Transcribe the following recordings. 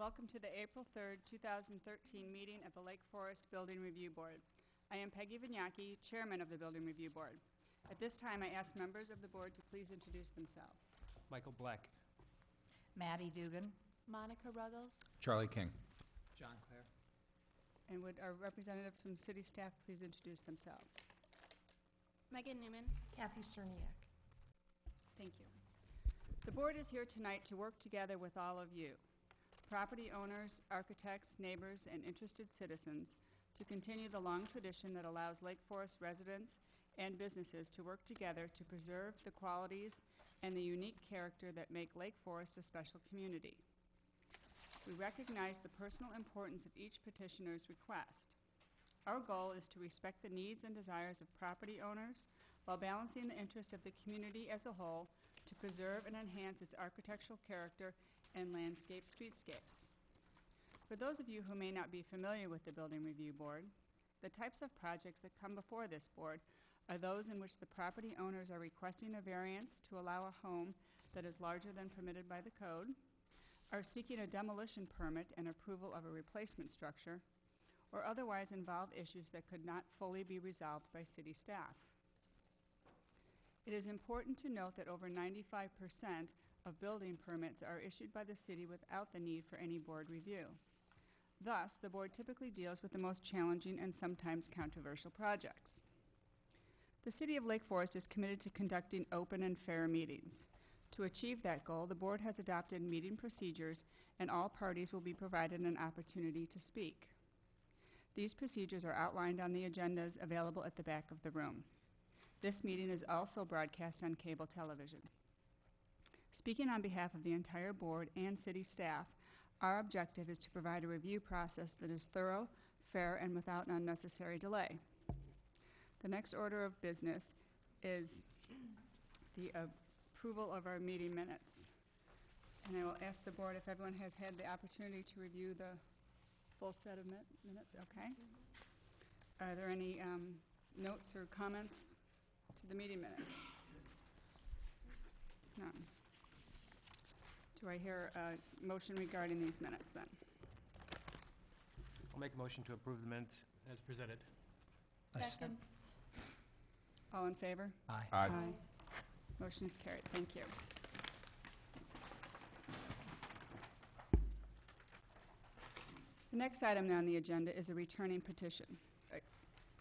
Welcome to the April 3rd, 2013 meeting of the Lake Forest Building Review Board. I am Peggy Vignocchi, Chairman of the Building Review Board. At this time, I ask members of the board to please introduce themselves. Michael Bleck. Maddie Dugan. Monica Ruggles. Charlie King. John Clair. And would our representatives from city staff please introduce themselves? Megan Newman. Kathy Cerniak. Thank you. The board is here tonight to work together with all of you, property owners, architects, neighbors, and interested citizens, to continue the long tradition that allows Lake Forest residents and businesses to work together to preserve the qualities and the unique character that make Lake Forest a special community. We recognize the personal importance of each petitioner's request. Our goal is to respect the needs and desires of property owners while balancing the interests of the community as a whole to preserve and enhance its architectural character and landscape streetscapes. For those of you who may not be familiar with the Building Review Board, the types of projects that come before this board are those in which the property owners are requesting a variance to allow a home that is larger than permitted by the code, are seeking a demolition permit and approval of a replacement structure, or otherwise involve issues that could not fully be resolved by city staff. It is important to note that over 95% of building permits are issued by the city without the need for any board review. Thus, the board typically deals with the most challenging and sometimes controversial projects. The City of Lake Forest is committed to conducting open and fair meetings. To achieve that goal, the board has adopted meeting procedures, and all parties will be provided an opportunity to speak. These procedures are outlined on the agendas available at the back of the room. This meeting is also broadcast on cable television. Speaking on behalf of the entire board and city staff, our objective is to provide a review process that is thorough, fair, and without unnecessary delay. The next order of business is the approval of our meeting minutes. And I will ask the board if everyone has had the opportunity to review the full set of minutes. Okay. Are there any notes or comments to the meeting minutes? None. Do I hear a motion regarding these minutes then? I'll make a motion to approve the minutes as presented. Second. All in favor? Aye. Aye. Motion is carried. Thank you. The next item on the agenda is a returning petition.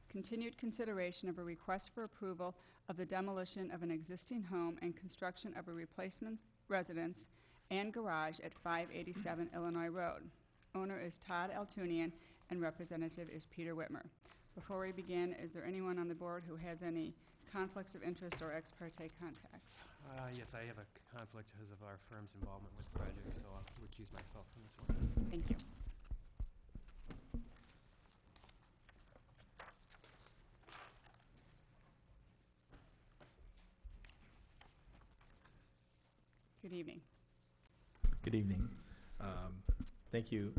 Continued consideration of a request for approval of the demolition of an existing home and construction of a replacement residence and garage at 587 Illinois Road. Owner is Todd Altounian and representative is Peter Witmer. Before we begin, is there anyone on the board who has any conflicts of interest or ex parte contacts? Yes, I have a conflict because of our firm's involvement with the project, so I'll recuse myself from this one. Thank you. Good evening. Good evening. Thank you.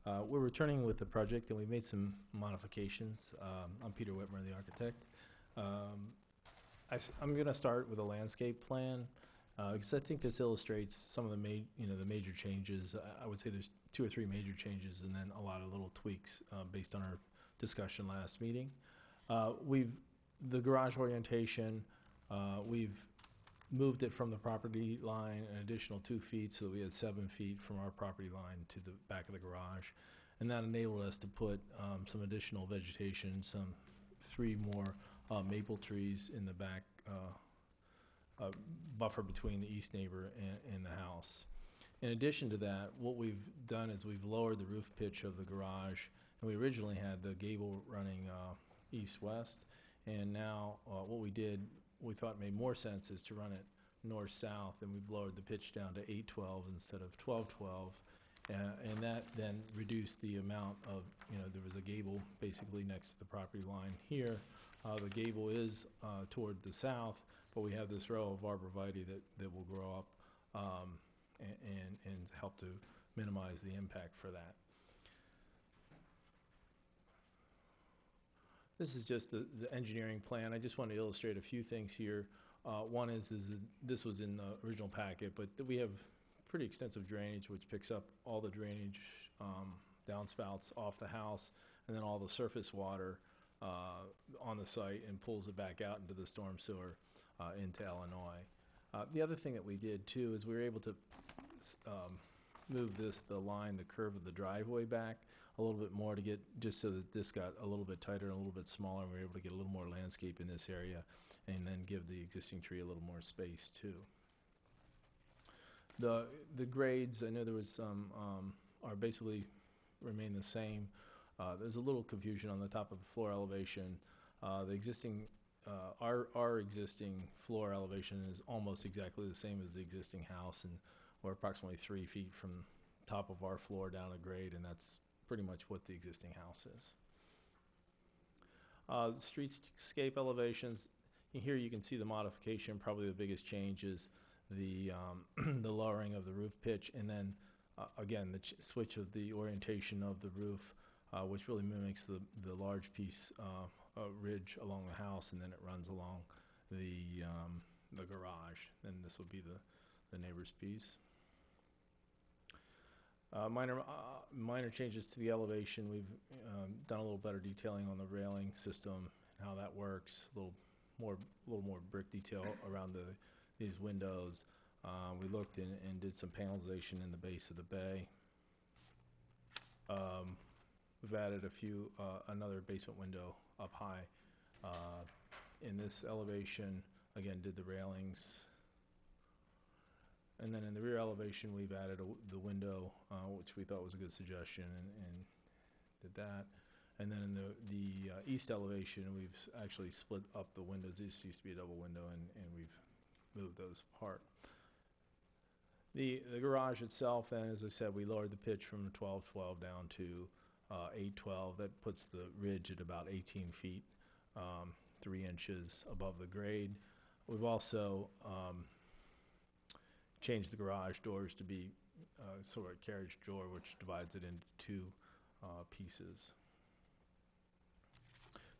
We're returning with the project, and we made some modifications. I'm Peter Witmer, the architect. I'm going to start with a landscape plan because I think this illustrates some of the major changes. I would say there's 2 or 3 major changes, and then a lot of little tweaks based on our discussion last meeting. The garage orientation, we've moved it from the property line an additional 2 feet, so that we had 7 feet from our property line to the back of the garage. And that enabled us to put some additional vegetation, some 3 more maple trees in the back buffer between the east neighbor and the house. In addition to that, what we've done is we've lowered the roof pitch of the garage, and we originally had the gable running east-west, and now what we thought made more sense is to run it north-south, and we've lowered the pitch down to 812 instead of 1212, and that then reduced the amount of, there was a gable basically next to the property line here. The gable is toward the south, but we have this row of arborvitae that will grow up and help to minimize the impact for that. This is just the engineering plan. I just want to illustrate a few things here. One is this was in the original packet, but we have pretty extensive drainage, which picks up all the drainage downspouts off the house, and then all the surface water on the site, and pulls it back out into the storm sewer into Illinois. The other thing that we did too is we were able to move the curve of the driveway back a little bit more to get, just so that this got a little bit tighter and a little bit smaller, and we were able to get a little more landscape in this area, and then give the existing tree a little more space too. The grades, I know there was some, are basically remain the same. There's a little confusion on the top of the floor elevation. The existing, our existing floor elevation is almost exactly the same as the existing house, and we're approximately 3 feet from top of our floor down a grade, and that's pretty much what the existing house is. The streetscape elevations, here you can see the modification. Probably the biggest change is the the lowering of the roof pitch, and then again the switch of the orientation of the roof, which really mimics the large piece ridge along the house, and then it runs along the garage. Then this will be the neighbor's piece. Minor changes to the elevation. We've done a little better detailing on the railing system and how that works. A little more brick detail around these windows. We looked and did some panelization in the base of the bay. We've added another basement window up high in this elevation. Again, did the railings. And then in the rear elevation, we've added the window, which we thought was a good suggestion, and did that. And then in the east elevation, we've actually split up the windows. This used to be a double window, and we've moved those apart. The garage itself, then, as I said, we lowered the pitch from 12.12 down to 8.12. That puts the ridge at about 18 feet, 3 inches above the grade. We've also changed the garage doors to be sort of a carriage door, which divides it into 2 pieces.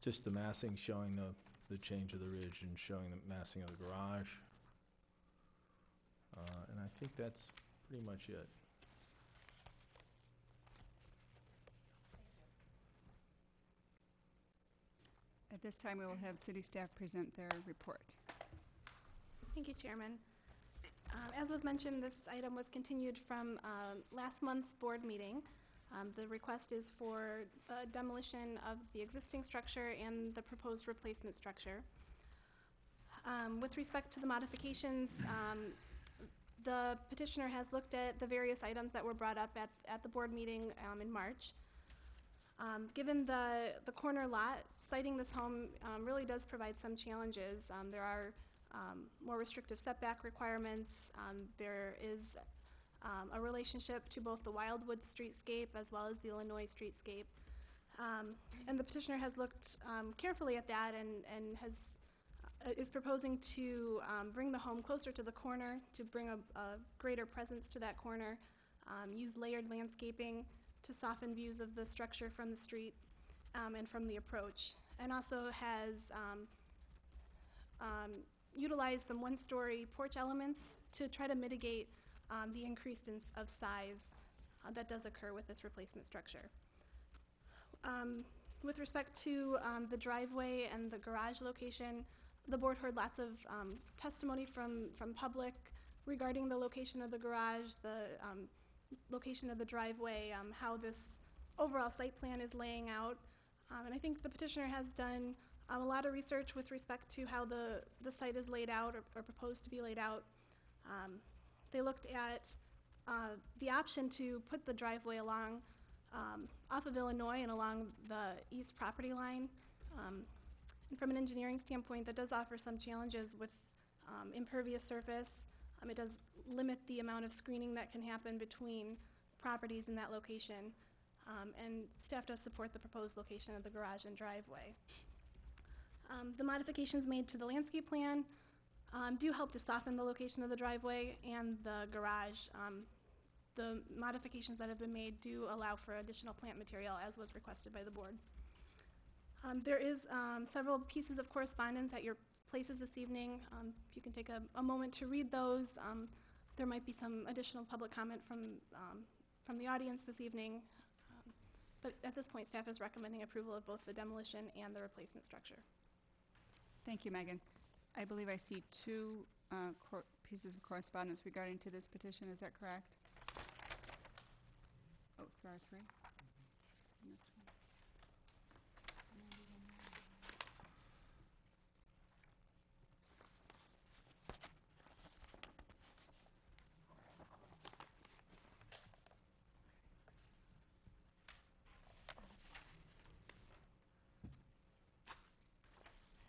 Just the massing showing the change of the ridge and showing the massing of the garage. And I think that's pretty much it. At this time, we will have city staff present their report. Thank you, Chairman. As was mentioned, this item was continued from last month's board meeting. The request is for demolition of the existing structure and the proposed replacement structure. With respect to the modifications, the petitioner has looked at the various items that were brought up at the board meeting in March. Given the corner lot, siting this home really does provide some challenges. There are more restrictive setback requirements. There is a relationship to both the Wildwood streetscape as well as the Illinois streetscape. And the petitioner has looked carefully at that and is proposing to bring the home closer to the corner to bring a greater presence to that corner, use layered landscaping to soften views of the structure from the street and from the approach, and also has utilized some one-story porch elements to try to mitigate the increase of size that does occur with this replacement structure. With respect to the driveway and the garage location, the board heard lots of testimony from public regarding the location of the garage, the location of the driveway, how this overall site plan is laying out. And I think the petitioner has done a lot of research with respect to how the site is laid out or proposed to be laid out. They looked at the option to put the driveway along off of Illinois and along the east property line. And from an engineering standpoint, that does offer some challenges with impervious surface. It does limit the amount of screening that can happen between properties in that location. And staff does support the proposed location of the garage and driveway. The modifications made to the landscape plan do help to soften the location of the driveway and the garage. The modifications that have been made do allow for additional plant material as was requested by the board. There is several pieces of correspondence at your places this evening. If you can take a moment to read those. there might be some additional public comment from the audience this evening. But at this point, staff is recommending approval of both the demolition and the replacement structure. Thank you, Megan. I believe I see two pieces of correspondence regarding to this petition. Is that correct? Oh, there are three? And this one.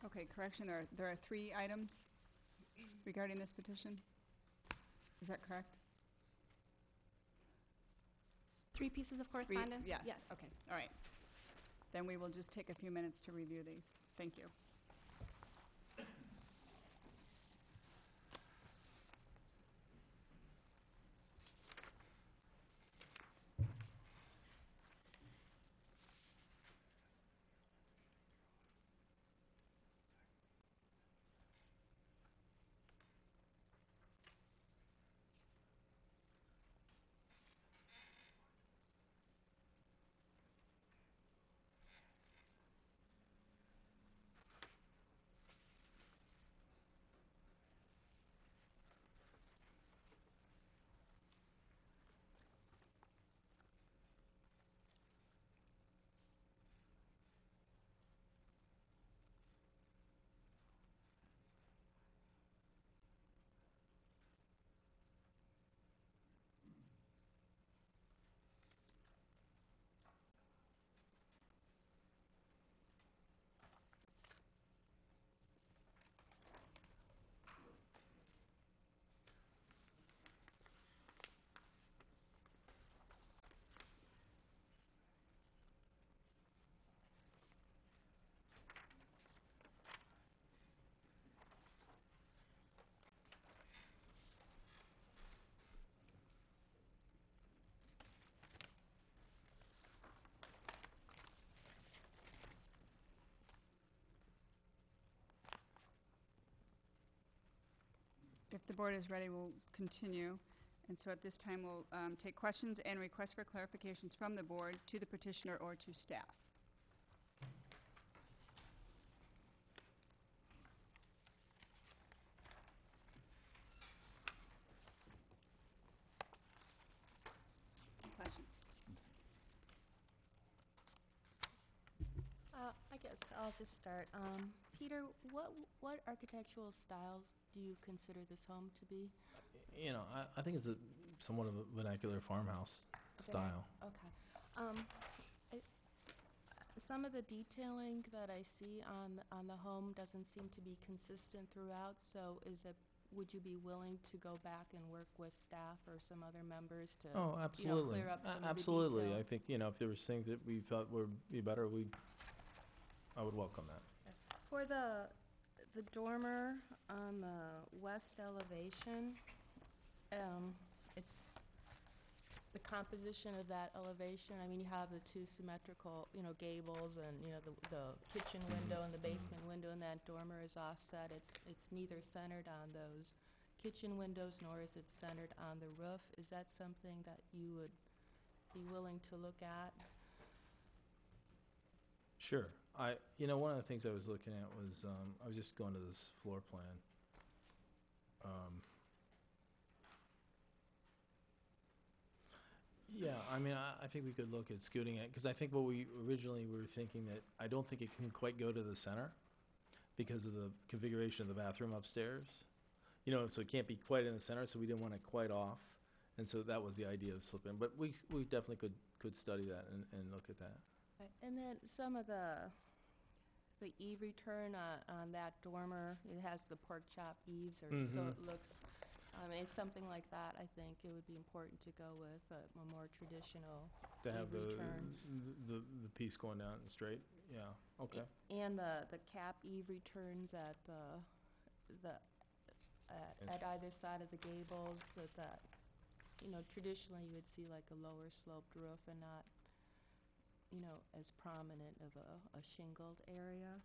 Okay, correction, there are 3 items regarding this petition. Is that correct? 3 pieces of Three- correspondence? Yes, okay, all right. Then we will just take a few minutes to review these. Thank you. If the board is ready, we'll continue. And so at this time, we'll take questions and requests for clarifications from the board to the petitioner or to staff. Questions? I guess I'll just start. Peter, what architectural style do you consider this home to be? You know, I think it's somewhat of a vernacular farmhouse style. Okay. Some of the detailing that I see on the home doesn't seem to be consistent throughout, so would you be willing to go back and work with staff or some other members to Oh, absolutely. clear up some of the Absolutely. I details? think, you know, if there was things that we thought would be better, I would welcome that. For the dormer on the west elevation, it's the composition of that elevation. I mean, you have the 2 symmetrical, gables, and the kitchen window and the basement window, and that dormer is offset. It's neither centered on those kitchen windows nor is it centered on the roof. Is that something that you would be willing to look at? Sure. One of the things I was looking at was, I was just going to this floor plan. Yeah, I mean, I think we could look at scooting it, because I think what we originally were thinking that, I don't think it can quite go to the center because of the configuration of the bathroom upstairs. So it can't be quite in the center, so we didn't want it quite off. And so that was the idea of slipping. But we definitely could study that and look at that. Right. And then some of the eave return on that dormer, it has the pork chop eaves, so it looks, it's something like that. I think it would be important to go with a more traditional To have eave return. the piece going down straight, yeah, okay. And the cap eave returns at at either side of the gables, that traditionally you would see like a lower sloped roof and not as prominent of a shingled area.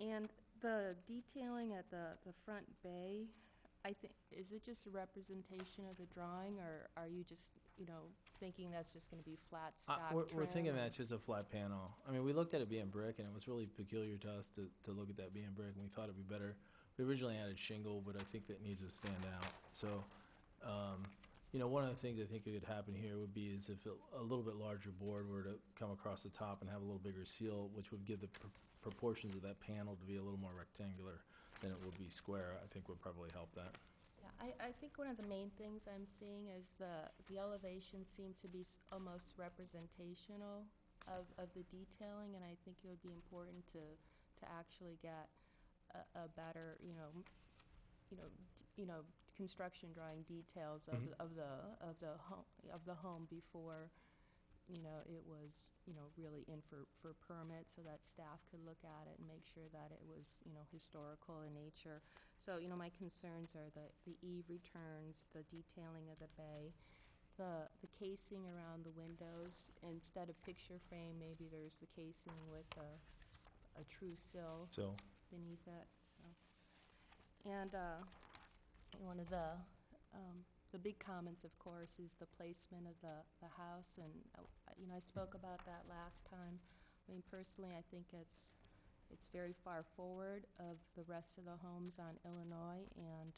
And the detailing at the front bay, I think, is it just a representation of the drawing, or are you just, thinking that's just gonna be flat stock We're thinking trim? that's just a flat panel. I mean, we looked at it being brick, and it was really peculiar to us to look at that being brick, and we thought it'd be better. We originally added shingle, but I think that needs to stand out. So, one of the things I think could happen here would be is if a little bit larger board were to come across the top and have a little bigger seal, which would give the proportions of that panel to be a little more rectangular than it would be square, I think would probably help that. Yeah, I think one of the main things I'm seeing is the elevations seem to be almost representational of the detailing, and I think it would be important to actually get a better, construction drawing details of Mhm. the home before, it was, really in for permit, so that staff could look at it and make sure that it was, historical in nature. So, my concerns are the eave returns, the detailing of the bay, the casing around the windows. Instead of picture frame, maybe there's the casing with a true sill So, beneath it, so. And, one of the big comments, of course, is the placement of the house, and, I spoke about that last time. I mean, personally, I think it's very far forward of the rest of the homes on Illinois, and,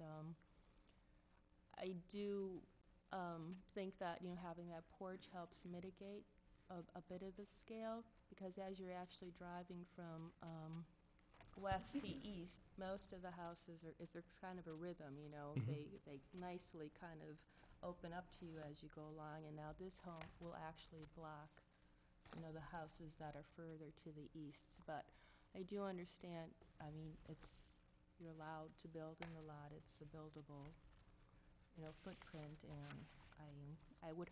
I do, think that, having that porch helps mitigate a bit of the scale, because as you're actually driving from, west to east, most of the houses there's kind of a rhythm, Mhm. They nicely kind of open up to you as you go along, and now this home will actually block, the houses that are further to the east. But I do understand, I mean, you're allowed to build in the lot, it's a buildable, footprint, and I would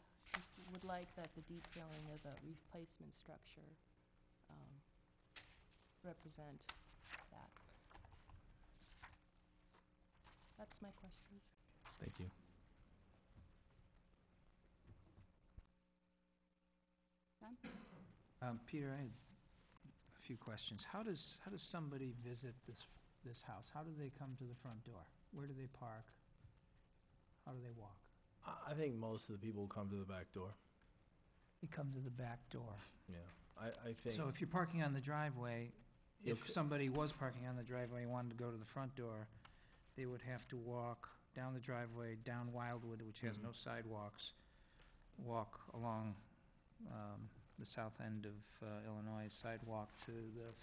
like that the detailing of the replacement structure, represent that. That's my questions. thank you. John? Peter, I had a few questions. How does somebody visit this house? How do they come to the front door? Where do they park? How do they walk? I think most of the people come to the back door. They come to the back door. Yeah, I think. So if you're parking on the driveway, if If- somebody was parking on the driveway and wanted to go to the front door, they would have to walk down the driveway, down Wildwood, which has Mhm. no sidewalks, walk along the south end of Illinois, sidewalk to the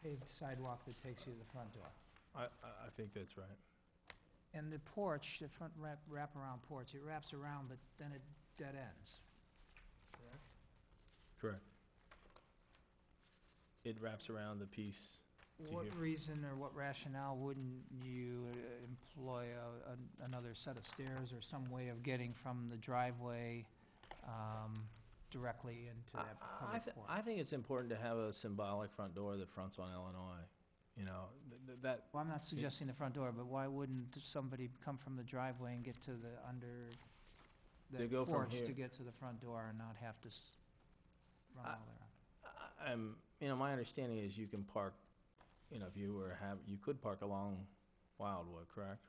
paved sidewalk that takes you to the front door. I think that's right. And the porch, the front wrap-around porch, it wraps around, but then it dead ends. Correct? Correct. It wraps around the piece to What here. reason or what rationale wouldn't you employ another set of stairs or some way of getting from the driveway directly into that public porch? I think it's important to have a symbolic front door that fronts on Illinois, that. Well, I'm not suggesting the front door, but why wouldn't somebody come from the driveway and get to the They the go from porch here. to get to the front door and not have to run all there? My understanding is you can park, if you could park along Wildwood, correct?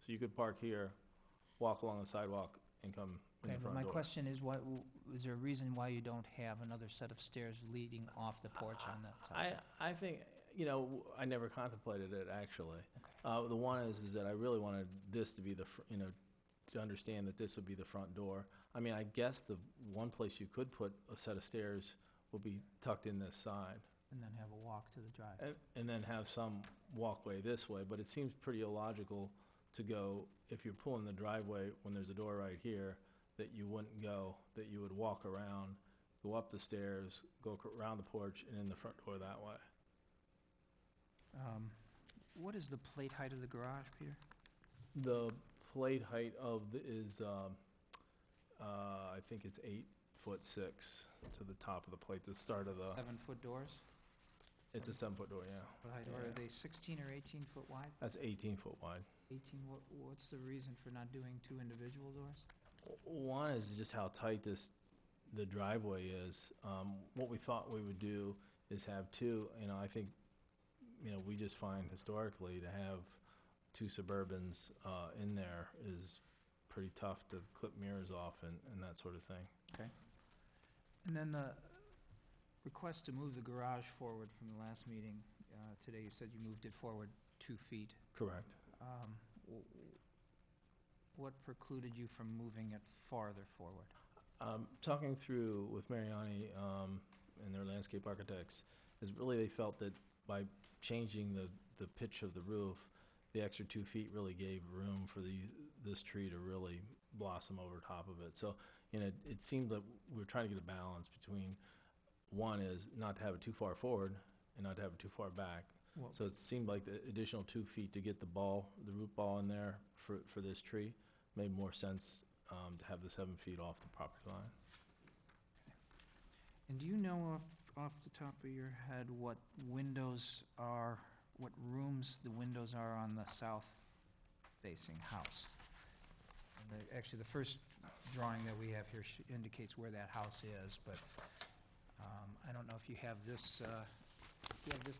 So you could park here, walk along the sidewalk, and come in Okay, the but front my door. question is, is there a reason why you don't have another set of stairs leading off the porch on that side? I think, I never contemplated it, actually. Okay. The one is that I really wanted this to be to understand that this would be the front door. I mean, I guess the one place you could put a set of stairs will be tucked in this side, And then have a walk to the driveway. and then have some walkway this way, but it seems pretty illogical to go, if you're pulling the driveway when there's a door right here, that you wouldn't go, that you would walk around, go up the stairs, go around the porch, and in the front door that way. What is the plate height of the garage, Peter? The plate height is, I think it's 8'6" to the top of the plate, the start of the, 7-foot doors? it's a 7-foot door, yeah. What height, or are they 16 or 18 foot wide? That's 18-foot wide. 18, what's the reason for not doing 2 individual doors? One is just how tight the driveway is. What we thought we would do is have two, I think, we just find historically to have two Suburbans in there is pretty tough to clip mirrors off and that sort of thing. And then the request to move the garage forward from the last meeting, today you said you moved it forward 2 feet. Correct. What precluded you from moving it farther forward? Talking through with Mariani and their landscape architects, is really they felt that by changing the pitch of the roof, the extra 2 feet really gave room for this tree to really blossom over top of it. So, it seemed that we were trying to get a balance between, one is not to have it too far forward and not to have it too far back. Well- So it seemed like the additional 2 feet to get the root ball in there for this tree made more sense to have the 7 feet off the property line. And do you know off the top of your head what rooms the windows are on the south-facing house? And actually, the first drawing that we have here indicates where that house is, but I don't know if you have this,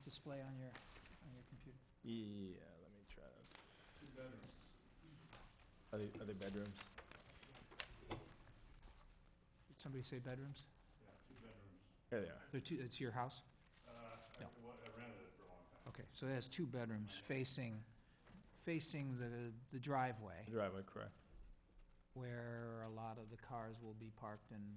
display on your computer? Yeah, let me try to. 2 bedrooms. Are they bedrooms? Did somebody say bedrooms? Here they are. It's your house? No. I rented it for a long time. Okay, so it has 2 bedrooms facing the driveway, The driveway, correct. where a lot of the cars will be parked, and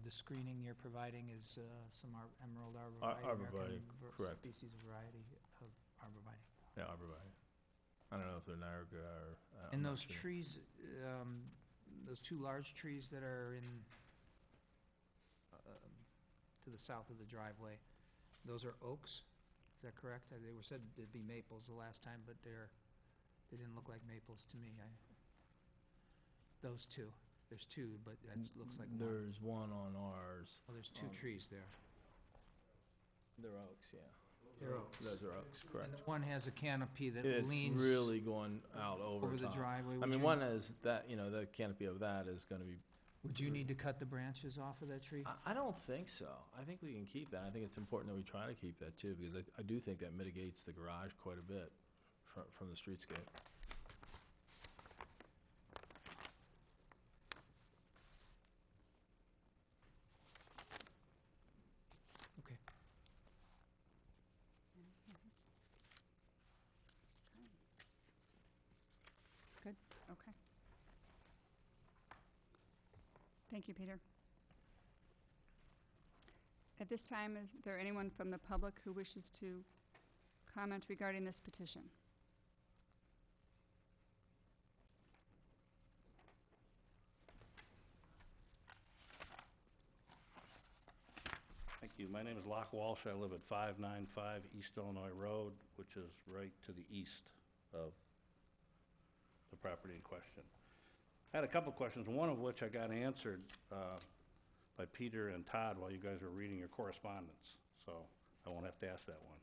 the screening you're providing is some emerald arborvitae. Arborvitae, American correct. Species of variety of arborvitae. Yeah, arborvitae. I don't know if they're Niagara or. I'm And not those sure. trees, those 2 large trees that are to the south of the driveway, those are oaks? Is that correct? They were said to be maples the last time, but they didn't look like maples to me. Those 2. There's 2, but it looks like one. There's one on ours. Oh, there's 2 trees there. They're oaks, yeah. They're oaks. Those are oaks, correct. And one has a canopy that It's leans really going out over over the top. driveway. I Would mean, you- one is that, the canopy of that is gonna be. Would you need to cut the branches off of that tree? I don't think so. I think we can keep that. I think it's important that we try to keep that too, because I do think that mitigates the garage quite a bit from the streetscape. Okay. Good, okay. Thank you, Peter. At this time, is there anyone from the public who wishes to comment regarding this petition? Thank you. My name is Locke Walsh. I live at 595 East Illinois Road, which is right to the east of the property in question. I had a couple questions, one of which I got answered by Peter and Todd while you guys were reading your correspondence, so I won't have to ask that one.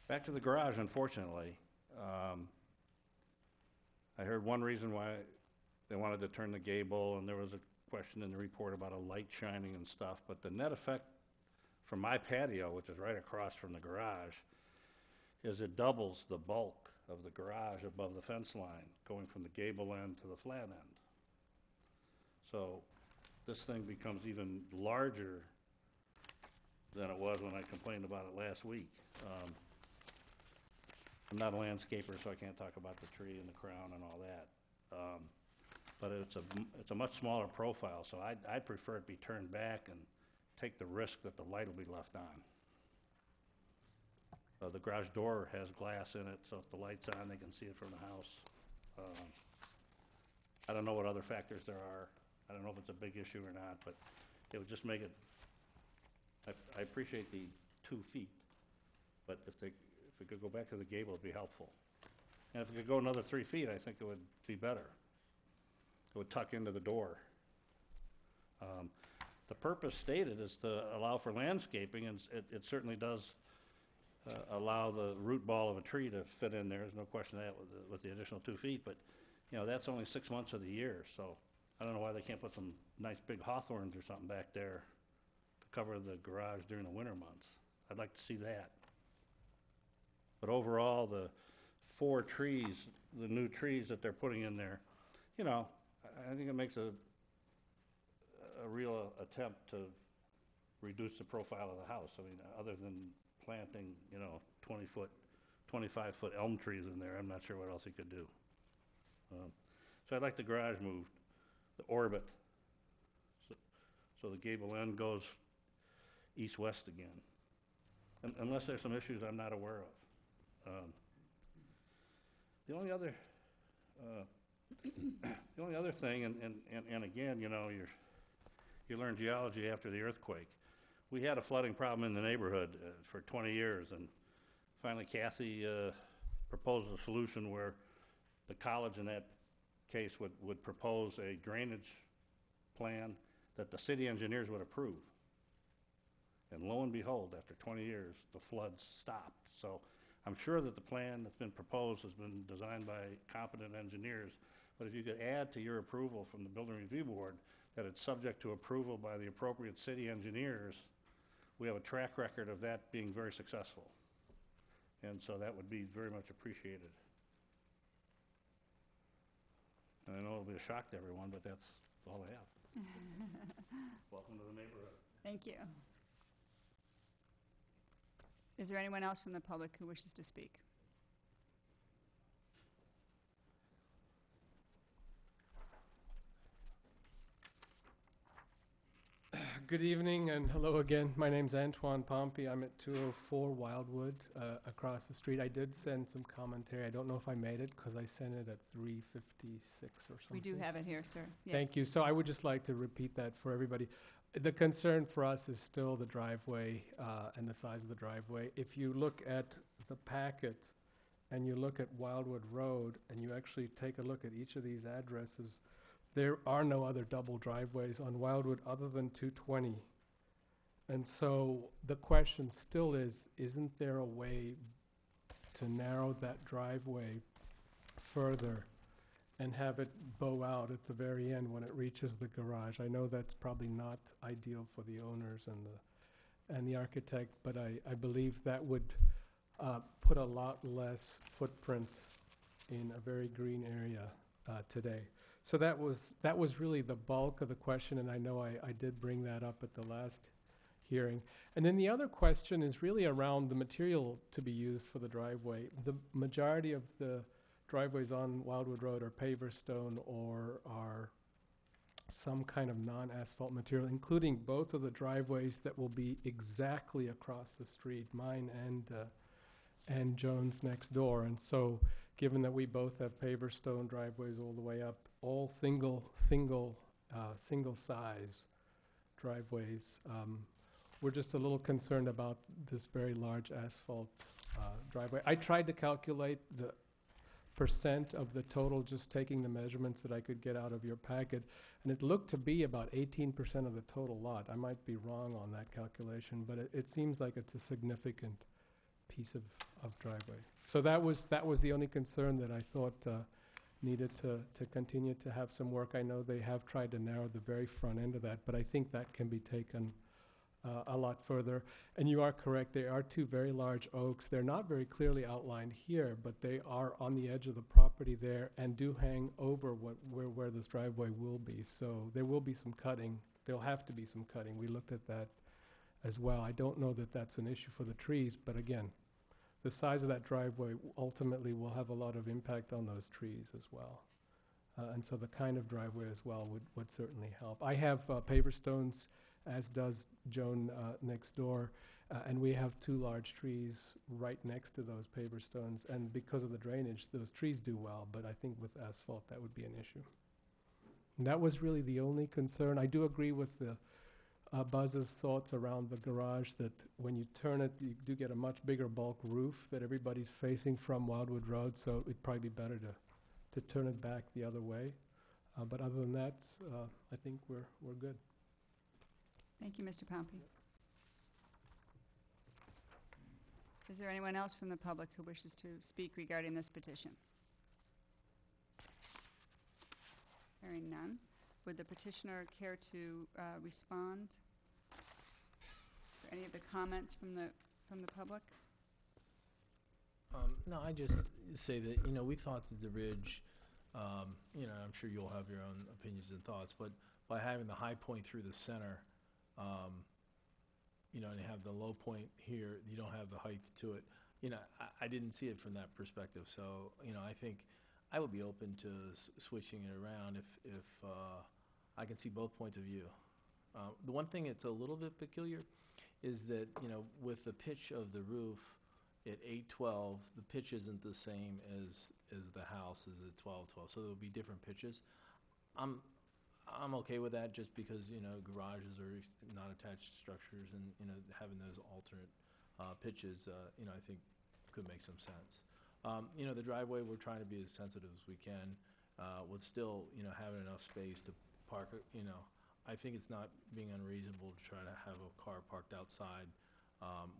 Back to the garage, unfortunately. I heard one reason why they wanted to turn the gable, and there was a question in the report about a light shining and stuff, but the net effect from my patio, which is right across from the garage, is it doubles the bulk of the garage above the fence line, going from the gable end to the flat end. So this thing becomes even larger than it was when I complained about it last week. I'm not a landscaper, so I can't talk about the tree and the crown and all that. But it's a much smaller profile, so I'd prefer it be turned back and take the risk that the light will be left on. The garage door has glass in it, so if the light's on, they can see it from the house. I don't know what other factors there are. I don't know if it's a big issue or not, but it would just make it, I appreciate the 2 feet, but if it could go back to the gable, it'd be helpful. And if it could go another 3 feet, I think it would be better. It would tuck into the door. The purpose stated is to allow for landscaping, and it certainly does allow the root ball of a tree to fit in there. There's no question of that with the additional 2 feet, but, that's only 6 months of the year, so I don't know why they can't put some nice big hawthorns or something back there to cover the garage during the winter months. I'd like to see that. But overall, the 4 trees, the new trees that they're putting in there, you know, I think it makes a real attempt to reduce the profile of the house. I mean, other than planting, you know, 20-foot, 25-foot elm trees in there, I'm not sure what else he could do. So I'd like the garage moved, the orbit, so the gable end goes east-west again, unless there's some issues I'm not aware of. The only other thing, and again, you know, you learn geology after the earthquake. We had a flooding problem in the neighborhood for 20 years, and finally Kathy proposed a solution where the college in that case would propose a drainage plan that the city engineers would approve. And lo and behold, after 20 years, the floods stopped. So I'm sure that the plan that's been proposed has been designed by competent engineers, but if you could add to your approval from the Building Review Board that it's subject to approval by the appropriate city engineers, we have a track record of that being very successful. And so that would be very much appreciated. And I know it'll be a shock to everyone, but that's all I have. Welcome to the neighborhood. Thank you. Is there anyone else from the public who wishes to speak? Good evening and hello again. My name's Antoine Pompey. I'm at 204 Wildwood across the street. I did send some commentary. I don't know if I made it because I sent it at 3:56 or something. We do have it here, sir. Thank Yes. you. So I would just like to repeat that for everybody. The concern for us is still the driveway and the size of the driveway. If you look at the packet and you look at Wildwood Road and you actually take a look at each of these addresses, there are no other double driveways on Wildwood other than 220. And so the question still is, isn't there a way to narrow that driveway further and have it bow out at the very end when it reaches the garage? I know that's probably not ideal for the owners and the architect, but I believe that would put a lot less footprint in a very green area today. So that was really the bulk of the question, and I know I did bring that up at the last hearing. And then the other question is really around the material to be used for the driveway. The majority of the driveways on Wildwood Road are paver stone or are some kind of non-asphalt material, including both of the driveways that will be exactly across the street, mine and Jones next door. And so given that we both have paver stone driveways all the way up, all single size driveways, we're just a little concerned about this very large asphalt driveway. I tried to calculate the percent of the total, just taking the measurements that I could get out of your packet, and it looked to be about 18% of the total lot. I might be wrong on that calculation, but it seems like it's a significant piece of driveway. So that was the only concern that I thought needed to continue to have some work. I know they have tried to narrow the very front end of that, but I think that can be taken a lot further. And you are correct, there are 2 very large oaks. They're not very clearly outlined here, but they are on the edge of the property there and do hang over where this driveway will be. So there will be some cutting. There'll have to be some cutting. We looked at that as well. I don't know that that's an issue for the trees, but again, the size of that driveway ultimately will have a lot of impact on those trees as well. And so the kind of driveway as well would certainly help. I have paver stones, as does Joan next door, and we have 2 large trees right next to those paver stones. And because of the drainage, those trees do well, but I think with asphalt that would be an issue. And that was really the only concern. I do agree with the Buzz's thoughts around the garage, that when you turn it, you do get a much bigger bulk roof that everybody's facing from Wildwood Road, so it'd probably be better to turn it back the other way. But other than that, I think we're good. Thank you, Mr. Pompey. Is there anyone else from the public who wishes to speak regarding this petition? Hearing none. Would the petitioner care to respond to any of the comments from the public? No, I just say that, we thought that the ridge, I'm sure you'll have your own opinions and thoughts, but by having the high point through the center, and you have the low point here, you don't have the height to it. I didn't see it from that perspective, so, I think I would be open to switching it around if I can see both points of view. The one thing that's a little bit peculiar is that, with the pitch of the roof at 812, the pitch isn't the same as the house is at 1212, so there'll be different pitches. I'm okay with that just because, garages are not attached structures and, having those alternate pitches, I think could make some sense. The driveway, we're trying to be as sensitive as we can with still, having enough space to park, I think it's not being unreasonable to try to have a car parked outside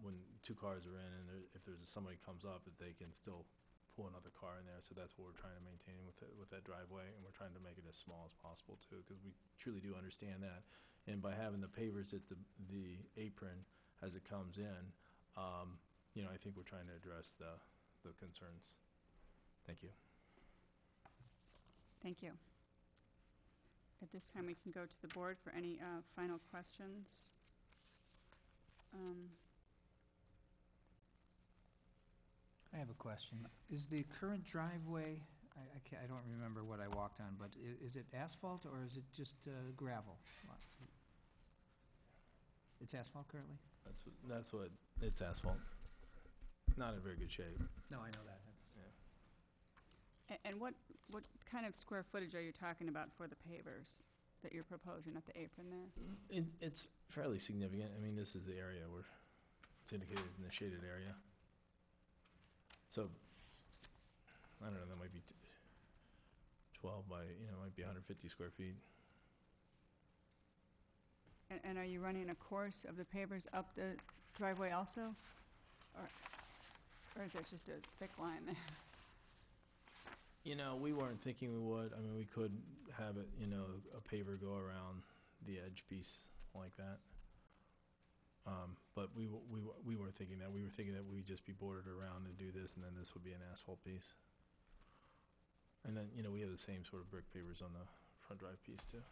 when two cars are in, and if there's somebody comes up, that they can still pull another car in there. So that's what we're trying to maintain with that driveway, and we're trying to make it as small as possible too, because we truly do understand that. And by having the pavers at the apron as it comes in, I think we're trying to address the concerns. Thank you. Thank you. At this time, we can go to the board for any final questions. I have a question. Is the current driveway, I don't remember what I walked on, but is it asphalt or is it just gravel? It's asphalt currently? It's asphalt. Not in very good shape. No, I know that. And what kind of square footage are you talking about for the pavers that you're proposing at the apron there? It's fairly significant. I mean, this is the area where it's indicated in the shaded area. So, I don't know, that might be 12 by, might be 150 square feet. And are you running a course of the pavers up the driveway also? Or is it just a thick line there? We weren't thinking we would. I mean, we could have it, a paver go around the edge piece like that. But we weren't thinking that. We were thinking that we'd just be bordered around and do this, and then this would be an asphalt piece. And then, we have the same sort of brick pavers on the front drive piece too.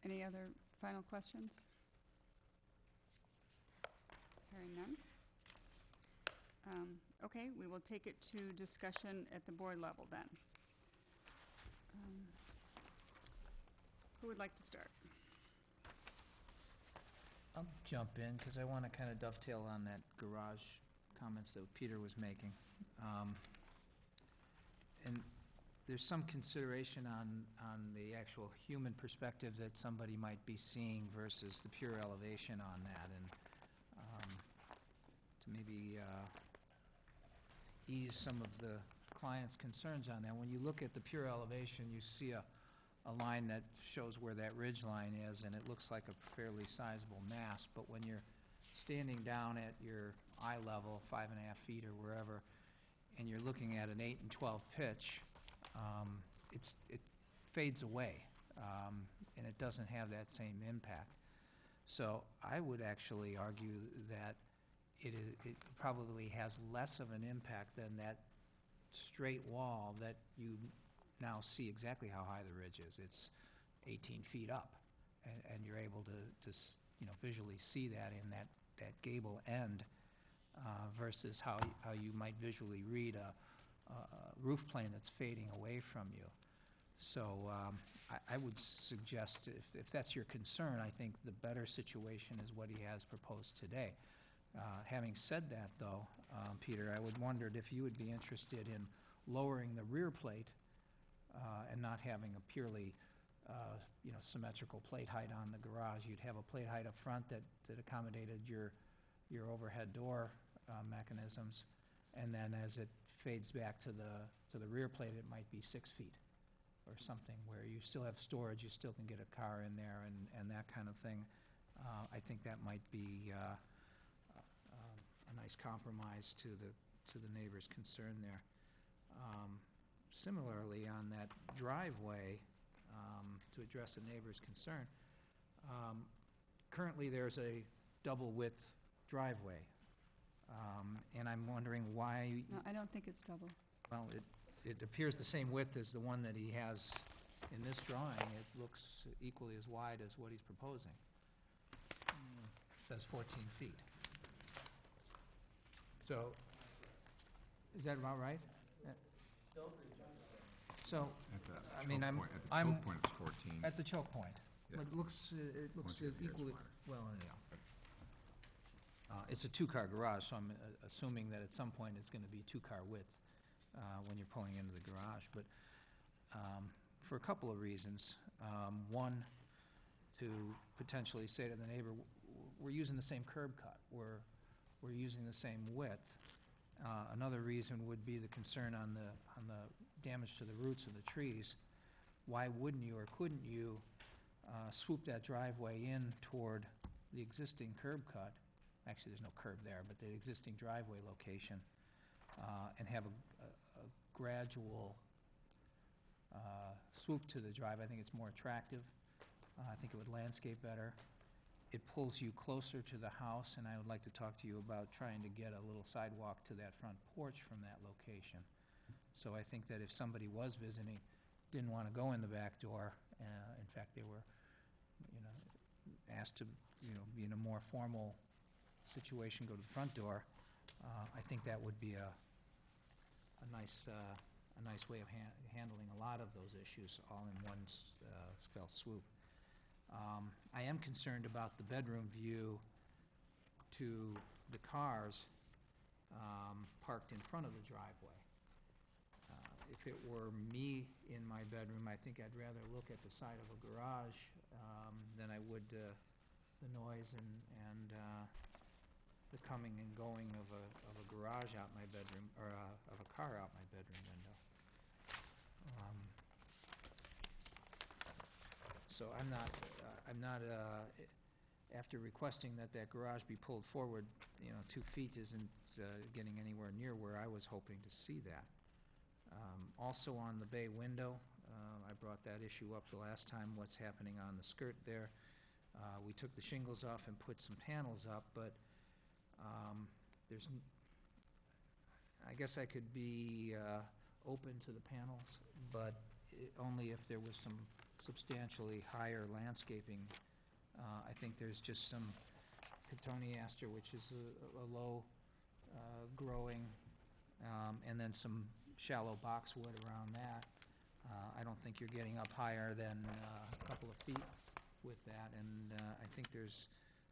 Any other final questions? Hearing none. Okay, we will take it to discussion at the board level then. Who would like to start? I'll jump in because I want to kind of dovetail on that garage comments that Peter was making. And there's some consideration on the actual human perspective that somebody might be seeing versus the pure elevation on that, and to maybe ease some of the client's concerns on that. When you look at the pure elevation, you see a line that shows where that ridge line is, and it looks like a fairly sizable mass, but when you're standing down at your eye level, 5.5 feet or wherever, and you're looking at an 8 and 12 pitch, it fades away, and it doesn't have that same impact. So I would actually argue that it probably has less of an impact than that straight wall that you now see exactly how high the ridge is. It's 18 feet up, and you're able to visually see that in that gable end versus how you might visually read a roof plane that's fading away from you. So I would suggest, if that's your concern, I think the better situation is what he has proposed today. Having said that, though, Peter, I would wondered if you would be interested in lowering the rear plate and not having a purely symmetrical plate height on the garage. You'd have a plate height up front that accommodated your overhead door mechanisms, and then as it fades back to the rear plate, it might be 6 feet or something, where you still have storage, you still can get a car in there and that kind of thing. I think that might be a nice compromise to the neighbor's concern there. Similarly, on that driveway, to address the neighbor's concern, currently there's a double width driveway. And I'm wondering why, No, I don't think it's double. well, it appears the same width as the one that he has in this drawing. It looks equally as wide as what he's proposing. It says 14 feet. So, is that about right? So, At the I mean, choke point, at the I'm choke point, it's 14. at the choke point. Yeah. But it looks Once you get here, it's equally, wider. well, anyhow. It's a two-car garage, so I'm assuming that at some point it's gonna be two-car width when you're pulling into the garage. But for a couple of reasons. One, to potentially say to the neighbor, we're using the same curb cut, we're using the same width. Another reason would be the concern on the damage to the roots of the trees. Why wouldn't you or couldn't you swoop that driveway in toward the existing curb cut? Actually, there's no curb there, but the existing driveway location, and have a gradual swoop to the drive. I think it's more attractive. I think it would landscape better. It pulls you closer to the house, and I would like to talk to you about trying to get a little sidewalk to that front porch from that location. So I think that if somebody was visiting, didn't want to go in the back door, in fact, they were, asked to, be in a more formal situation, go to the front door, I think that would be a nice way of handling a lot of those issues all in one fell swoop. I am concerned about the bedroom view to the cars parked in front of the driveway. If it were me in my bedroom, I think I'd rather look at the side of a garage than I would the noise and the coming and going of a garage out my bedroom, or of a car out my bedroom window. So I'm not, after requesting that garage be pulled forward, 2 feet isn't getting anywhere near where I was hoping to see that. Also on the bay window, I brought that issue up the last time, what's happening on the skirt there. We took the shingles off and put some panels up, but I guess I could be open to the panels, but only if there was some substantially higher landscaping. I think there's just some cotoneaster, which is a low growing, and then some shallow boxwood around that. I don't think you're getting up higher than a couple of feet with that, and I think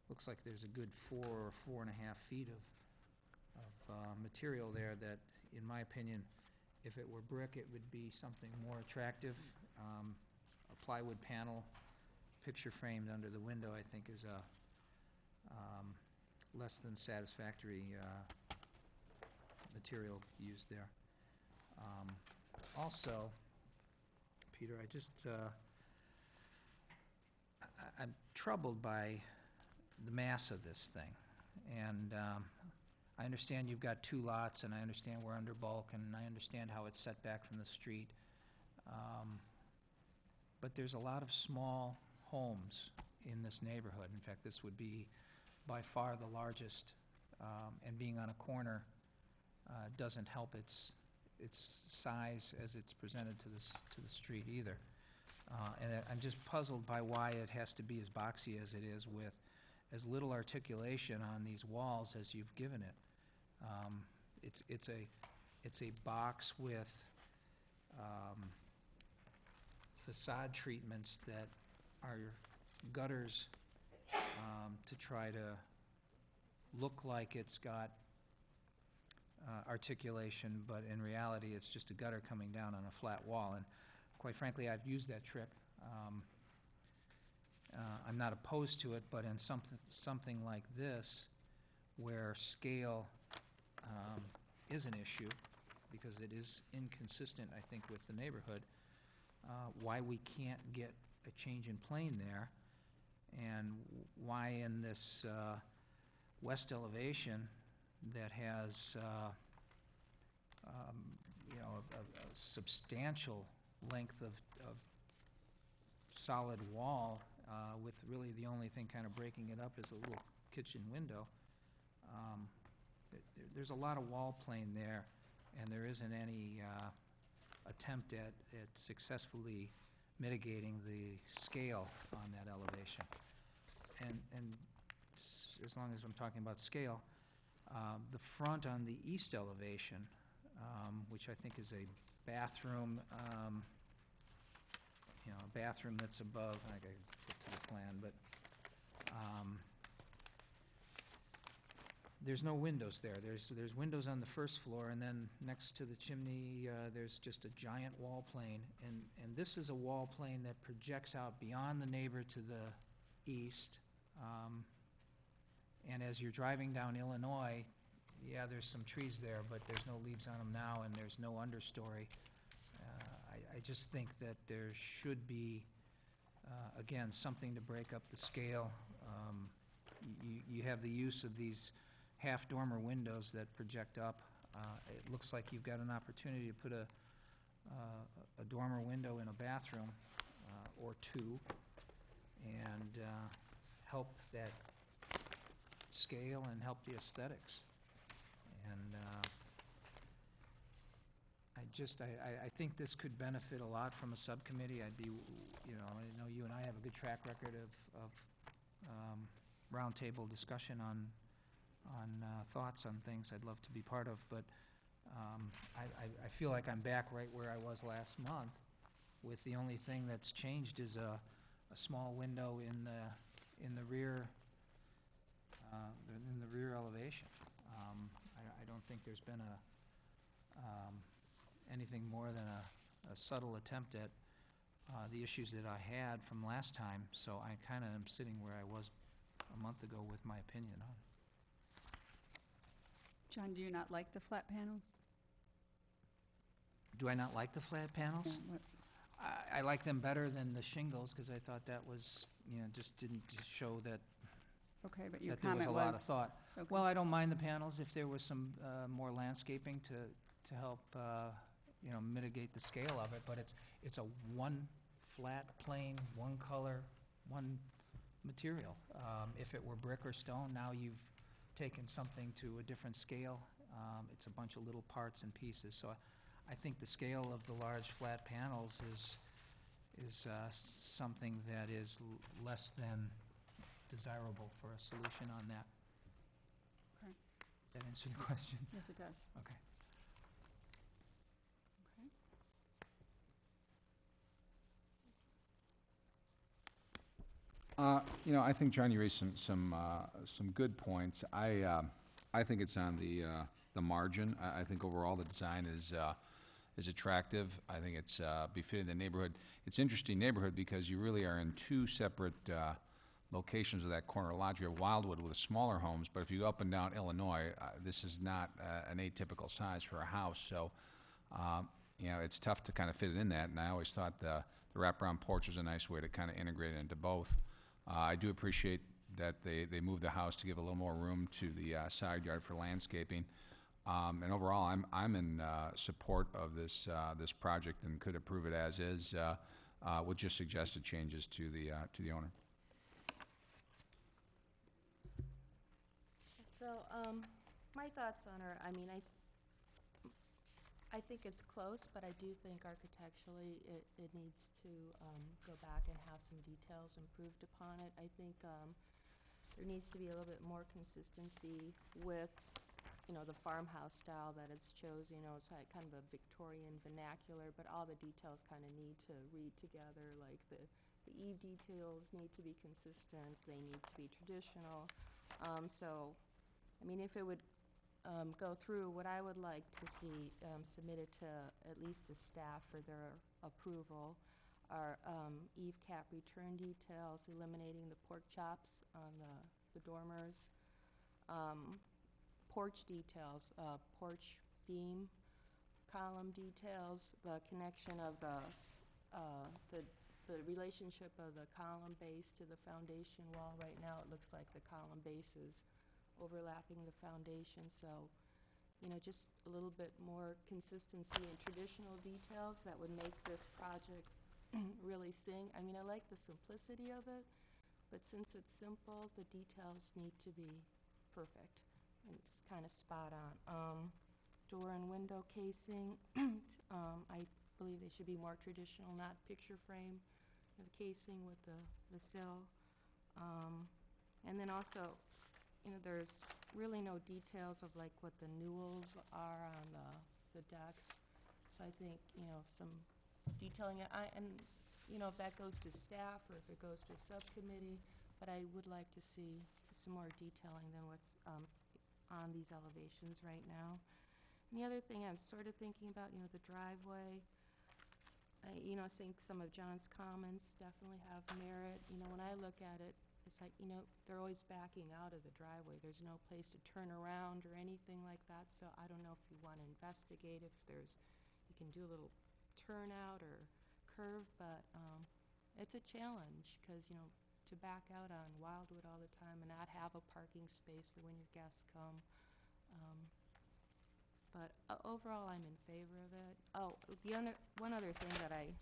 looks like there's a good 4 or 4.5 feet of material there that, in my opinion, if it were brick, it would be something more attractive. A plywood panel, picture framed under the window, I think is a less than satisfactory material used there. Also, Peter, I'm troubled by the mass of this thing. And I understand you've got 2 lots, and I understand we're under bulk, and I understand how it's set back from the street. But there's a lot of small homes in this neighborhood. In fact, this would be by far the largest, and being on a corner doesn't help its size as it's presented to the street either. And I'm just puzzled by why it has to be as boxy as it is, with as little articulation on these walls as you've given it. It's a box with facade treatments that are gutters to try to look like it's got articulation, but in reality it's just a gutter coming down on a flat wall. And quite frankly, I've used that trick. I'm not opposed to it, but in something like this, where scale is an issue, because it is inconsistent, I think, with the neighborhood, why we can't get a change in plane there, and why in this west elevation that has a substantial length of solid wall with really the only thing kind of breaking it up is a little kitchen window. There's a lot of wall plane there, and there isn't any attempt at successfully mitigating the scale on that elevation. And as long as I'm talking about scale, the front on the east elevation, which I think is a bathroom, a bathroom that's above, I gotta flip to the plan, but there's no windows there. There's windows on the first floor, and then next to the chimney, there's just a giant wall plane. And this is a wall plane that projects out beyond the neighbor to the east. And as you're driving down Illinois, yeah, there's some trees there, but there's no leaves on them now, and there's no understory. I just think that there should be, again, something to break up the scale. You have the use of these half-dormer windows that project up. It looks like you've got an opportunity to put a dormer window in a bathroom or two and help that scale and help the aesthetics. And I think this could benefit a lot from a subcommittee. I'd be, I know you and I have a good track record of roundtable discussion on thoughts on things I'd love to be part of, but I feel like I'm back right where I was last month, with the only thing that's changed is a small window in the rear elevation. I don't think there's been anything more than a subtle attempt at the issues that I had from last time, so I kind of am sitting where I was a month ago with my opinion on it. John, do you not like the flat panels? Do I not like the flat panels? Yeah, what- I like them better than the shingles, because I thought that was, just didn't show that Okay, but your that there was comment a was... lot of thought. Okay. Well, I don't mind the panels if there was some more landscaping to help, mitigate the scale of it, but it's a one flat plane, one color, one material. If it were brick or stone, now you've taken something to a different scale. It's a bunch of little parts and pieces, so I think the scale of the large flat panels is something that is less than desirable for a solution on that. Okay. That answer the question? Yes, it does. Okay. Okay. I think, John, you raised some good points. I think it's on the margin. I think overall the design is attractive. I think it's befitting the neighborhood. It's an interesting neighborhood because you really are in two separate locations of that corner lot. You have Wildwood with smaller homes, but if you go up and down Illinois, this is not an atypical size for a house. So, it's tough to kind of fit it in that. And I always thought the wraparound porch is a nice way to kind of integrate it into both. I do appreciate that they moved the house to give a little more room to the side yard for landscaping. And overall, I'm in support of this project and could approve it as is, with just suggested changes to the owner. So, my thoughts on her, I think it's close, but I do think architecturally it needs to go back and have some details improved upon it. I think there needs to be a little bit more consistency with, the farmhouse style that it's chosen. It's like kind of a Victorian vernacular, but all the details kind of need to read together. Like the eave details need to be consistent. They need to be traditional. If it would go through, what I would like to see submitted to at least to staff for their approval are eave cap return details, eliminating the pork chops on the dormers, porch details, porch beam column details, the connection of the relationship of the column base to the foundation wall. Right now, it looks like the column base is overlapping the foundation, so, just a little bit more consistency and traditional details that would make this project really sing. I mean, I like the simplicity of it, but since it's simple, the details need to be perfect. And it's kind of spot on. Door and window casing, I believe they should be more traditional, not picture frame, the casing with the sill. And then also, there's really no details of like what the newels are on the decks. So I think, some detailing, if that goes to staff or if it goes to a subcommittee, but I would like to see some more detailing than what's on these elevations right now. And the other thing I'm sort of thinking about, the driveway, I think some of John's comments definitely have merit. When I look at it, it's like, they're always backing out of the driveway. There's no place to turn around or anything like that, so I don't know if you want to investigate if you can do a little turnout or curve, but it's a challenge, because, to back out on Wildwood all the time and not have a parking space for when your guests come. But overall, I'm in favor of it. Oh, one other thing that I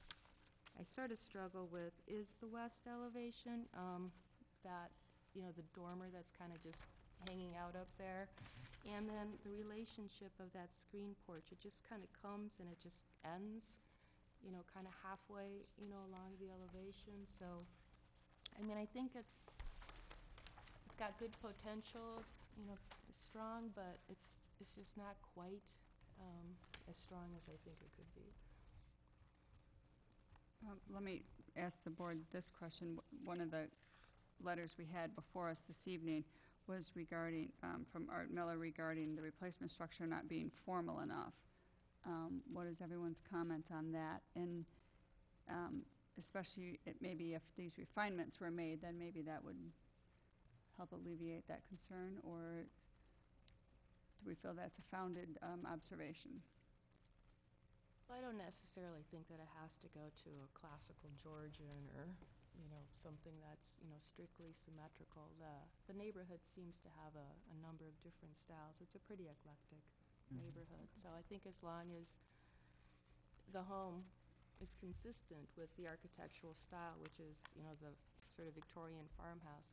sort of struggle with is the west elevation, that, the dormer that's kind of just hanging out up there. And then the relationship of that screen porch, it just kind of comes and it just ends, kind of halfway, along the elevation. So, I think it's got good potential. It's strong, but it's just not quite as strong as I think it could be. Let me ask the board this question. One of the letters we had before us this evening was regarding, from Art Miller, regarding the replacement structure not being formal enough. What is everyone's comment on that? And especially, maybe if these refinements were made, then maybe that would help alleviate that concern, or do we feel that's a founded observation? Well, I don't necessarily think that it has to go to a classical Georgian or, something that's, strictly symmetrical. The neighborhood seems to have a number of different styles. It's a pretty eclectic neighborhood. So I think as long as the home is consistent with the architectural style, which is, the sort of Victorian farmhouse,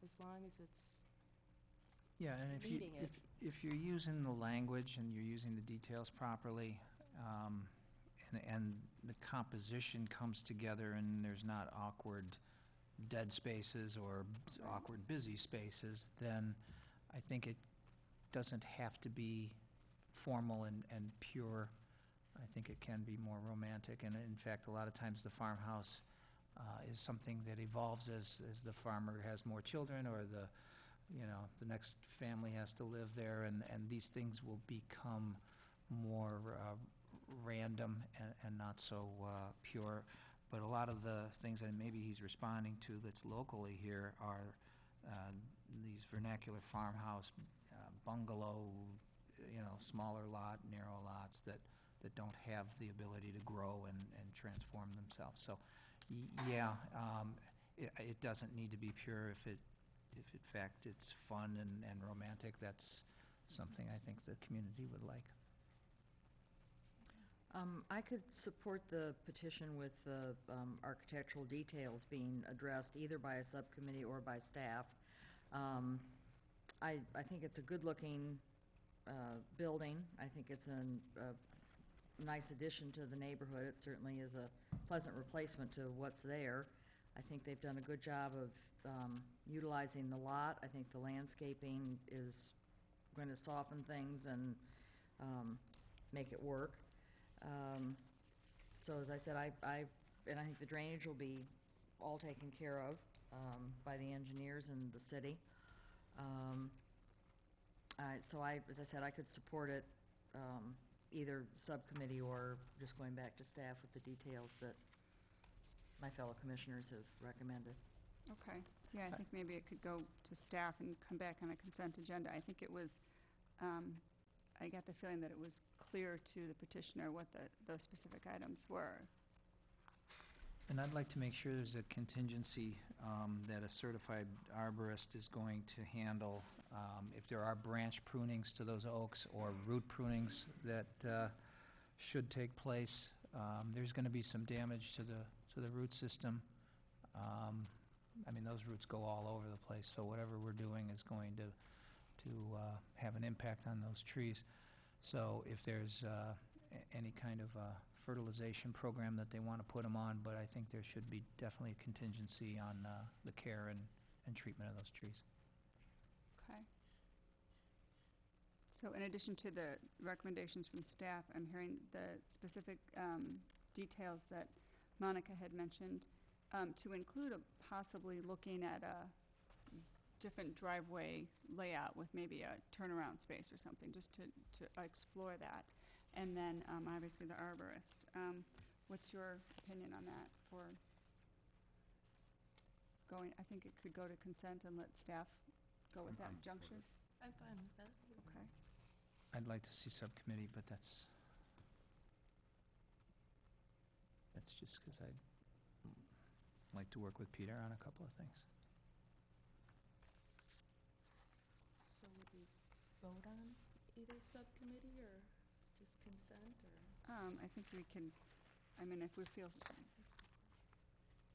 as long as it's Yeah, and meeting it. if you're using the language and you're using the details properly, and the composition comes together and there's not awkward dead spaces or awkward busy spaces, then I think it doesn't have to be formal and pure. I think it can be more romantic, and in fact, a lot of times the farmhouse is something that evolves as the farmer has more children, or the next family has to live there, and these things will become more random and not so pure. But a lot of the things that maybe he's responding to that's locally here are these vernacular farmhouse, bungalow, smaller lot, narrow lots that don't have the ability to grow and transform themselves. So, it doesn't need to be pure if in fact it's fun and romantic. That's something I think the community would like. I could support the petition with the architectural details being addressed either by a subcommittee or by staff. I think it's a good-looking building. I think it's a nice addition to the neighborhood. It certainly is a pleasant replacement to what's there. I think they've done a good job of utilizing the lot. I think the landscaping is going to soften things and make it work. So as I said, I think the drainage will be all taken care of by the engineers and the city. So as I said, I could support it either subcommittee or just going back to staff with the details that my fellow commissioners have recommended. Okay. Yeah, I think maybe it could go to staff and come back on a consent agenda. I think it was, I got the feeling that it was clear to the petitioner what those specific items were. And I'd like to make sure there's a contingency that a certified arborist is going to handle if there are branch prunings to those oaks or root prunings that should take place. There's going to be some damage to to the root system. I mean, those roots go all over the place, so whatever we're doing is going to have an impact on those trees. So if there's any kind of fertilization program that they want to put them on, but I think there should be definitely a contingency on the care and treatment of those trees. Okay. So in addition to the recommendations from staff, I'm hearing the specific details that Monica had mentioned, to include possibly looking at a different driveway layout with maybe a turnaround space or something, just to explore that. And then obviously the arborist. What's your opinion on that for going, I think it could go to consent and let staff go with that juncture? I'm fine with that. Okay. I'd like to see subcommittee, but that's just because I'd like to work with Peter on a couple of things. So would we vote on either subcommittee or just consent, or? I think we can, I mean, if we feel,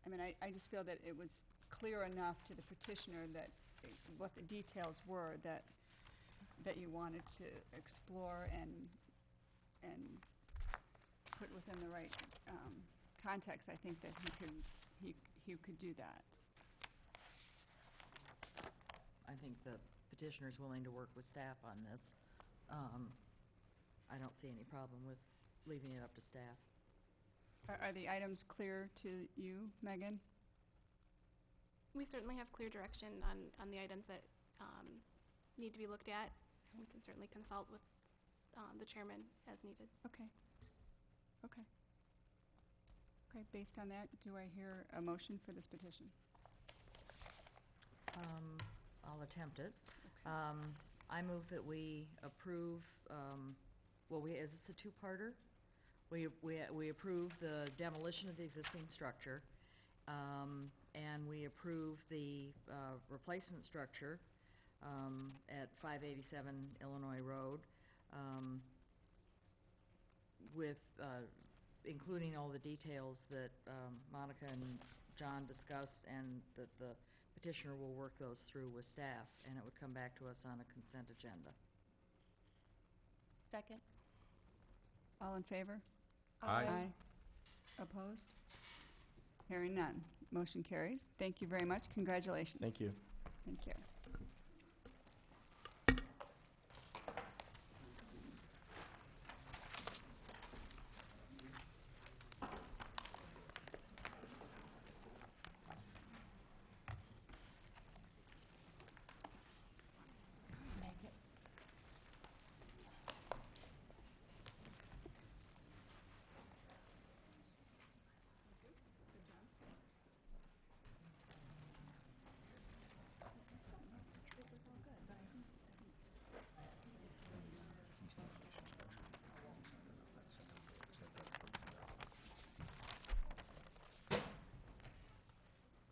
I mean, I just feel that it was clear enough to the petitioner that what the details were that you wanted to explore and put within the right context. I think that he could do that. I think the petitioner's willing to work with staff on this. I don't see any problem with leaving it up to staff. Are the items clear to you, Megan? We certainly have clear direction on the items that need to be looked at. We can certainly consult with the chairman as needed. Okay. Okay. Okay, based on that, do I hear a motion for this petition? I'll attempt it. I move that we approve, is this a two-parter? We approve the demolition of the existing structure, and we approve the replacement structure at 587 Illinois Road, with including all the details that Monica and John discussed, and that the petitioner will work those through with staff, and it would come back to us on a consent agenda. Second? All in favor? Aye. Opposed? Hearing none. Motion carries. Thank you very much. Congratulations. Thank you. Thank you.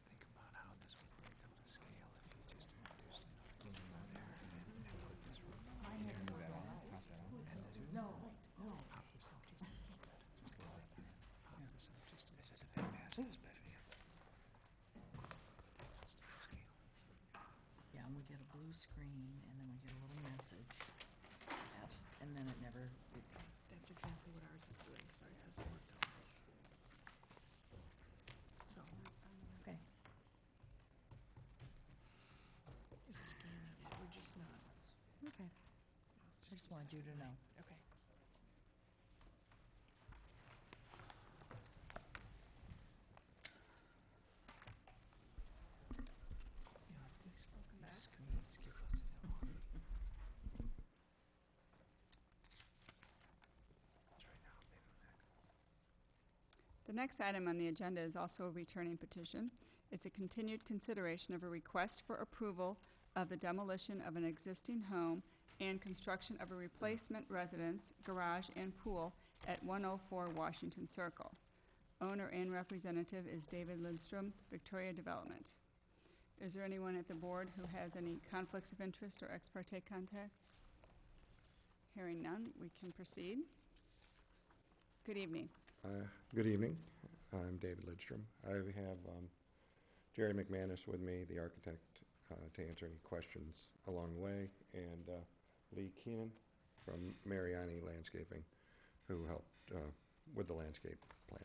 Think about how this would break up the scale if you just introduced it a little more there and put this roof on here. And no, pop this out just a little bit. Just a little bit. Pop this out just a little bit. This isn't very bad, it's better. Just to the scale. Yeah, and we get a blue screen, and then we get a little message, and then it never, That's exactly what ours is doing, so ours hasn't worked out. So, okay. it's scanning it, we're just not. Okay. I just wanted you to know. Okay. Yeah, these screens give us an illusion. That's right now, maybe next. The next item on the agenda is also a returning petition. It's a continued consideration of a request for approval of the demolition of an existing home and construction of a replacement residence, garage, and pool at 104 Washington Circle. Owner and representative is David Lindstrom, Victoria Development. Is there anyone at the board who has any conflicts of interest or ex parte contacts? Hearing none, we can proceed. Good evening. Good evening. I'm David Lidstrom. I have Jerry McManus with me, the architect, to answer any questions along the way, and Lee Keenan from Mariani Landscaping, who helped with the landscape plan,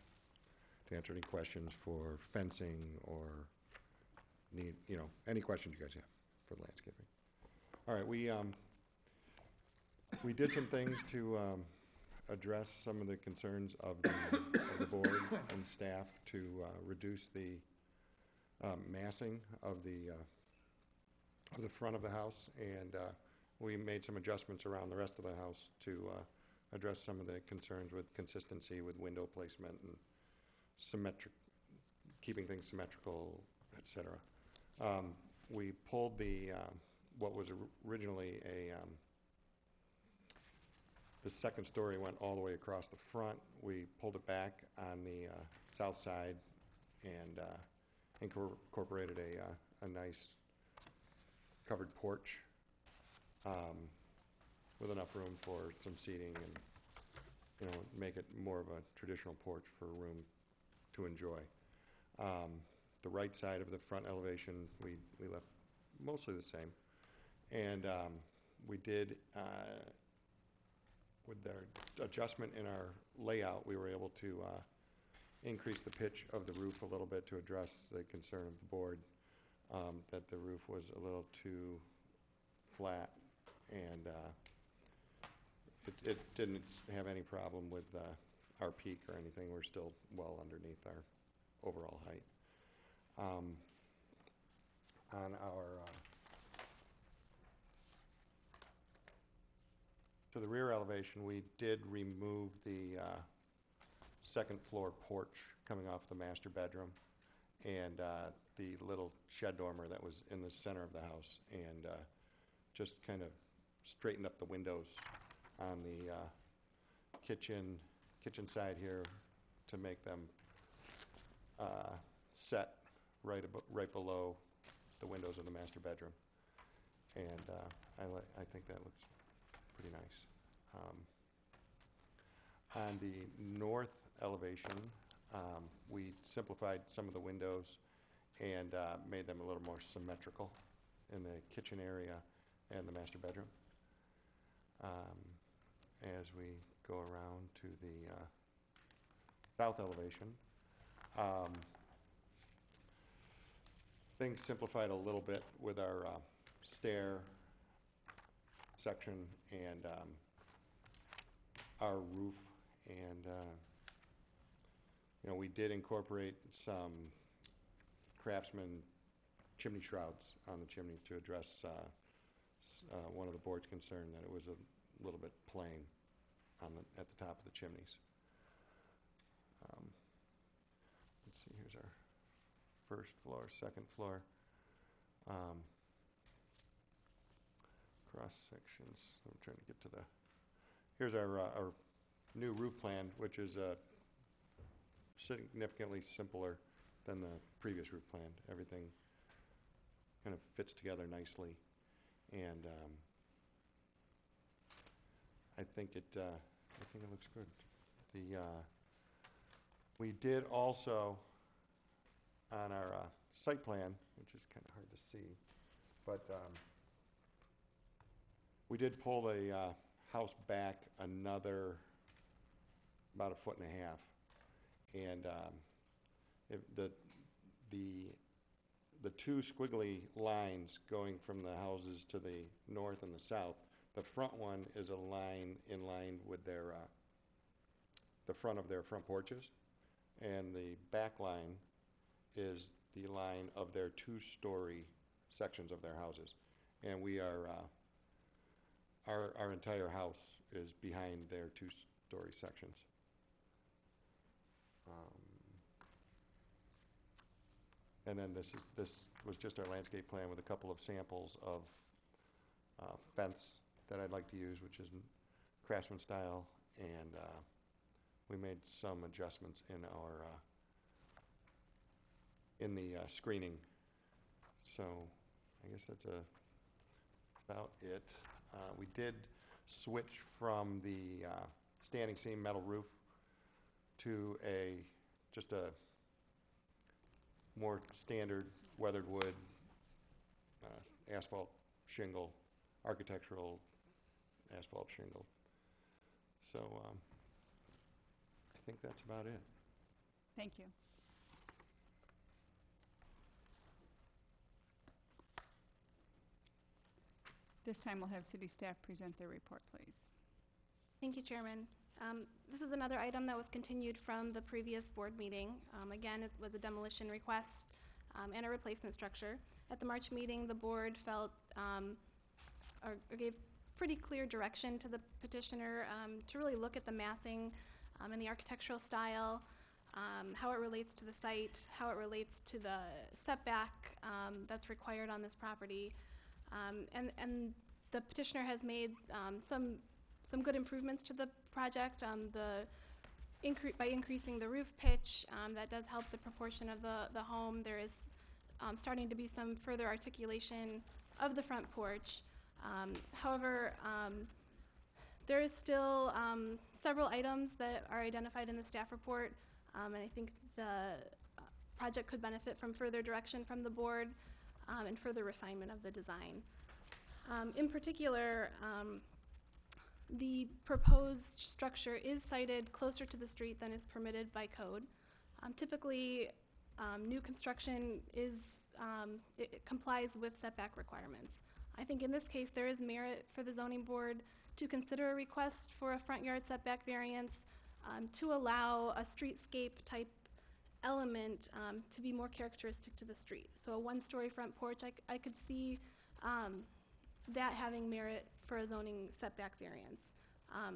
to answer any questions for fencing or need, any questions you guys have for landscaping. All right, we did some things to address some of the concerns of the board and staff to reduce the massing of the front of the house, and we made some adjustments around the rest of the house to address some of the concerns with consistency with window placement and keeping things symmetrical, et cetera. We pulled what was originally the second story went all the way across the front. We pulled it back on the south side and incorporated a nice covered porch with enough room for some seating and, make it more of a traditional porch for room to enjoy. The right side of the front elevation, we left mostly the same. And we did, with the adjustment in our layout, we were able to increase the pitch of the roof a little bit to address the concern of the board that the roof was a little too flat, and it didn't have any problem with our peak or anything. We're still well underneath our overall height. On our to the rear elevation, we did remove the second floor porch coming off the master bedroom and the little shed dormer that was in the center of the house, and just kind of straightened up the windows on the kitchen side here to make them set right below the windows of the master bedroom. And I think that looks pretty nice. On the north elevation, we simplified some of the windows and made them a little more symmetrical in the kitchen area and the master bedroom. As we go around to the south elevation, things simplified a little bit with our stair section and our roof, and we did incorporate some Craftsman chimney shrouds on the chimney to address one of the board's concern that it was a little bit plain at the top of the chimneys. Let's see, here's our first floor, second floor. Cross sections. I'm trying to get to here's our new roof plan, which is significantly simpler than the previous roof plan. Everything kind of fits together nicely, and I think it looks good. We did also on our site plan, which is kind of hard to see, but we did pull the house back about 1.5 feet, and the two squiggly lines going from the houses to the north and the south, the front one is in line with the front of their front porches, and the back line is the line of their two-story sections of their houses. And we are, our entire house is behind their two-story sections. And then this was just our landscape plan with a couple of samples of fence that I'd like to use, which is Craftsman style, and we made some adjustments in the screening. So I guess that's about it. We did switch from the standing seam metal roof to a just a more standard weathered wood, asphalt shingle, architectural asphalt shingle. So I think that's about it. Thank you. This time we'll have city staff present their report, please. Thank you, Chairman. This is another item that was continued from the previous board meeting. Again, it was a demolition request and a replacement structure. At the March meeting, the board felt or gave pretty clear direction to the petitioner to really look at the massing and the architectural style, how it relates to the site, how it relates to the setback that's required on this property. And the petitioner has made some good improvements to the project. By increasing the roof pitch, that does help the proportion of the home. There is starting to be some further articulation of the front porch. However, there is still several items that are identified in the staff report, and I think the project could benefit from further direction from the board and further refinement of the design. In particular, the proposed structure is sited closer to the street than is permitted by code. Typically, new construction it complies with setback requirements. I think in this case there is merit for the zoning board to consider a request for a front yard setback variance to allow a streetscape type element to be more characteristic to the street. So a one-story front porch, I could see that having merit for a zoning setback variance.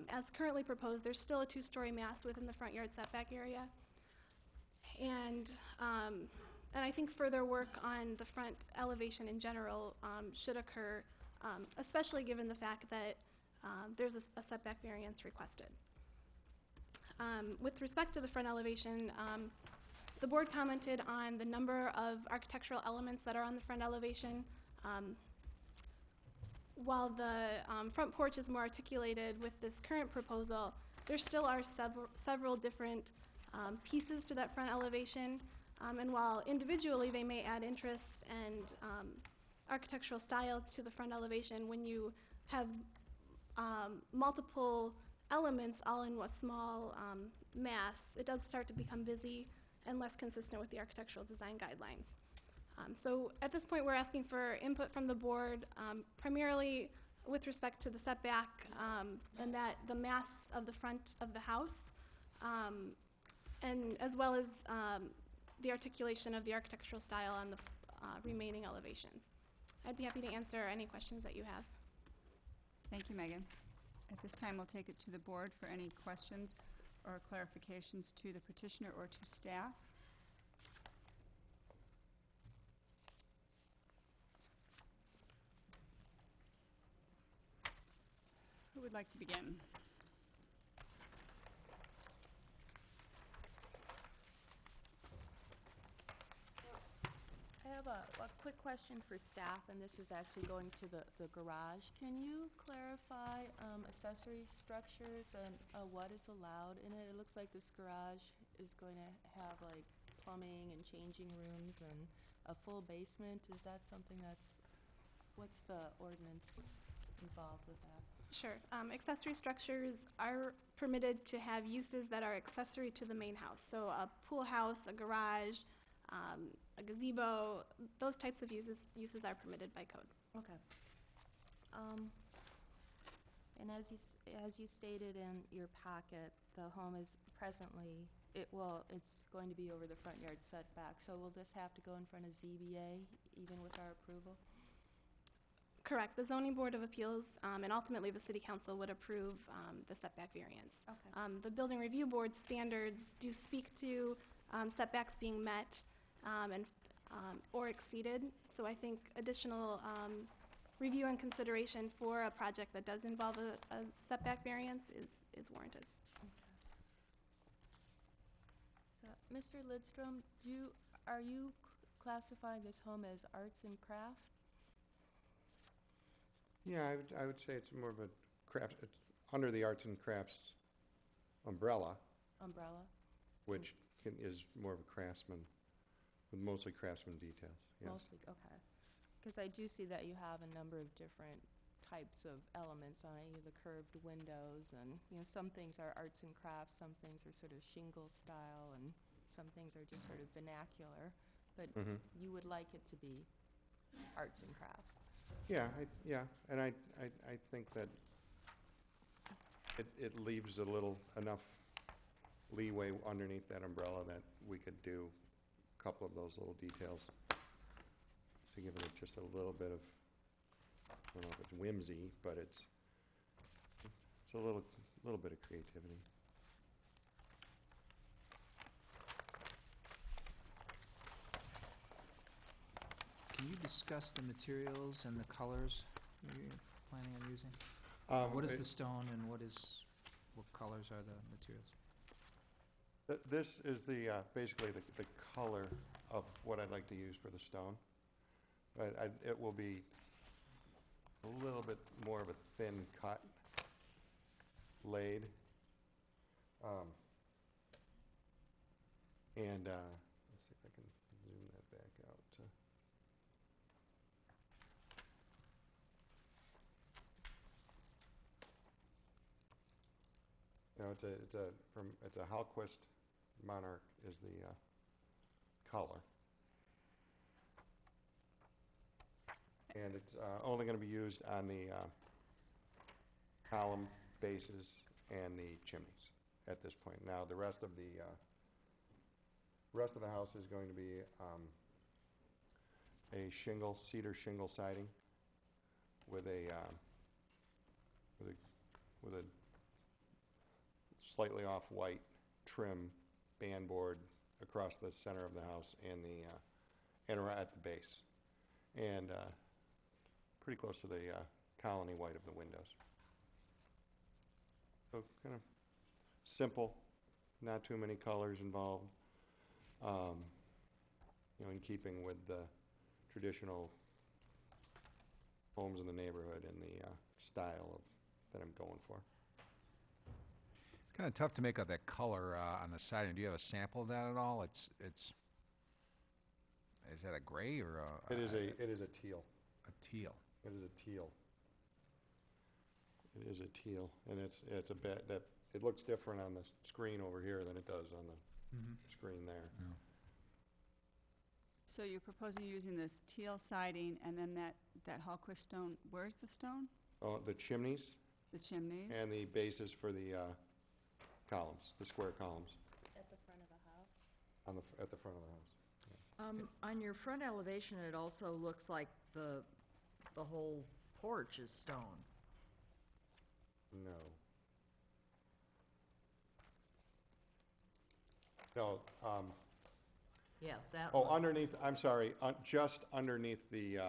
As currently proposed, there's still a two-story mass within the front yard setback area. And I think further work on the front elevation in general should occur, especially given the fact that there's a setback variance requested. With respect to the front elevation, the board commented on the number of architectural elements that are on the front elevation. While the front porch is more articulated with this current proposal, there still are several different pieces to that front elevation. And while individually they may add interest and architectural style to the front elevation, when you have multiple elements all in a small mass, it does start to become busy and less consistent with the architectural design guidelines. So at this point, we're asking for input from the board, primarily with respect to the setback and that the mass of the front of the house, and as well as the articulation of the architectural style on the remaining elevations. I'd be happy to answer any questions that you have. Thank you, Megan. At this time, we'll take it to the board for any questions or clarifications to the petitioner or to staff. Who would like to begin? I have a quick question for staff, and this is actually going to the garage. Can you clarify accessory structures and what is allowed in it? It looks like this garage is going to have like plumbing and changing rooms and a full basement. Is that something what's the ordinance involved with that? Sure. Accessory structures are permitted to have uses that are accessory to the main house. So a pool house, a garage, a gazebo, those types of uses are permitted by code. Okay. And as you stated in your packet, the home is presently, it's going to be over the front yard setback. So will this have to go in front of ZBA even with our approval? Correct. The Zoning Board of Appeals and ultimately the City Council would approve the setback variance. Okay. The Building Review Board standards do speak to setbacks being met or exceeded. So I think additional review and consideration for a project that does involve a setback variance is warranted. So, Mr. Lidstrom, are you classifying this home as arts and craft? Yeah, I would say it's more of a craft, it's under the arts and crafts umbrella, Umbrella? which is more of a craftsman, with mostly craftsman details, yes. Mostly, okay. Because I do see that you have a number of different types of elements on it. You have the curved windows and, some things are arts and crafts, some things are sort of shingle style, and some things are just sort of vernacular. But Mhm. you would like it to be arts and crafts. Yeah, and I think that it leaves enough leeway underneath that umbrella that we could do a couple of those little details to give it just a little bit of, I don't know if it's whimsy, but it's a little bit of creativity. Can you discuss the materials and the colors you're planning on using? What is the stone and what colors are the materials? This is basically the color of what I'd like to use for the stone. But it will be a little bit more of a thin cut, laid. Let's see if I can zoom that back out. It's a Halquist Monarch is the color. And it's only going to be used on the column bases and the chimneys at this point. Now, the rest of the house is going to be a cedar shingle siding with a slightly off-white trim bandboard across the center of the house and at the base, and pretty close to the colony white of the windows. So kind of simple, not too many colors involved, in keeping with the traditional homes in the neighborhood and the style that I'm going for. It's kind of tough to make out that color on the siding. Do you have a sample of that at all? Is that a gray or a? It is a teal. A teal. It is a teal. It is a teal, and it's a bit that it looks different on the screen over here than it does on the screen there. Yeah. So you're proposing using this teal siding and then that Halquist stone, where's the stone? Oh, the chimneys The chimneys? and the bases for the columns, the square columns At the front of the house? at the front of the house. On your front elevation, it also looks like the whole porch is stone. No. No, Yes, that oh, look- underneath, I'm sorry, just underneath the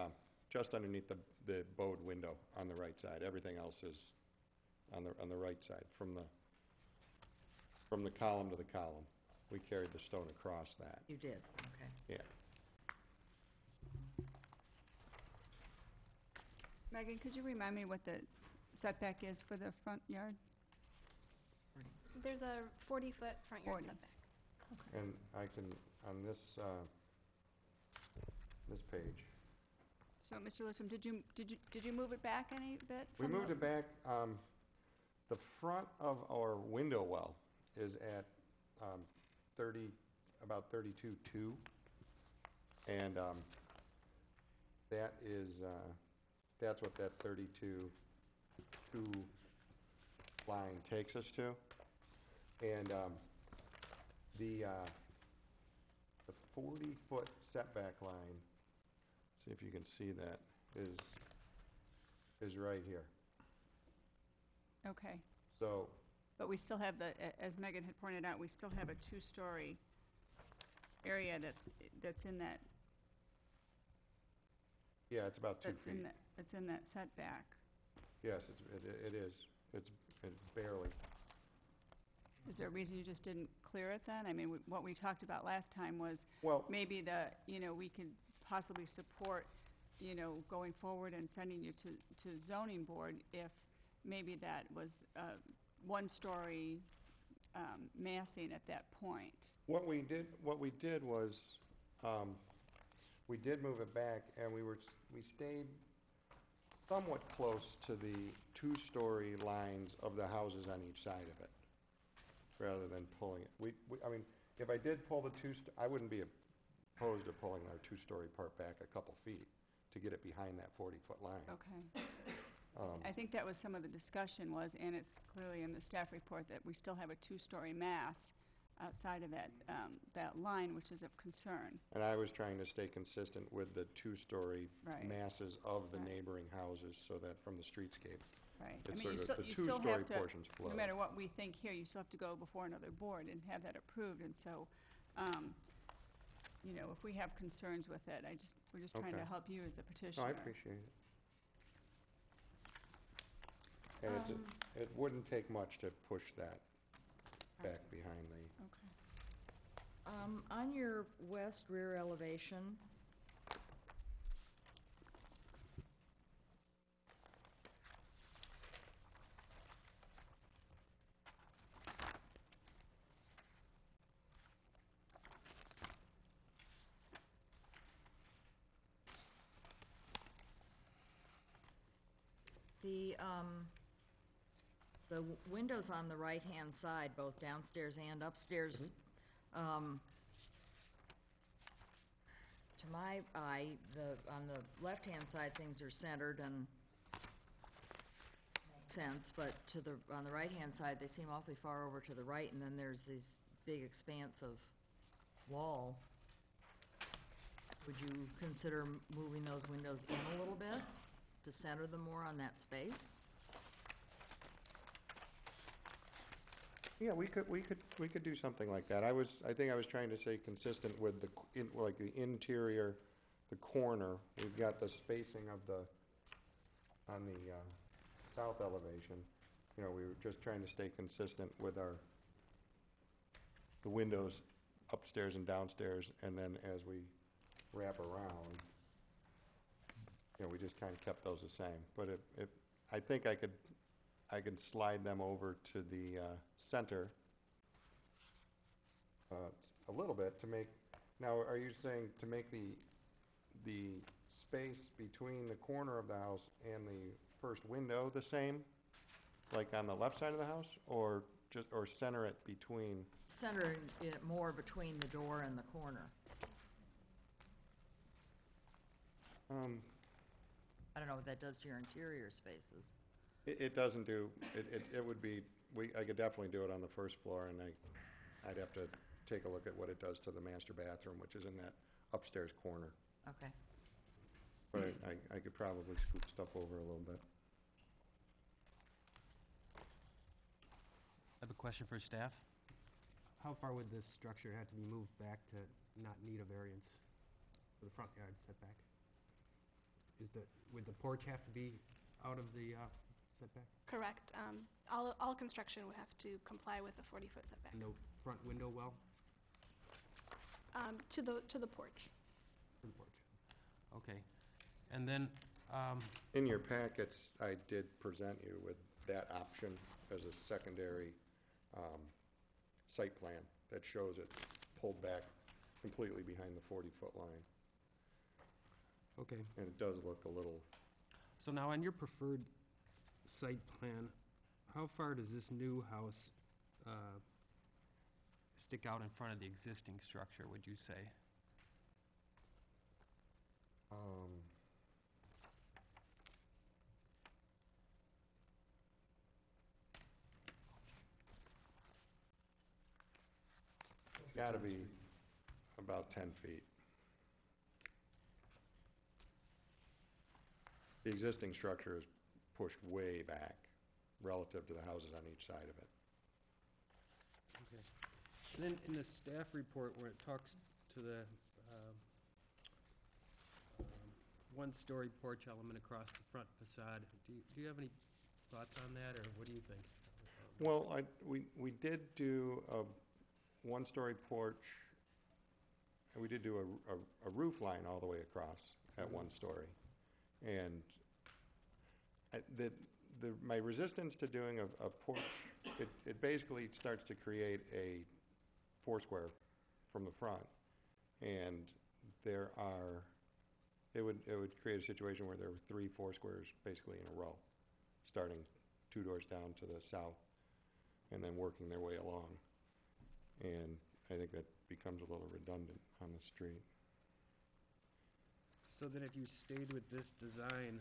bowed window on the right side. Everything else is on the right side, from the column to the column. We carried the stone across that, You did, okay. yeah. Megan, could you remind me what the setback is for the front yard? There's a 40-foot front yard 40. setback. And I can, on this page, So, Mr. Listrom, did you move it back any bit? we from moved the- it back. The front of our window well is at about 32.2, and that's what that 32.2 line takes us to. And the 40-foot setback line, see if you can see that, is right here. Okay, So, but we still have as Megan had pointed out, we still have a two-story area that's in that, yeah, it's about 2 feet. that's in that setback. Yes, it is. It's barely. Is there a reason you just didn't clear it then? I mean, what we talked about last time was Well, maybe we could possibly support, going forward and sending you to zoning board if maybe that was one-story massing at that point. What we did was, we did move it back, and we stayed somewhat close to the two-story lines of the houses on each side of it, rather than pulling it. I mean, if I did pull the I wouldn't be opposed to pulling our two-story part back a couple feet to get it behind that 40-foot line. Okay. I think that was some of the discussion was, and it's clearly in the staff report, that we still have a two-story mass outside of that, that line, which is of concern. And I was trying to stay consistent with the two-story Right. masses of the Right. neighboring houses, so that from the streetscape, Right. it's you sort of, the you still two-story have to, portions flow. no matter what we think here, you still have to go before another board and have that approved, and so, you know, if we have concerns with it, we're just trying to Okay. help you as the No, petitioner. I appreciate it. And it wouldn't take much to push that back behind the, Okay. On your west rear elevation, the windows on the right-hand side, both downstairs and upstairs, to my eye, on the left-hand side, things are centered and make sense, but on the right-hand side, they seem awfully far over to the right, and then there's this big expanse of wall. Would you consider moving those windows in a little bit to center them more on that space? yeah, we could do something like that. I think I was trying to stay consistent with like the interior, the corner. We've got the spacing on the south elevation. You know, we were just trying to stay consistent with the windows upstairs and downstairs, and then as we wrap around, you know, we just kind of kept those the same. But I think I could slide them over to the center a little bit to make, now, are you saying to make the space between the corner of the house and the first window the same, like on the left side of the house, or center it between? Center it more between the door and the corner. I don't know what that does to your interior spaces. It doesn't do, it would be, I could definitely do it on the first floor, and I'd have to take a look at what it does to the master bathroom, which is in that upstairs corner. Okay. But I could probably scoot stuff over a little bit. I have a question for staff. How far would this structure have to be moved back to not need a variance for the front yard setback? Would the porch have to be out of the setback? Correct. All construction would have to comply with the 40-foot setback. No front window well? To the porch. For the porch. Okay. And then, In your packets, I did present you with that option as a secondary site plan that shows it pulled back completely behind the 40-foot line. okay. And it does look a little, So now on your preferred site plan, how far does this new house stick out in front of the existing structure, would you say? it's gotta be about 10 feet. The existing structure is pushed way back relative to the houses on each side of it. Okay. And then in the staff report where it talks to the one-story porch element across the front facade, do you have any thoughts on that, or what do you think? Well, we did do a one-story porch, and we did do a roof line all the way across at one story. And my resistance to doing a porch, it basically starts to create a four-square from the front. And it would create a situation where there were 3 4-squares basically in a row, starting 2 doors down to the south and then working their way along. And I think that becomes a little redundant on the street. So then if you stayed with this design,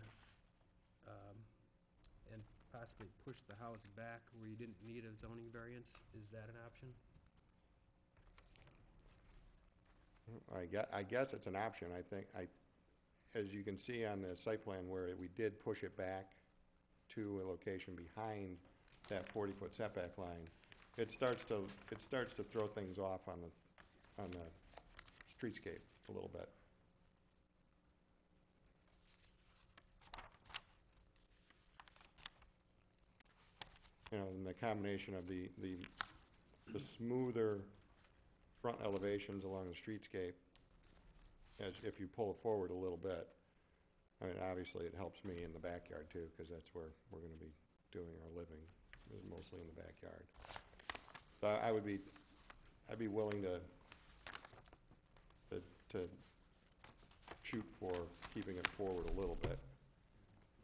and possibly pushed the house back where you didn't need a zoning variance, is that an option? I guess it's an option. I think, as you can see on the site plan where we did push it back to a location behind that 40-foot setback line, it starts to throw things off on the streetscape a little bit. You know, and the combination of the smoother front elevations along the streetscape, as if you pull it forward a little bit, I mean, obviously it helps me in the backyard too, because that's where we're going to be doing our living, is mostly in the backyard. So I'd be willing to shoot for keeping it forward a little bit.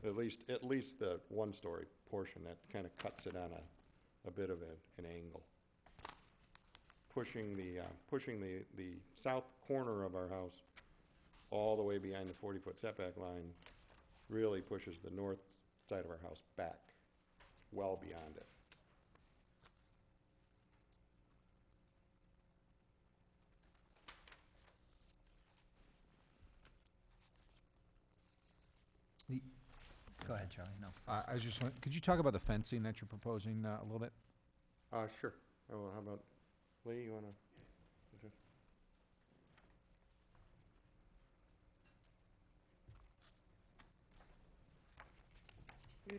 At least the one-story portion that kind of cuts it on a bit of an angle. Pushing the south corner of our house all the way behind the 40-foot setback line really pushes the north side of our house back, well beyond it. Go ahead, Charlie, no. I was just wondering, could you talk about the fencing that you're proposing a little bit? Sure. Oh, well, how about, Lee, you want to?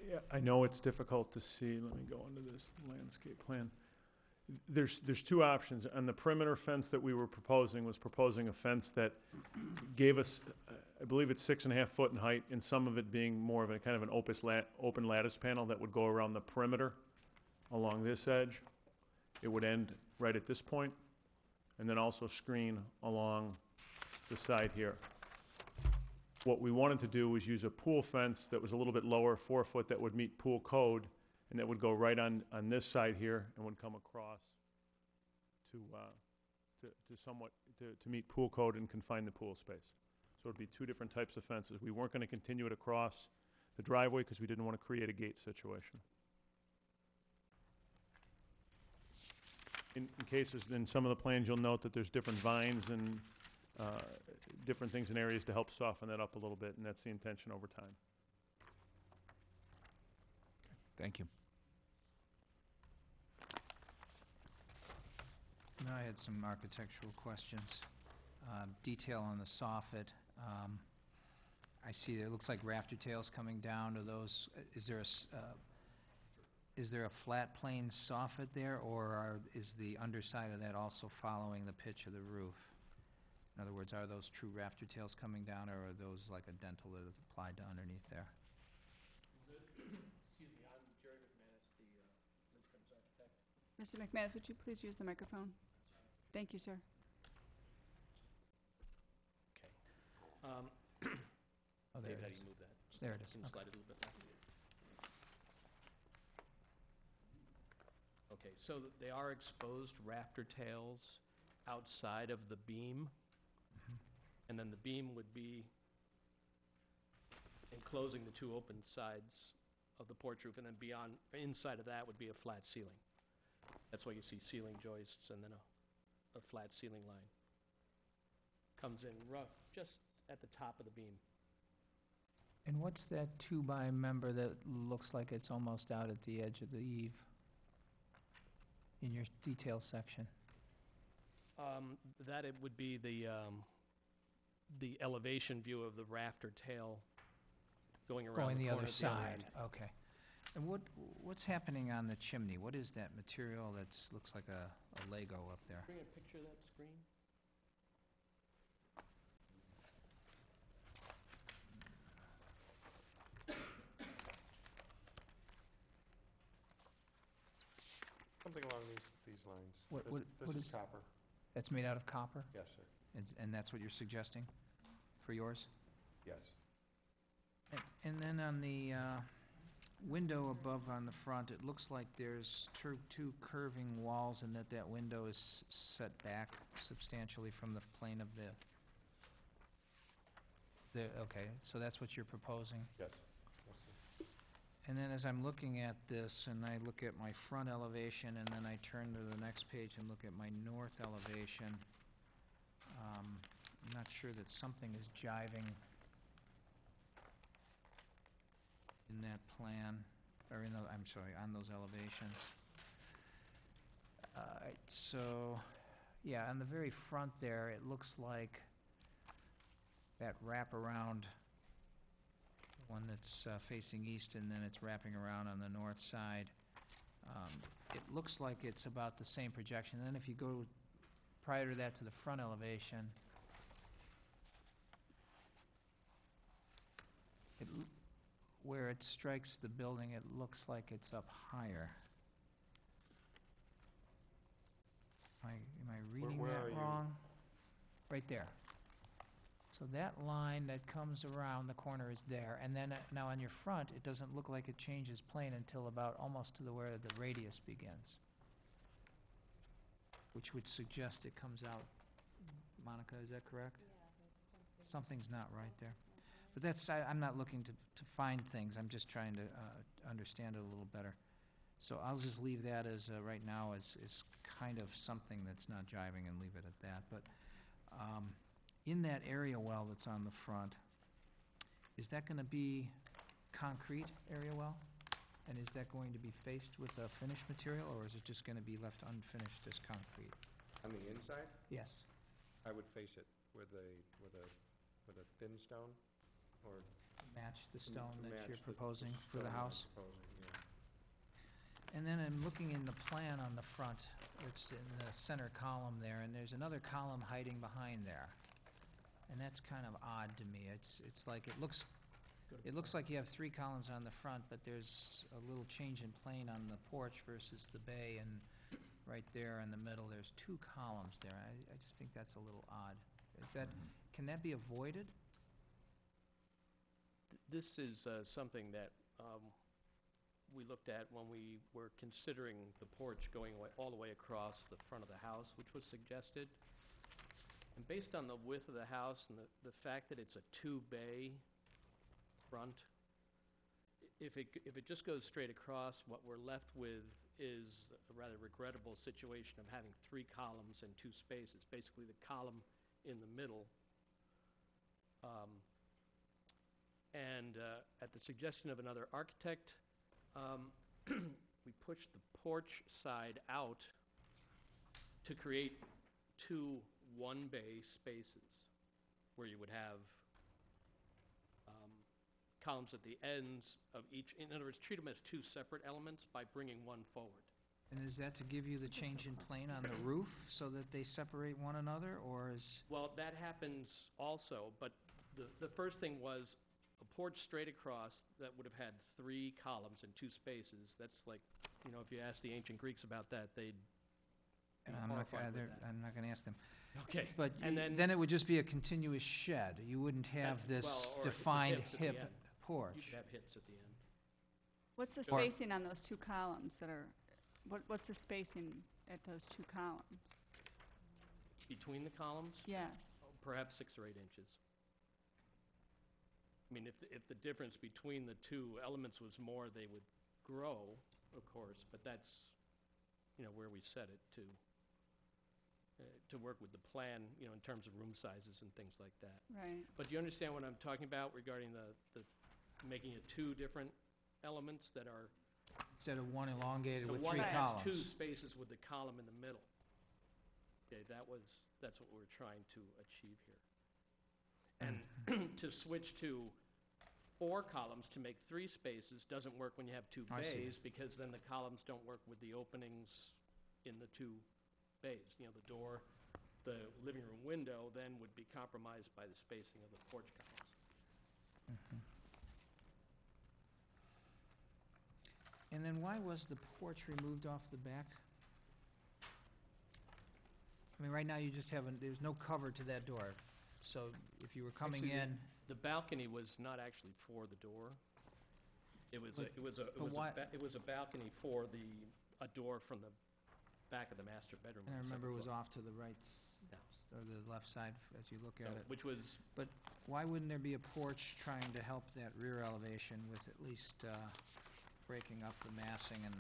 Yeah, I know it's difficult to see. Let me go into this landscape plan. There's 2 options. On the perimeter fence that we were proposing was proposing a fence that gave us, I believe it's 6.5 foot in height, and some of it being more of a kind of an open lattice panel that would go around the perimeter along this edge. It would end right at this point, and then also screen along the side here. What we wanted to do was use a pool fence that was a little bit lower, 4 foot, that would meet pool code, and that would go right on this side here and would come across to meet pool code and confine the pool space. So it'd be 2 different types of fences. We weren't going to continue it across the driveway because we didn't want to create a gate situation. In cases, in some of the plans, you'll note that there's different vines and different things in areas to help soften that up a little bit, and that's the intention over time. Thank you. Now I had some architectural questions. Detail on the soffit. I see it looks like rafter tails coming down to those. Is there a flat plane soffit there, or is the underside of that also following the pitch of the roof? In other words, are those true rafter tails coming down, or are those like a dental that is applied to underneath there? Excuse me, I'm Jerry McManus, the Lindstrom's architect. Mr. McManus, would you please use the microphone? Thank you, sir. Okay. Oh, there Dave, it how is. do you move that? There it is. Can you Okay. slide it a little bit left? Okay, so they are exposed rafter tails outside of the beam. And then the beam would be enclosing the 2 open sides of the porch roof, and then beyond, inside of that would be a flat ceiling. That's why you see ceiling joists and then a flat ceiling line. Comes in rough, just at the top of the beam. And what's that 2-by member that looks like it's almost out at the edge of the eave in your detail section? That it would be the elevation view of the rafter tail going around Going the the corner other at the other side, end. okay. And what's happening on the chimney? What is that material that's, looks like a Lego up there? Bring a picture of that screen. lines. What- This- what- what This is is- copper. That's made out of copper? Yes, sir. And that's what you're suggesting for yours? Yes. And then on the window above on the front, it looks like there's two curving walls and that window is set back substantially from the plane of okay, so that's what you're proposing? Yes. Yes, sir. And then as I'm looking at this, and I look at my front elevation, and then I turn to the next page and look at my north elevation, I'm not sure that something is jiving in that plan, or I'm sorry, on those elevations. So, yeah, on the very front there, it looks like that wraparound, one that's facing east, and then it's wrapping around on the north side. It looks like it's about the same projection. Then if you go prior to that to the front elevation, where it strikes the building, it looks like it's up higher. Am I reading where are that you? wrong? Right there. So that line that comes around the corner is there, and then now on your front, it doesn't look like it changes plane until about almost to where the radius begins, which would suggest it comes out. Monica, is that correct? Yeah, something's not right there. But that's, I'm not looking to find things, I'm just trying to understand it a little better. So I'll just leave that as, right now, as kind of something that's not jiving and leave it at that. But in that area well that's on the front, is that going to be concrete area well? And is that going to be faced with a finished material, or is it just going to be left unfinished as concrete? On the inside, Yes. I would face it with a thin stone, or Match the to stone that match you're the proposing for stone the I'm house? proposing, yeah. And then I'm looking in the plan on the front, it's in the center column there, and there's another column hiding behind there. And that's kind of odd to me. It's like, it looks like you have 3 columns on the front, but there's a little change in plane on the porch versus the bay, and right there in the middle, there's 2 columns there. I just think that's a little odd. Can that be avoided? This is something that we looked at when we were considering the porch going all the way across the front of the house, which was suggested. And based on the width of the house and the fact that it's a 2-bay front, if it just goes straight across, what we're left with is a rather regrettable situation of having 3 columns and 2 spaces, basically the column in the middle. And at the suggestion of another architect, we pushed the porch side out to create 2 one-bay spaces where you would have columns at the ends of each. In other words, treat them as 2 separate elements by bringing one forward. And is that to give you the change in plane on the roof so that they separate one another, or is? Well, that happens also, but the first thing was a porch straight across that would have had 3 columns and 2 spaces. That's like, if you ask the ancient Greeks about that, they'd be horrified with that. I'm not going to ask them. Okay. But And then it would just be a continuous shed. You wouldn't have this or defined hips at the hip end. porch. You could have hips at the end. What's the Or- spacing on those 2 columns that are, what's the spacing at those 2 columns? Between the columns, Yes. perhaps 6 or 8 inches. I mean, if the difference between the 2 elements was more, they would grow, of course, but that's, where we set it to work with the plan, in terms of room sizes and things like that. Right. But do you understand what I'm talking about regarding the making it 2 different elements that are? Instead of one elongated The with one 3 that has columns. 2 spaces with the column in the middle. Okay, that's what we're trying to achieve here. And to switch to 4 columns to make 3 spaces doesn't work when you have 2 I see. bays, because then the columns don't work with the openings in the 2 bays. The door, the living room window then would be compromised by the spacing of the porch columns. And then why was the porch removed off the back? I mean, right now you just haven't, there's no cover to that door. So if you were coming Actually, in, The balcony was not actually for the door. It was But- it was a balcony for a door from the back of the master bedroom. and I on the remember it second was floor. off to the right or the left side as you look at So, it. which was, Why wouldn't there be a porch trying to help that rear elevation with at least breaking up the massing and,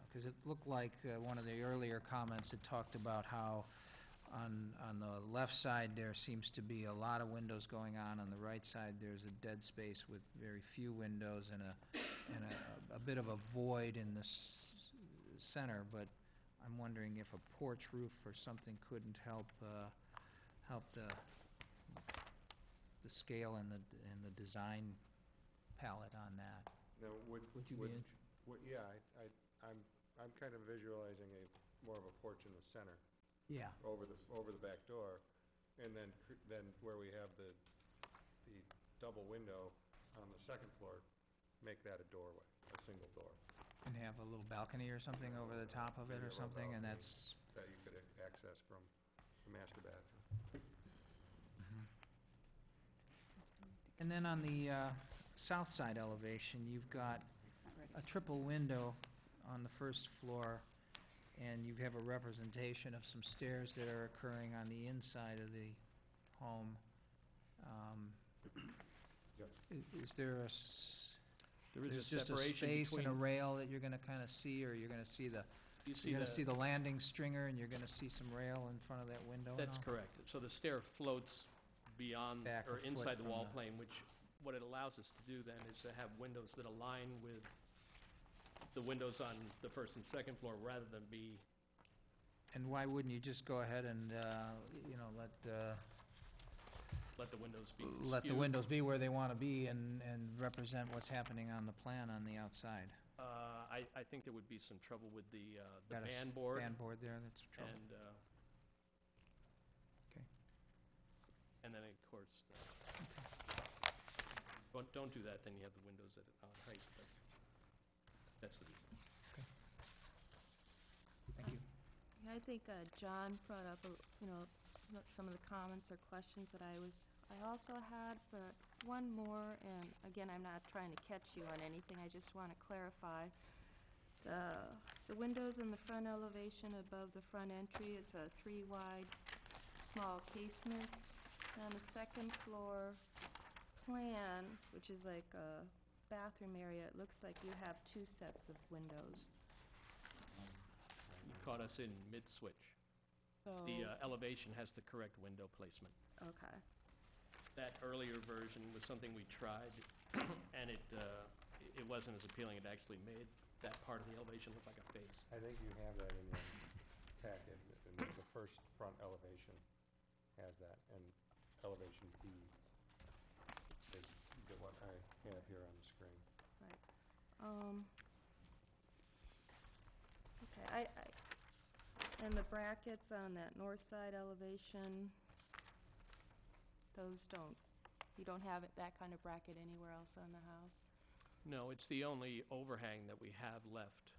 because it looked like one of the earlier comments, it talked about how on the left side, there seems to be a lot of windows going on the right side, there's a dead space with very few windows and a bit of a void in the center, but I'm wondering if a porch roof or something couldn't help the scale and the design palette on that. Now, Would you be yeah, I'm kind of visualizing more of a porch in the center, Yeah, over the back door, and then where we have the double window on the second floor, make that a doorway, a single door. and have a little balcony or something over the top of it Maybe or a little something, and balcony. that's, That you could access from the master bathroom. and then on the south side elevation, you've got Not ready. a triple window on the first floor, and you have a representation of some stairs that are occurring on the inside of the home. Yes. Is there there is there's a just a separation space and a between, rail that you're gonna kinda see, or you're gonna see the landing stringer, and you're gonna see some rail in front of that window and That's all? correct. So the stair floats beyond, Back a or foot inside the from wall the- plane, which, what it allows us to do then is to have windows that align with the windows on the first and second floor, rather than be, And why wouldn't you just go ahead and, let the windows be let the skewed. windows be where they wanna be and represent what's happening on the plan on the outside? I think there would be some trouble with the Got a band board, Band board there, that's trouble. and, Okay. and then, of course, don't do that, then you have the windows at height, but that's the reason. Thank you. I think John brought up, some of the comments or questions that I also had, but one more, and again, I'm not trying to catch you on anything, I just want to clarify. The windows in the front elevation above the front entry, it's a 3 wide, small casements. And on the second floor plan, which is like a bathroom area, it looks like you have 2 sets of windows. You caught us in mid-switch. So, The elevation has the correct window placement. okay. That earlier version was something we tried, and it wasn't as appealing. It actually made that part of the elevation look like a face. I think you have that in your packet, and the first front elevation has that, and elevation B is the one I have here on the screen. Okay, and the brackets on that north side elevation, you don't have that kind of bracket anywhere else on the house? No, it's the only overhang that we have left.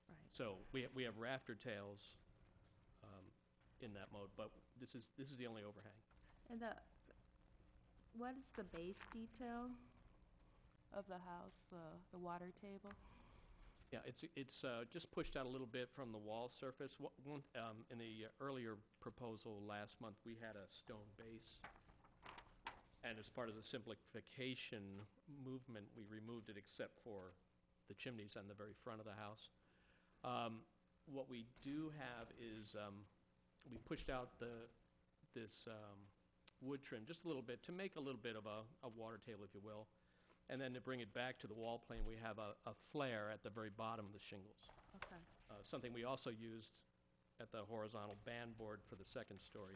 Right. So we have rafter tails in that mode, but this is the only overhang. And what is the base detail of the house, the water table? Yeah, it's just pushed out a little bit from the wall surface. In the earlier proposal last month, we had a stone base. And as part of the simplification movement, we removed it except for the chimneys on the very front of the house. What we do have is, we pushed out this wood trim just a little bit to make a little bit of a water table, if you will. And then to bring it back to the wall plane, we have a flare at the very bottom of the shingles. Okay. Something we also used at the horizontal band board for the second story.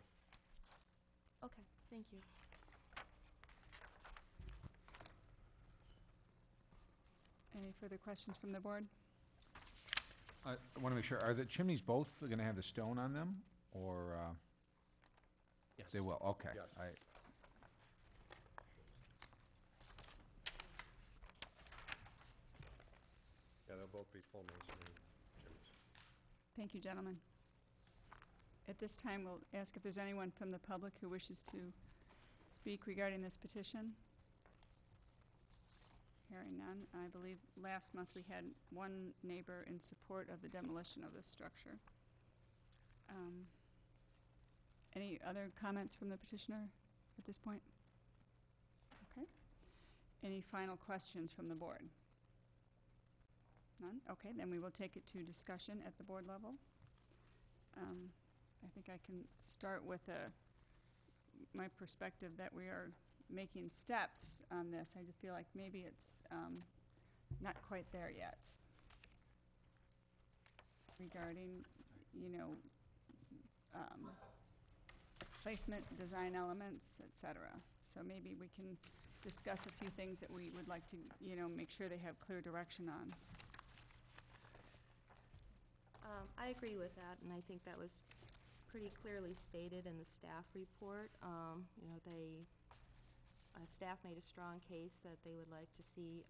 Okay, thank you. Any further questions from the board? I want to make sure, are the chimneys both going to have the stone on them, or Yes. they will? Okay. Yes. Yeah, they'll both be full masonry chimneys. Thank you, gentlemen. At this time, we'll ask if there's anyone from the public who wishes to speak regarding this petition. Hearing none. I believe last month we had one neighbor in support of the demolition of this structure. Any other comments from the petitioner at this point? Okay. Any final questions from the board? None? Okay, then we will take it to discussion at the board level. I think I can start with my perspective that we are making steps on this. I just feel like maybe it's not quite there yet regarding, placement, design elements, et cetera. So maybe we can discuss a few things that we would like to, make sure they have clear direction on. I agree with that, and I think that was pretty clearly stated in the staff report. Staff made a strong case that they would like to see,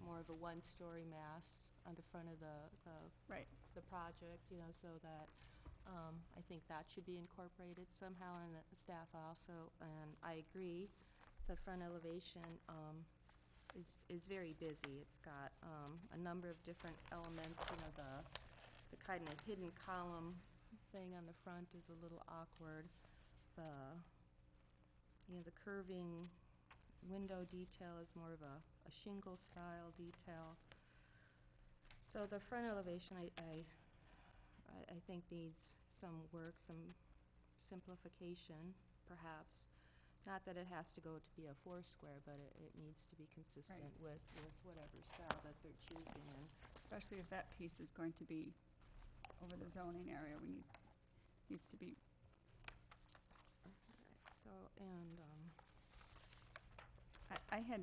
more of a one-story mass on the front of Right. the project, so that I think that should be incorporated somehow in the staff also. And I agree, the front elevation is very busy. It's got a number of different elements. The kind of hidden column thing on the front is a little awkward. The curving window detail is more of a shingle style detail. So the front elevation, I think needs some work, some simplification, perhaps. Not that it has to go to be a 4-square, but it needs to be consistent with whatever style that they're choosing. And Especially if that piece is going to be over the zoning area, needs to be. so, and I had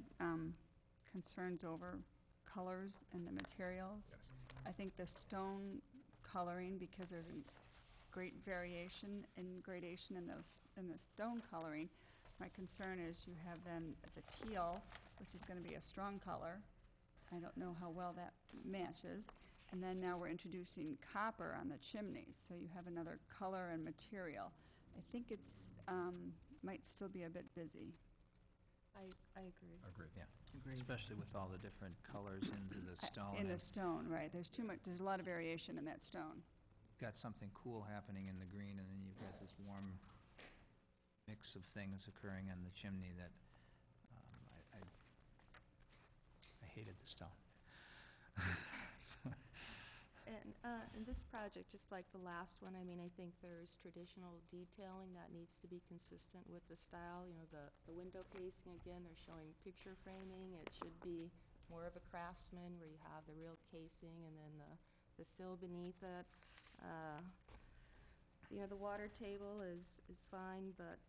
concerns over colors and the materials. Yes. I think the stone coloring, because there's a great variation and gradation in the stone coloring, my concern is you have then the teal, which is going to be a strong color. I don't know how well that matches. And then now we're introducing copper on the chimneys, so you have another color and material. I think it's might still be a bit busy. I agree. Agreed, yeah. Agreed. Especially with all the different colors into the stone. In the and stone, right. There's a lot of variation in that stone. got something cool happening in the green, and then you've got this warm mix of things occurring in the chimney that I hated the stone. So, And this project, just like the last one, I think there's traditional detailing that needs to be consistent with the style. The window casing, again, they're showing picture framing. It should be more of a craftsman where you have the real casing and then the sill beneath it. The water table is fine, but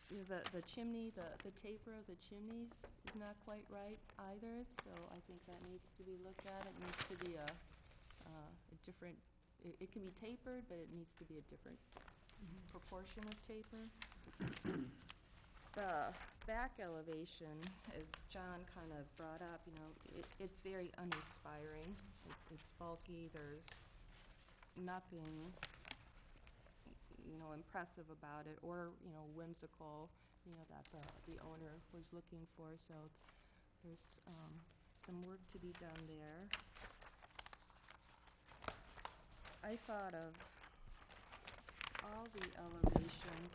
the chimney, the taper of the chimneys is not quite right either, so I think that needs to be looked at. It needs to be a different, it can be tapered, but it needs to be a different proportion of taper. The back elevation, as John kind of brought up, it's very uninspiring. It's bulky. There's nothing impressive about it, or whimsical, that the owner was looking for. So there's some work to be done there. I thought of all the elevations.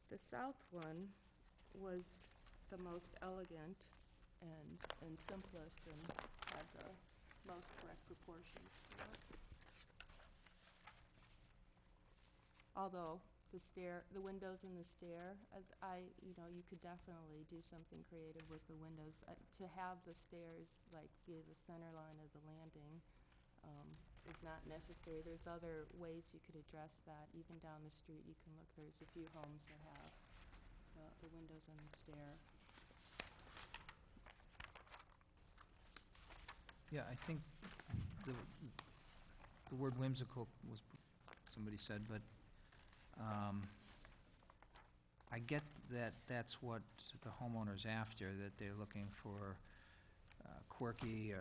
The south one was the most elegant and simplest, and had the most correct proportions to it. Although the windows in the stair, you could definitely do something creative with the windows. To have the stairs be the center line of the landing is not necessary. There's other ways you could address that. Even down the street, you can look. There's a few homes that have the windows in the stair. yeah, I think the word whimsical was, somebody said, but I get that that's what the homeowner's after, that they're looking for quirky,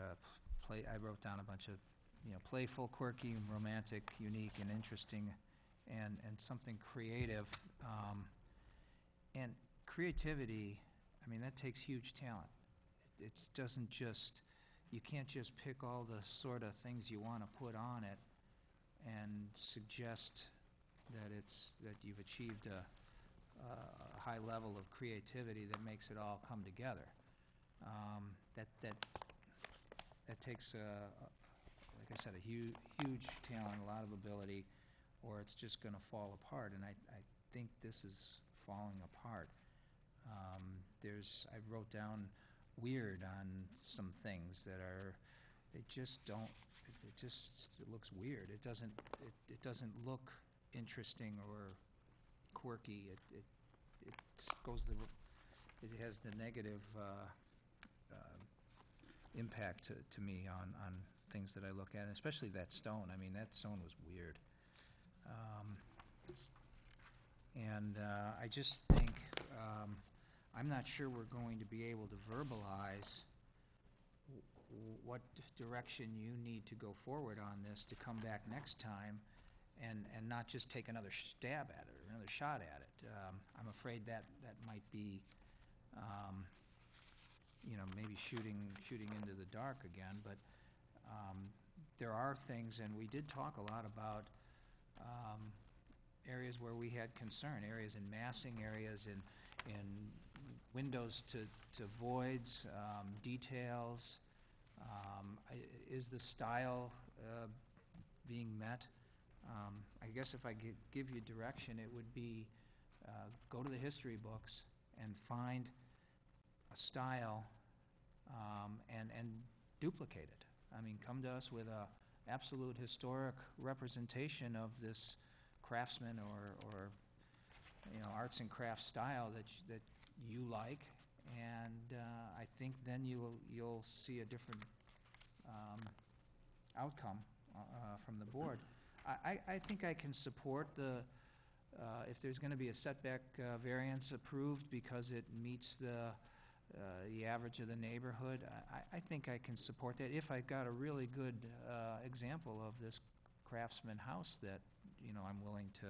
I wrote down a bunch of, playful, quirky, romantic, unique, and interesting, and something creative. And creativity, I mean, that takes huge talent. It doesn't just, you can't just pick all the sort of things you want to put on it and suggest that you've achieved a high level of creativity that makes it all come together. That takes, like I said, a huge talent, a lot of ability, or it's just going to fall apart. And I think this is falling apart. I wrote down weird on some things that are, it looks weird. It doesn't look interesting or quirky. It has the negative impact to me on things that I look at, especially that stone. I mean, that stone was weird. I just think, I'm not sure we're going to be able to verbalize what direction you need to go forward on this to come back next time and not just take another stab at it, or another shot at it. I'm afraid that might be, maybe shooting into the dark again, but there are things, and we did talk a lot about areas where we had concern, areas in massing, areas in windows to voids, details. Is the style being met? I guess if I give you direction, it would be go to the history books and find a style and duplicate it. I mean, come to us with a absolute historic representation of this craftsman or arts and crafts style that you like, and I think then you'll see a different outcome from the board. I think I can support if there's going to be a setback variance approved because it meets the average of the neighborhood. I think I can support that if I've got a really good example of this craftsman house that I'm willing to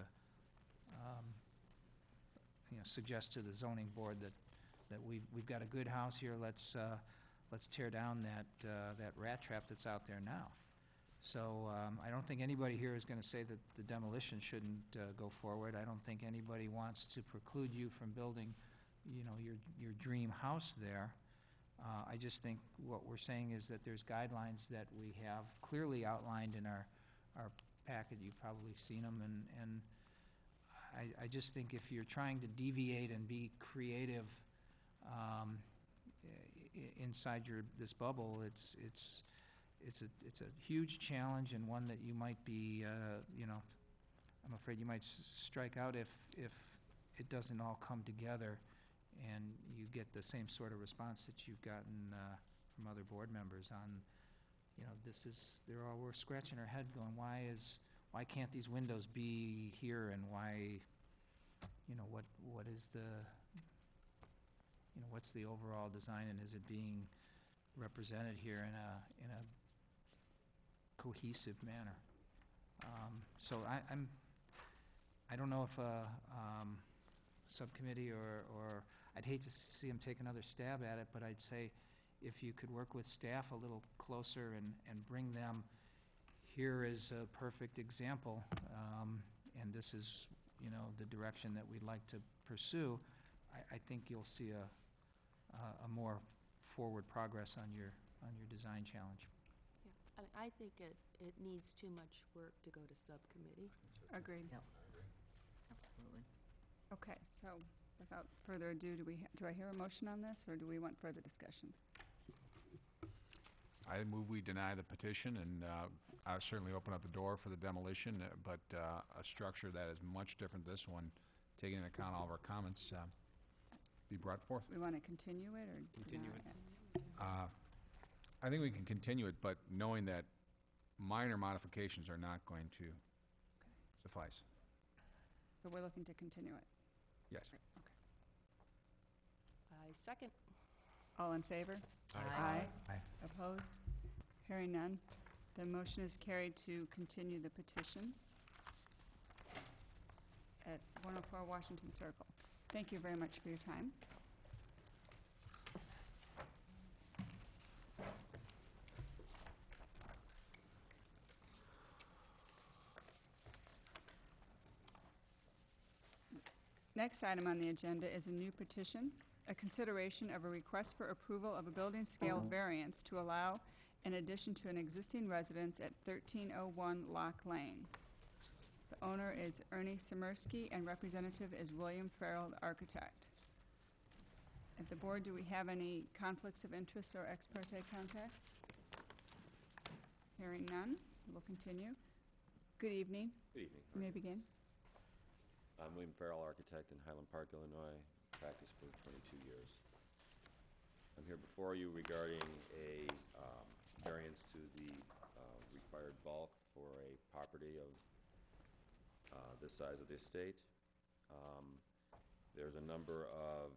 suggest to the zoning board that we've got a good house here. Let's tear down that rat trap that's out there now. So I don't think anybody here is going to say that the demolition shouldn't go forward. I don't think anybody wants to preclude you from building, your dream house there. I just think what we're saying is that there's guidelines that we have clearly outlined in our packet. You've probably seen them, and I just think if you're trying to deviate and be creative inside this bubble, it's a huge challenge, and one that you might be, I'm afraid you might strike out if it doesn't all come together and you get the same sort of response that you've gotten from other board members on, we're scratching our head going, why can't these windows be here, and why, what is what's the overall design, and is it being represented here in a cohesive manner? So I don't know if a subcommittee or I'd hate to see them take another stab at it, but I'd say if you could work with staff a little closer and bring them, here is a perfect example, and this is, the direction that we'd like to pursue, I think you'll see a more forward progress on your design challenge. Yeah, I think it needs too much work to go to subcommittee. Agreed. Yep. Absolutely. Okay, so without further ado, do I hear a motion on this, or do we want further discussion? I move we deny the petition, and I certainly open up the door for the demolition, but a structure that is much different than this one, taking into account all of our comments, be brought forth. We want to continue it or Continue deny it. it? I think we can continue it, but knowing that minor modifications are not going to suffice. So we're looking to continue it. Yes. Okay. I second. All in favor? Aye. Opposed? Hearing none, the motion is carried to continue the petition at 104 Washington Circle. Thank you very much for your time. Next item on the agenda is a new petition, a consideration of a request for approval of a building scale variance to allow an addition to an existing residence at 1301 Lock Lane. The owner is Ernie Simersky and representative is William Farrell, the architect. At the board, do we have any conflicts of interest or ex parte contacts? Hearing none, we'll continue. Good evening. Good evening. You may begin. I'm William Farrell, architect in Highland Park, Illinois, practiced for 22 years. I'm here before you regarding a variance to the required bulk for a property of this size of the estate. There's a number of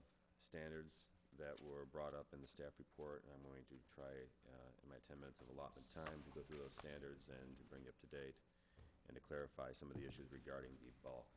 standards that were brought up in the staff report, and I'm going to try in my 10 minutes of allotment time to go through those standards and to bring you up to date and to clarify some of the issues regarding the bulk.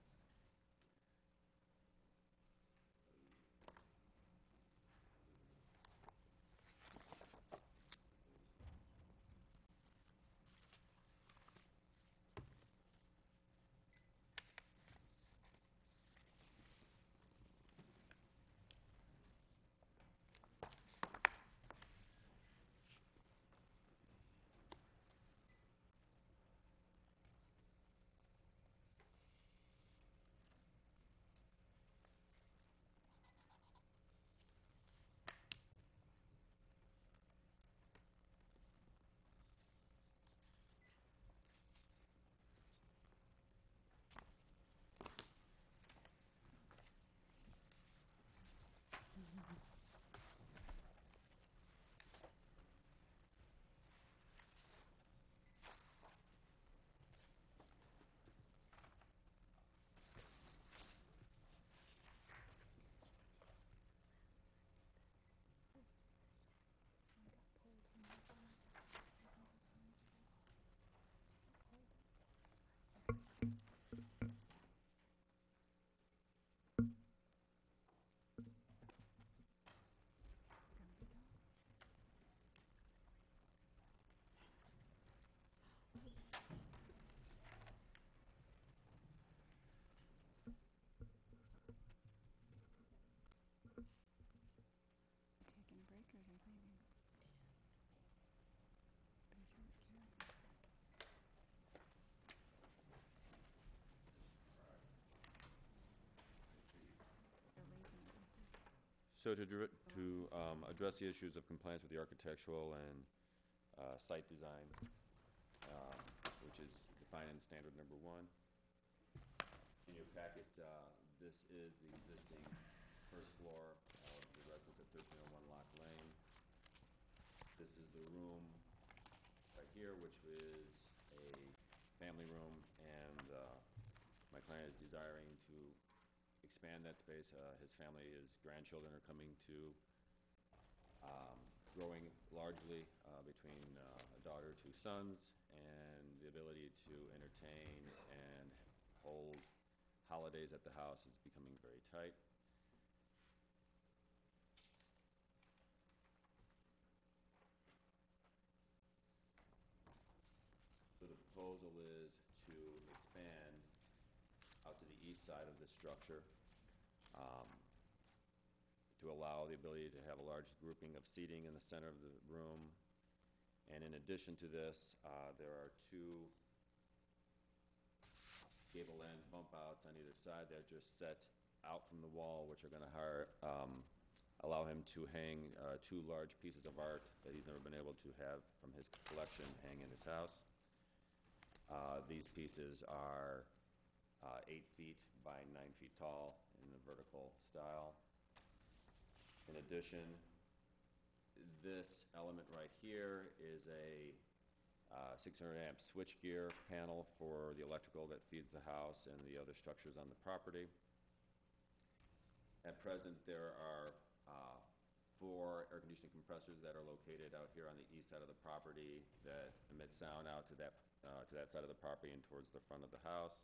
Taking a break or is he leaving? But he's here with Karen. They're leaving, I think. So to address the issues of compliance with the architectural and site design, which is defined in standard number 1. In your packet, this is the existing first floor of the residence at 1301 Lock Lane. This is the room right here, which is a family room, and my client is desiring to expand that space. His family, his grandchildren are coming to, growing largely between a daughter, 2 sons, and the ability to entertain and hold holidays at the house is becoming very tight. So the proposal is to expand out to the east side of this structure, to allow the ability to have a large grouping of seating in the center of the room. And in addition to this, there are 2 gable end bump outs on either side that are just set out from the wall, which are going to allow him to hang 2 large pieces of art that he's never been able to have from his collection hang in his house. These pieces are 8 feet by 9 feet tall in the vertical style. In addition, this element right here is a 600 amp switchgear panel for the electrical that feeds the house and the other structures on the property. At present, there are 4 air conditioning compressors that are located out here on the east side of the property that emit sound out to that side of the property and towards the front of the house.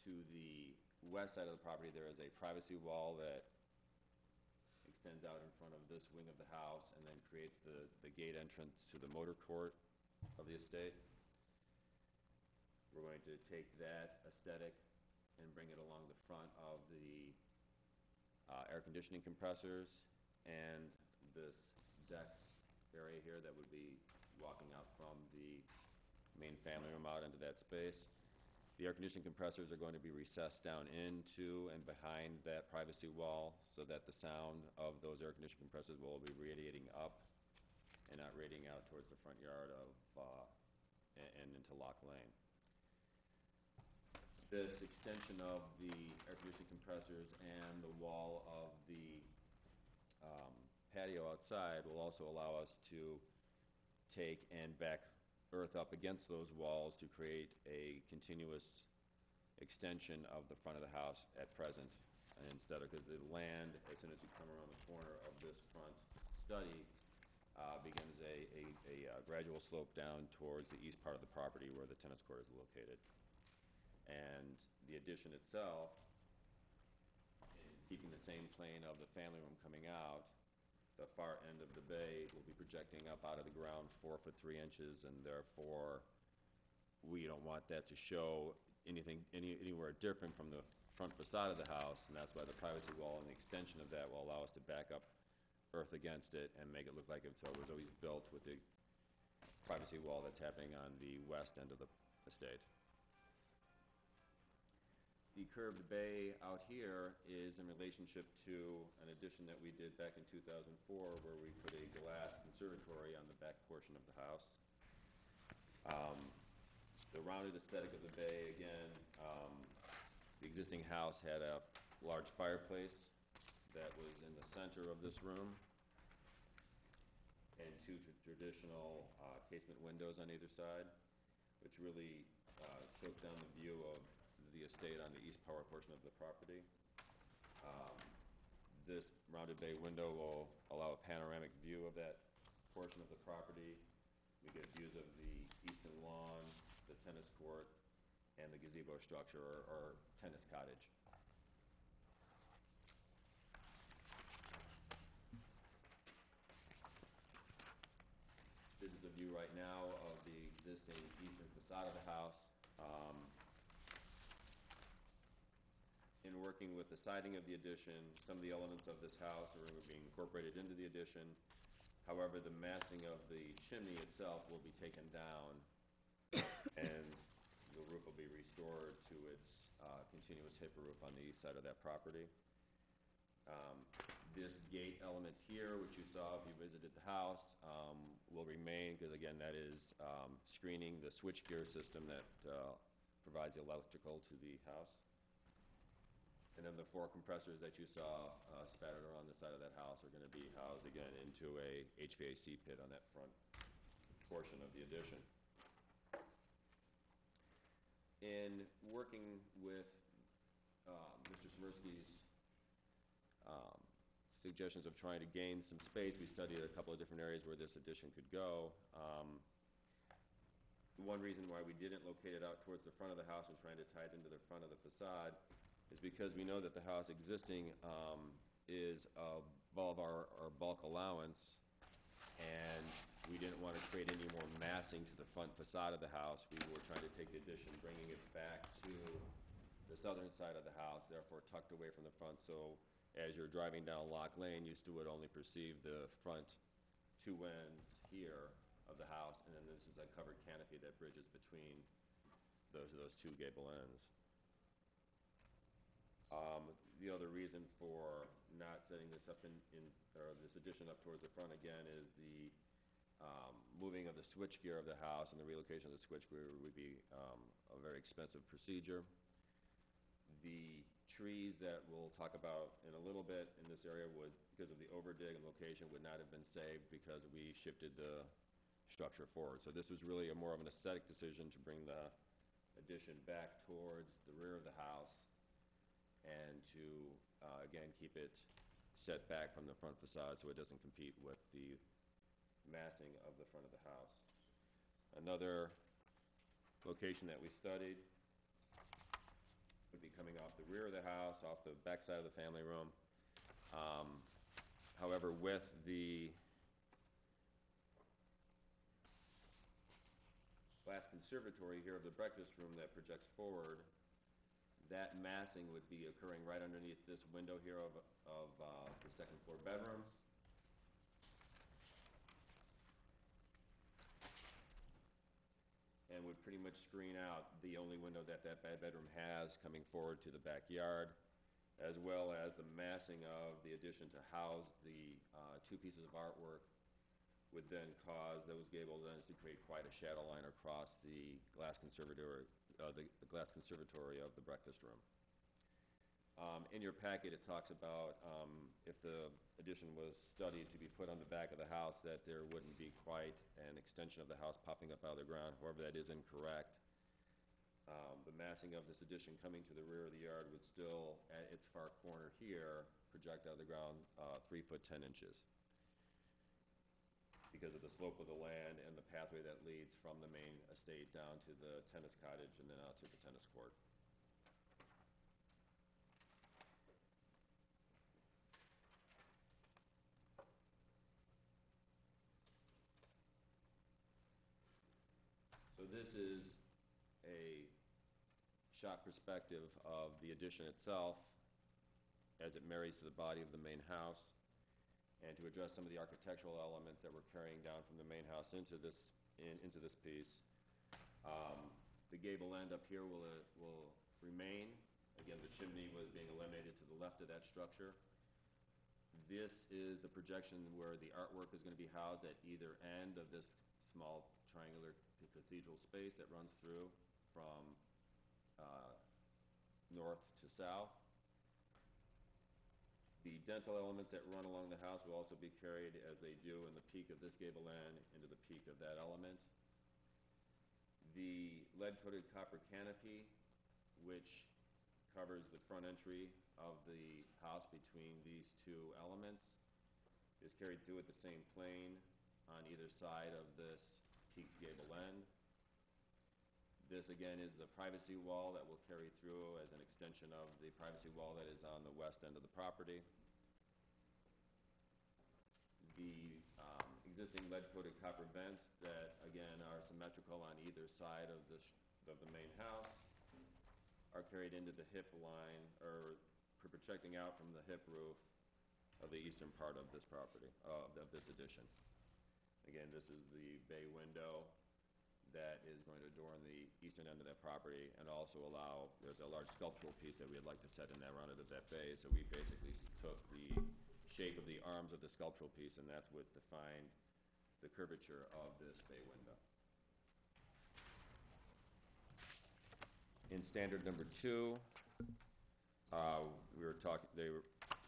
To the west side of the property, there is a privacy wall that extends out in front of this wing of the house and then creates the gate entrance to the motor court of the estate. We're going to take that aesthetic and bring it along the front of the air conditioning compressors and this deck area here that would be walking out from the main family room out into that space. The air conditioning compressors are going to be recessed down into and behind that privacy wall so that the sound of those air conditioning compressors will be radiating up and not radiating out towards the front yard of and into Lock Lane. This extension of the air conditioning compressors and the wall of the patio outside will also allow us to take and back earth up against those walls to create a continuous extension of the front of the house at present. And instead of, because the land, as soon as you come around the corner of this front study, begins a gradual slope down towards the east part of the property where the tennis court is located. And the addition itself, in keeping the same plane of the family room coming out, the far end of the bay will be projecting up out of the ground 4 foot 3 inches, and therefore we don't want that to show anywhere different from the front facade of the house, and that's why the privacy wall and the extension of that will allow us to back up earth against it and make it look like it was always built with the privacy wall that's happening on the west end of the estate. The curved bay out here is in relationship to an addition that we did back in 2004 where we put a glass conservatory on the back portion of the house. The rounded aesthetic of the bay, again, the existing house had a large fireplace that was in the center of this room and 2 traditional casement windows on either side, which really choked down the view of the estate on the east power portion of the property. This rounded bay window will allow a panoramic view of that portion of the property. We get views of the eastern lawn, the tennis court, and the gazebo structure or tennis cottage. This is a view right now of the existing eastern facade of the house. In working with the siding of the addition, some of the elements of this house are being incorporated into the addition. However, the massing of the chimney itself will be taken down and the roof will be restored to its continuous hip roof on the east side of that property. This gate element here, which you saw if you visited the house, will remain because, again, that is screening the switchgear system that provides the electrical to the house. And then the 4 compressors that you saw spattered around the side of that house are going to be housed again into a HVAC pit on that front portion of the addition. In working with Mr. Smirsky's suggestions of trying to gain some space, we studied a couple of different areas where this addition could go. One reason why we didn't locate it out towards the front of the house and trying to tie it into the front of the facade is because we know that the house existing is above our bulk allowance, and we didn't want to create any more massing to the front facade of the house. We were trying to take the addition, bringing it back to the southern side of the house, therefore tucked away from the front, so as you're driving down Lock Lane, you still would only perceive the front 2 ends here of the house, and then this is a covered canopy that bridges between those 2 gable ends. The other reason for not setting this up or this addition up towards the front again is the moving of the switchgear of the house, and the relocation of the switchgear would be a very expensive procedure. The trees that we'll talk about in a little bit in this area would, because of the overdig and location, would not have been saved because we shifted the structure forward. So this was really more of an aesthetic decision to bring the addition back towards the rear of the house and to again, keep it set back from the front facade so it doesn't compete with the massing of the front of the house. Another location that we studied would be coming off the rear of the house, off the back side of the family room. However, with the glass conservatory here of the breakfast room that projects forward, that massing would be occurring right underneath this window here of the second floor bedroom. And would pretty much screen out the only window that bedroom has coming forward to the backyard, as well as the massing of the addition to house the two pieces of artwork would then cause those gable ends to create quite a shadow line across the glass conservatory, the glass conservatory of the breakfast room. In your packet, it talks about if the addition was studied to be put on the back of the house, that there wouldn't be quite an extension of the house popping up out of the ground. However, that is incorrect. The massing of this addition coming to the rear of the yard would still, at its far corner here, project out of the ground 3 foot 10 inches because of the slope of the land and the pathway that leads from the main estate down to the tennis cottage and then out to the tennis court. So this is a shot perspective of the addition itself as it marries to the body of the main house, and to address some of the architectural elements that we're carrying down from the main house into this piece. The gable end up here will remain. Again, the chimney was being eliminated to the left of that structure. This is the projection where the artwork is going to be housed at either end of this small triangular cathedral space that runs through from north to south. The dental elements that run along the house will also be carried, as they do in the peak of this gable end, into the peak of that element. The lead-coated copper canopy, which covers the front entry of the house between these two elements, is carried through at the same plane on either side of this peak gable end. This, again, is the privacy wall that will carry through as an extension of the privacy wall that is on the west end of the property. The existing lead-coated copper vents that, again, are symmetrical on either side of the main house are carried into the hip line, or projecting out from the hip roof of the eastern part of this property, of this addition. Again, this is the bay window that is going to adorn the eastern end of that property, and also allow, there's a large sculptural piece that we'd like to set in that round of that bay, so we basically took the shape of the arms of the sculptural piece, and that's what defined the curvature of this bay window. In standard number 2, they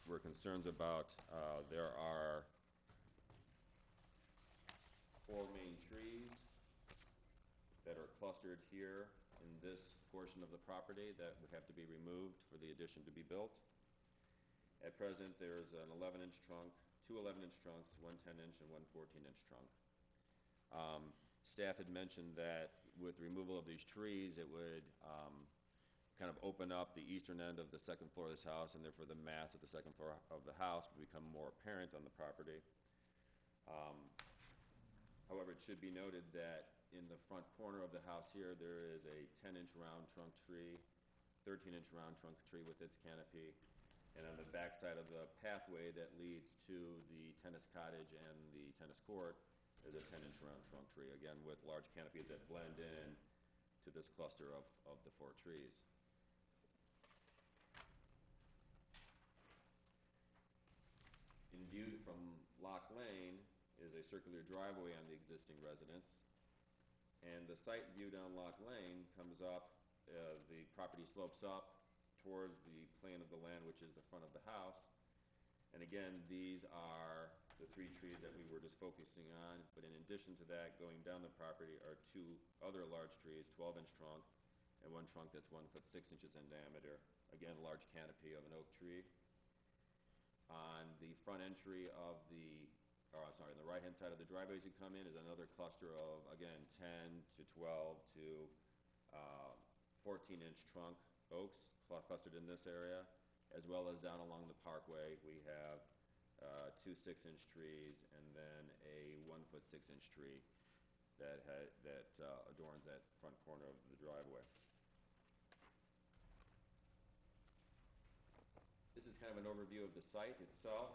were concerns about, there are 4 main trees that are clustered here in this portion of the property that would have to be removed for the addition to be built. At present, there's an 11-inch trunk, 2 11-inch trunks, 1 10-inch and 1 14-inch trunk. Staff had mentioned that with removal of these trees, it would kind of open up the eastern end of the second floor of this house, and therefore the mass of the second floor of the house would become more apparent on the property. However, it should be noted that in the front corner of the house here, there is a 10-inch round trunk tree, 13-inch round trunk tree with its canopy, and on the back side of the pathway that leads to the tennis cottage and the tennis court, there's a 10-inch round trunk tree, again with large canopies that blend in to this cluster of the 4 trees. In view from Lock Lane is a circular driveway on the existing residence. And the site view down Lock Lane comes up, the property slopes up towards the plane of the land, which is the front of the house. And again, these are the 3 trees that we were just focusing on. But in addition to that, going down the property are 2 other large trees, 12-inch trunk, and 1 trunk that's 1 foot 6 inches in diameter. Again, large canopy of an oak tree. On the front entry of the, or I'm sorry, on the right-hand side of the driveway as you come in is another cluster of, again, 10 to 12 to 14-inch trunk oaks clustered in this area, as well as down along the parkway. We have 2 6-inch trees and then a 1-foot 6-inch tree that adorns that front corner of the driveway. This is kind of an overview of the site itself.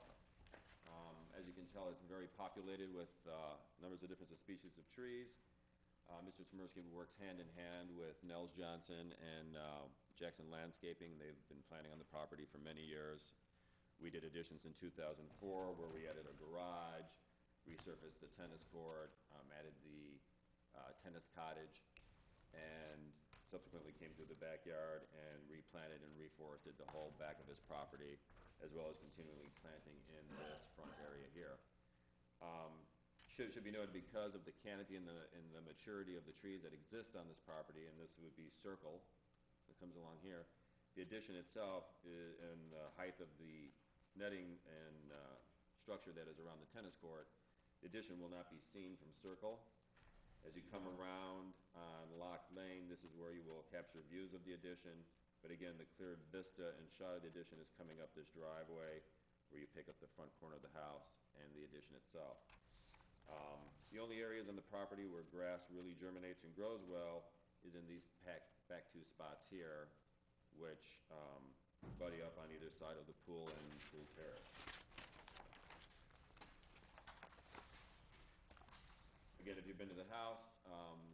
As you can tell, it's very populated with numbers of different species of trees. Mr. Smirsky works hand in hand with Nels Johnson and Jackson Landscaping. They've been planning on the property for many years. We did additions in 2004 where we added a garage, resurfaced the tennis court, added the tennis cottage, and subsequently came through the backyard and replanted and reforested the whole back of this property, as well as continually planting in this front area here. Should be noted, because of the canopy and the maturity of the trees that exist on this property, and this would be Circle that comes along here, the addition itself and the height of the netting and structure that is around the tennis court, the addition will not be seen from Circle. As you come around on Lock Lane, this is where you will capture views of the addition. But again, the clear vista and shot of the addition is coming up this driveway where you pick up the front corner of the house and the addition itself. The only areas on the property where grass really germinates and grows well is in these back 2 spots here, which buddy up on either side of the pool and pool terrace. Again, if you've been to the house,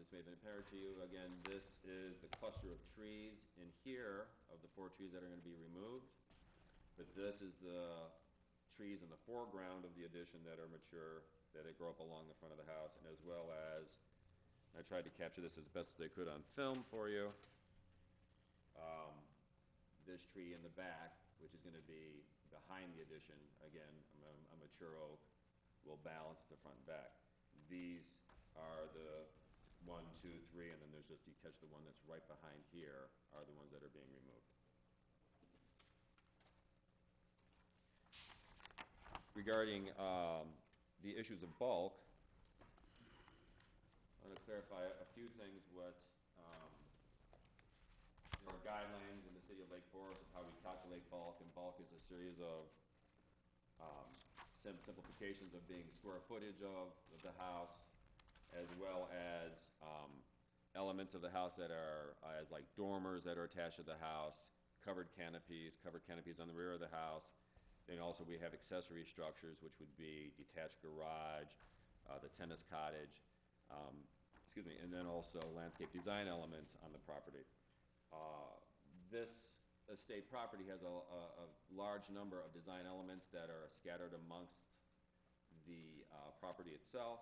this may have been apparent to you. Again, this is the cluster of trees in here, of the 4 trees that are going to be removed. But this is the trees in the foreground of the addition that are mature, that grow up along the front of the house, and as well as, I tried to capture this as best as I could on film for you, this tree in the back, which is going to be behind the addition, again, a mature oak, will balance the front and back. These are the 1, 2, 3, and then there's just, you catch the one that's right behind here, are the ones that are being removed. Regarding the issues of bulk, I want to clarify a few things. There are guidelines in the city of Lake Forest of how we calculate bulk, and bulk is a series of simplifications of being square footage of the house, as well as elements of the house that are as like dormers that are attached to the house, covered canopies on the rear of the house. Then also we have accessory structures, which would be detached garage, the tennis cottage, and then also landscape design elements on the property. This estate property has a large number of design elements that are scattered amongst the property itself.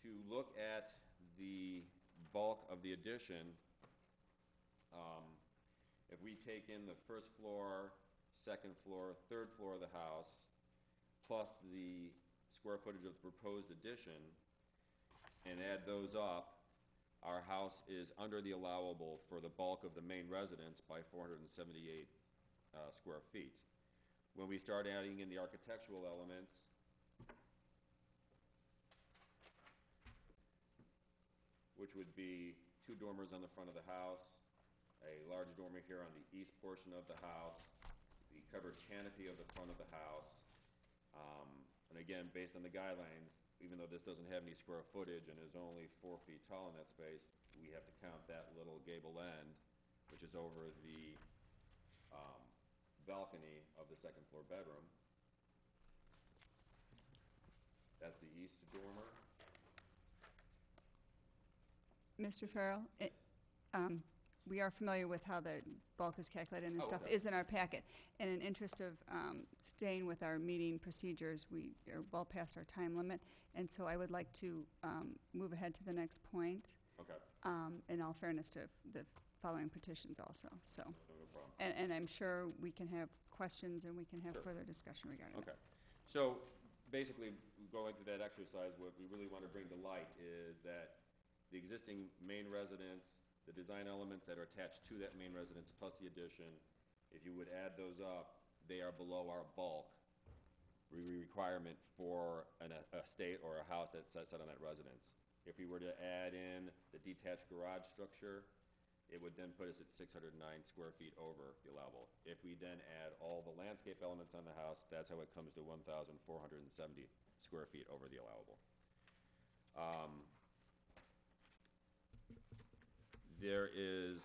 To look at the bulk of the addition, if we take in the first floor, second floor, third floor of the house, plus the square footage of the proposed addition, and add those up, our house is under the allowable for the bulk of the main residence by 478 square feet. When we start adding in the architectural elements, which would be 2 dormers on the front of the house, a large dormer here on the east portion of the house, the covered canopy of the front of the house, and again, based on the guidelines, even though this doesn't have any square footage and is only 4 feet tall in that space, we have to count that little gable end, which is over the balcony of the second floor bedroom. That's the east dormer. Mr. Farrell, we are familiar with how the bulk is calculated, and Oh, stuff okay. is in our packet. And in interest of staying with our meeting procedures, we are well past our time limit, and so I would like to move ahead to the next point, Okay, in all fairness to the following petitions also, so. no problem. And I'm sure we can have questions and we can have Sure. further discussion regarding that. Okay, so basically, going through that exercise, what we really want to bring to light is that the existing main residence, the design elements that are attached to that main residence, plus the addition, if you would add those up, they are below our bulk requirement for an estate or a house that's set on that residence. If we were to add in the detached garage structure, it would then put us at 609 square feet over the allowable. If we then add all the landscape elements on the house, that's how it comes to 1,470 square feet over the allowable. There is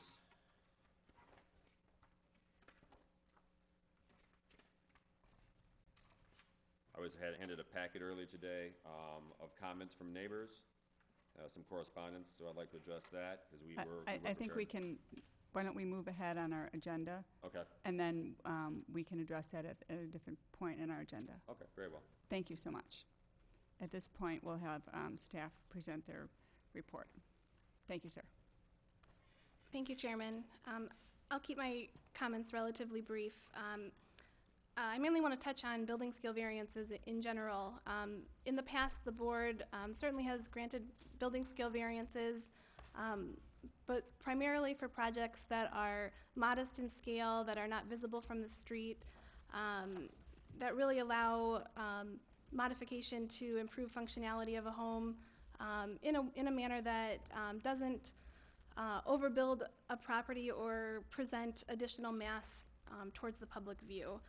I was handed a packet earlier today of comments from neighbors, some correspondence, so I'd like to address that, because we were... I think we can, why don't we move ahead on our agenda? Okay. And then we can address that at a different point in our agenda. Okay, very well. Thank you so much. At this point, we'll have staff present their report. Thank you, sir. Thank you, Chairman. I'll keep my comments relatively brief. I mainly want to touch on building scale variances in general. In the past, the board certainly has granted building scale variances, but primarily for projects that are modest in scale, that are not visible from the street, that really allow modification to improve functionality of a home in a manner that doesn't overbuild a property or present additional mass towards the public view.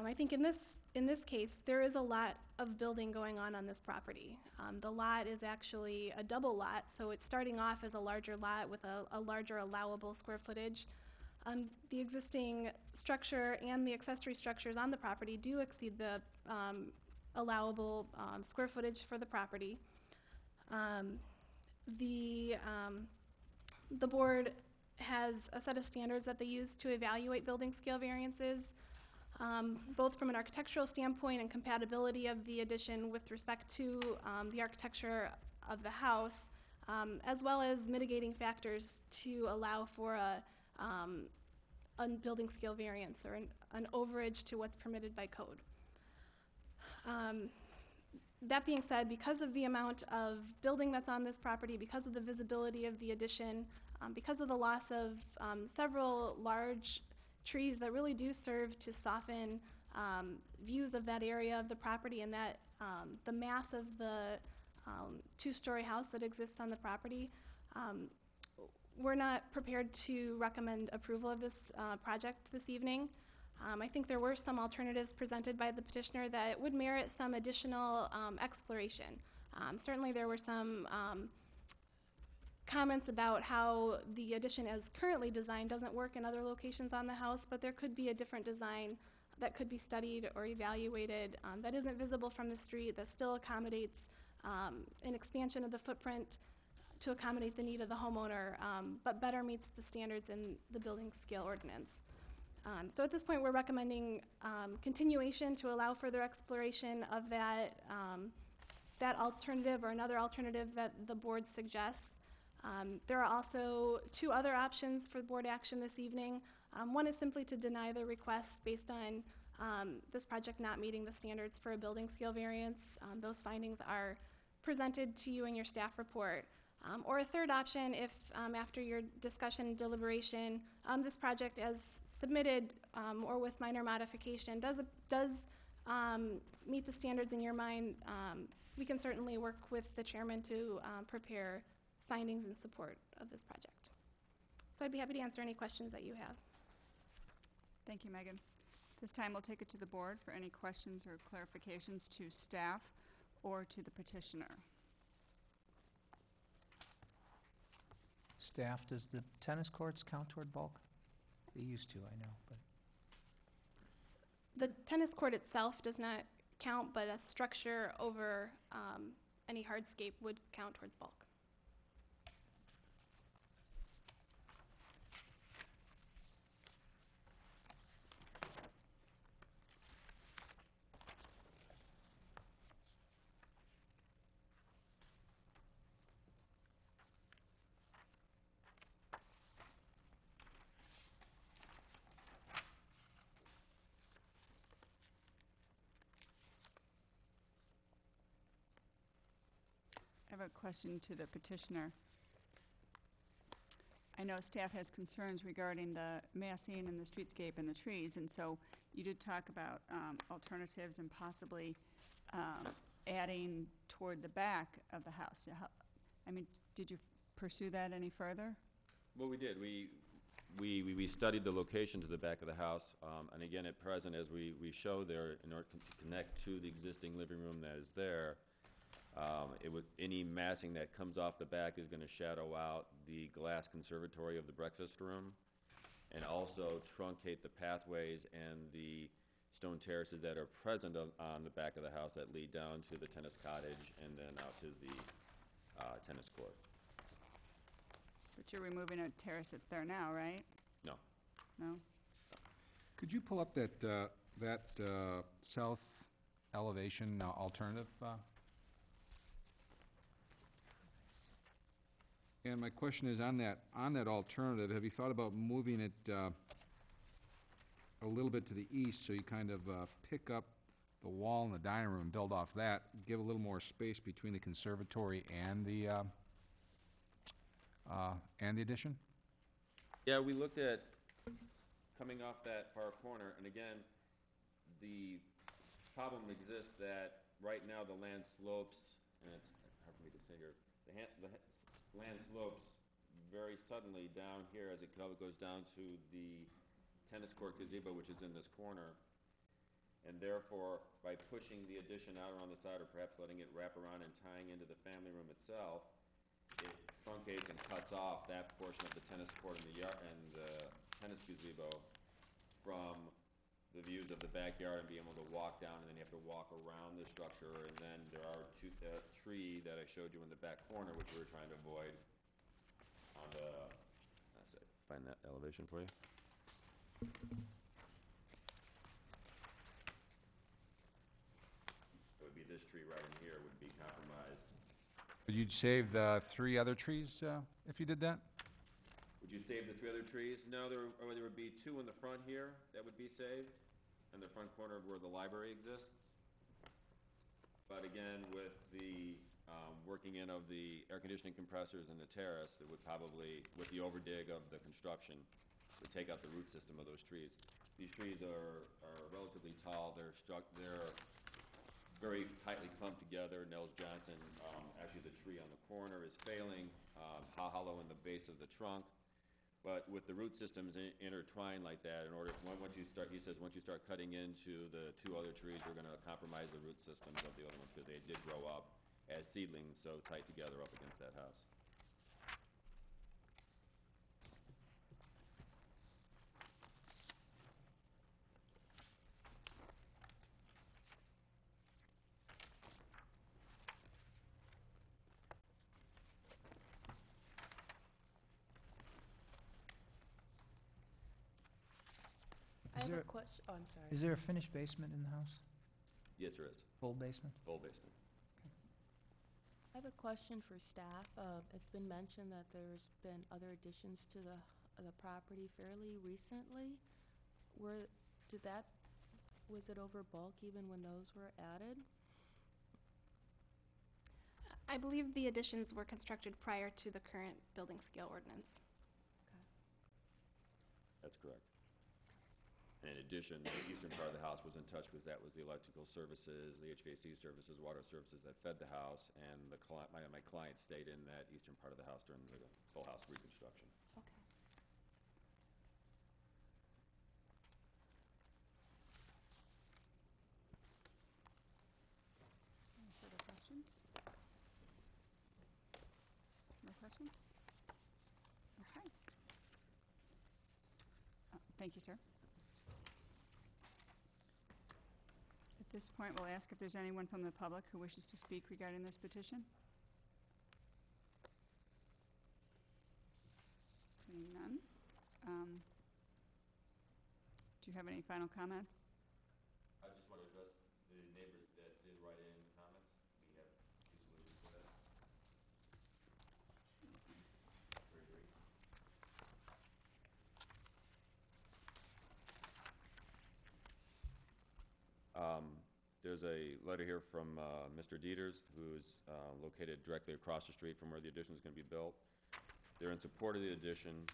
I think in this case, there is a lot of building going on this property. The lot is actually a double lot, so it's starting off as a larger lot with a larger allowable square footage. The existing structure and the accessory structures on the property do exceed the allowable square footage for the property. The board has a set of standards that they use to evaluate building scale variances, both from an architectural standpoint and compatibility of the addition with respect to the architecture of the house, as well as mitigating factors to allow for a building scale variance or an overage to what's permitted by code. That being said, because of the amount of building that's on this property, because of the visibility of the addition, because of the loss of several large trees that really do serve to soften views of that area of the property, and that the mass of the two-story house that exists on the property, we're not prepared to recommend approval of this project this evening. I think there were some alternatives presented by the petitioner that would merit some additional exploration. Certainly there were some comments about how the addition as currently designed doesn't work in other locations on the house, but there could be a different design that could be studied or evaluated that isn't visible from the street, that still accommodates an expansion of the footprint to accommodate the need of the homeowner, but better meets the standards in the building scale ordinance. So at this point, we're recommending continuation to allow further exploration of that alternative or another alternative that the board suggests. There are also two other options for board action this evening. One is simply to deny the request based on this project not meeting the standards for a building scale variance. Those findings are presented to you in your staff report. Or a third option, if after your discussion and deliberation, this project as submitted or with minor modification does meet the standards in your mind, we can certainly work with the chairman to prepare findings in support of this project. So I'd be happy to answer any questions that you have. Thank you, Megan. This time we'll take it to the board for any questions or clarifications to staff or to the petitioner. Staff, does the tennis courts count toward bulk? They used to, I know, but. The tennis court itself does not count, but a structure over any hardscape would count towards bulk. I have a question to the petitioner. I know staff has concerns regarding the massing and the streetscape and the trees, and so you did talk about alternatives and possibly adding toward the back of the house. I mean, did you pursue that any further? Well, we did. We studied the location to the back of the house, and again, at present, as we show there, in order to connect to the existing living room that is there, any massing that comes off the back is gonna shadow out the glass conservatory of the breakfast room, and also truncate the pathways and the stone terraces that are present on the back of the house that lead down to the tennis cottage and then out to the tennis court. But you're removing a terrace that's there now, right? No. No? Could you pull up that south elevation alternative? And my question is, on that alternative, have you thought about moving it a little bit to the east, so you kind of pick up the wall in the dining room and build off that, give a little more space between the conservatory and the addition? Yeah, we looked at coming off that far corner, and again, the problem exists that right now the land slopes, and it's hard for me to say here, the land slopes very suddenly down here as it goes down to the tennis court gazebo, which is in this corner. And therefore, by pushing the addition out around the side, or perhaps letting it wrap around and tying into the family room itself, it truncates and cuts off that portion of the tennis court and the yard and the tennis gazebo from the views of the backyard, and be able to walk down, and then you have to walk around the structure, and then there are tree that I showed you in the back corner, which we were trying to avoid on the, find that elevation for you. It would be this tree right in here would be compromised. But you'd save the 3 other trees if you did that? Would you save the 3 other trees? No, there would be 2 in the front here that would be saved, in the front corner of where the library exists. But again, with the working in of the air conditioning compressors in the terrace, it would probably, with the overdig of the construction, would take out the root system of those trees. These trees are relatively tall. They're very tightly clumped together. Nels Johnson, actually the tree on the corner is failing, hollow in the base of the trunk. But with the root systems intertwined like that, once you start cutting into the 2 other trees, you're gonna compromise the root systems of the other ones, because they did grow up as seedlings so tight together up against that house. I have there- a question, oh, I'm sorry. Is there a finished basement in the house? Yes, there is. Full basement? Full basement. I have a question for staff. It's been mentioned that there's been other additions to the property fairly recently. Was it over bulk even when those were added? I believe the additions were constructed prior to the current building scale ordinance. That's correct. And in addition, the eastern part of the house was in touch with, that was the electrical services, the HVAC services, water services that fed the house, and my client stayed in that eastern part of the house during the full house reconstruction. Okay. Any further questions? No questions? Okay. Thank you, sir. At this point, we'll ask if there's anyone from the public who wishes to speak regarding this petition. Seeing none. Do you have any final comments? I just want to address the neighbors that did write in comments. We have 2 solutions for that. Very brief. There's a letter here from Mr. Dieters, who's located directly across the street from where the addition is going to be built. They're in support of the addition.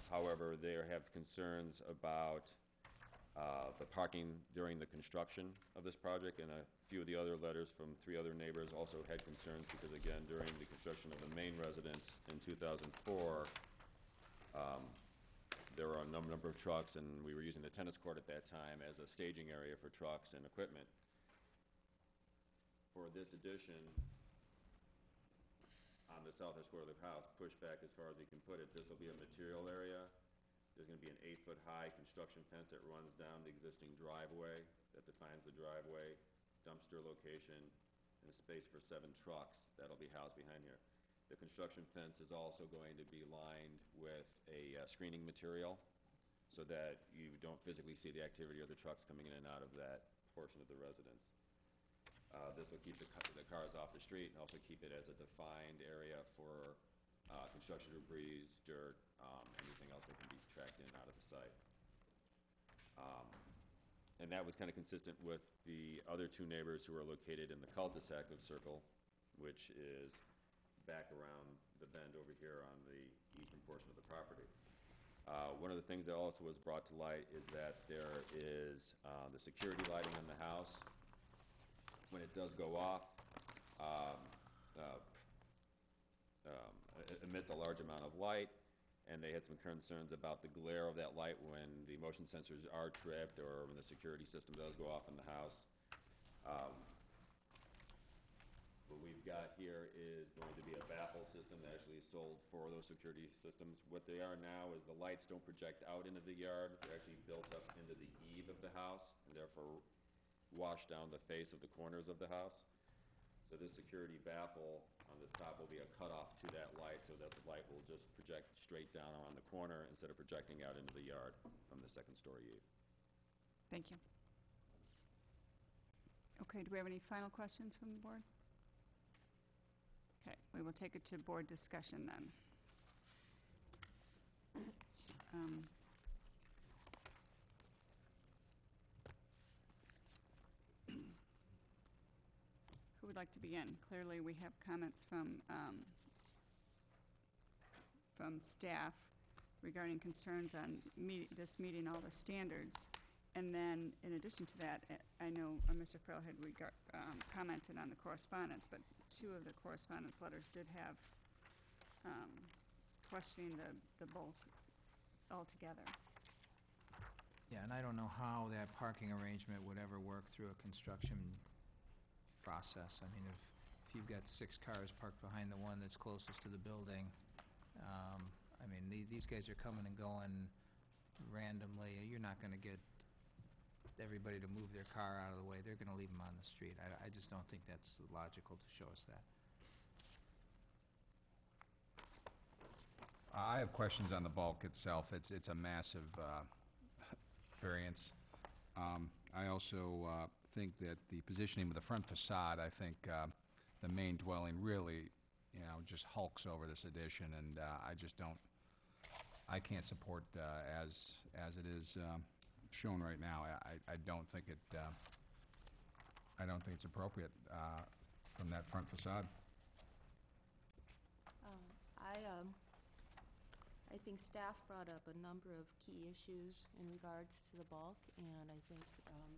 However, they have concerns about the parking during the construction of this project, and a few of the other letters from 3 other neighbors also had concerns because, again, during the construction of the main residence in 2004, there were a number of trucks, and we were using the tennis court at that time as a staging area for trucks and equipment. For this addition, on the southeast corner of the house, pushed back as far as you can put it, this will be a material area. There's gonna be an 8-foot-high construction fence that runs down the existing driveway, that defines the driveway, dumpster location, and a space for 7 trucks that'll be housed behind here. The construction fence is also going to be lined with a screening material so that you don't physically see the activity of the trucks coming in and out of that portion of the residence. This will keep the cars off the street and also keep it as a defined area for construction debris, dirt, anything else that can be tracked in and out of the site. And that was kind of consistent with the other 2 neighbors who are located in the cul-de-sac of Circle, which is back around the bend over here on the eastern portion of the property. One of the things that also was brought to light is that there is the security lighting in the house. When it does go off, it emits a large amount of light, and they had some concerns about the glare of that light when the motion sensors are tripped or when the security system does go off in the house. What we've got here is going to be a baffle system that actually is sold for those security systems. What they are now is the lights don't project out into the yard. They're actually built up into the eave of the house and therefore wash down the face of the corners of the house. So this security baffle on the top will be a cutoff to that light so that the light will just project straight down on the corner instead of projecting out into the yard from the 2nd-story eave. Thank you. Okay, do we have any final questions from the board? Okay, we will take it to board discussion then. Who would like to begin? Clearly, we have comments from staff regarding concerns on this meeting all the standards. And then, in addition to that, I know Mr. Farrell had commented on the correspondence, but 2 of the correspondence letters did have questioning the bulk altogether. Yeah, and I don't know how that parking arrangement would ever work through a construction process. I mean, if you've got 6 cars parked behind the one that's closest to the building, I mean, these guys are coming and going randomly. You're not gonna get everybody to move their car out of the way. They're gonna leave them on the street. I just don't think that's logical to show us that. I have questions on the bulk itself. It's a massive variance. I also think that the positioning of the front facade, I think the main dwelling really, just hulks over this addition, and I can't support as it is shown right now. I don't think it's appropriate from that front facade. I think staff brought up a number of key issues in regards to the bulk, and I think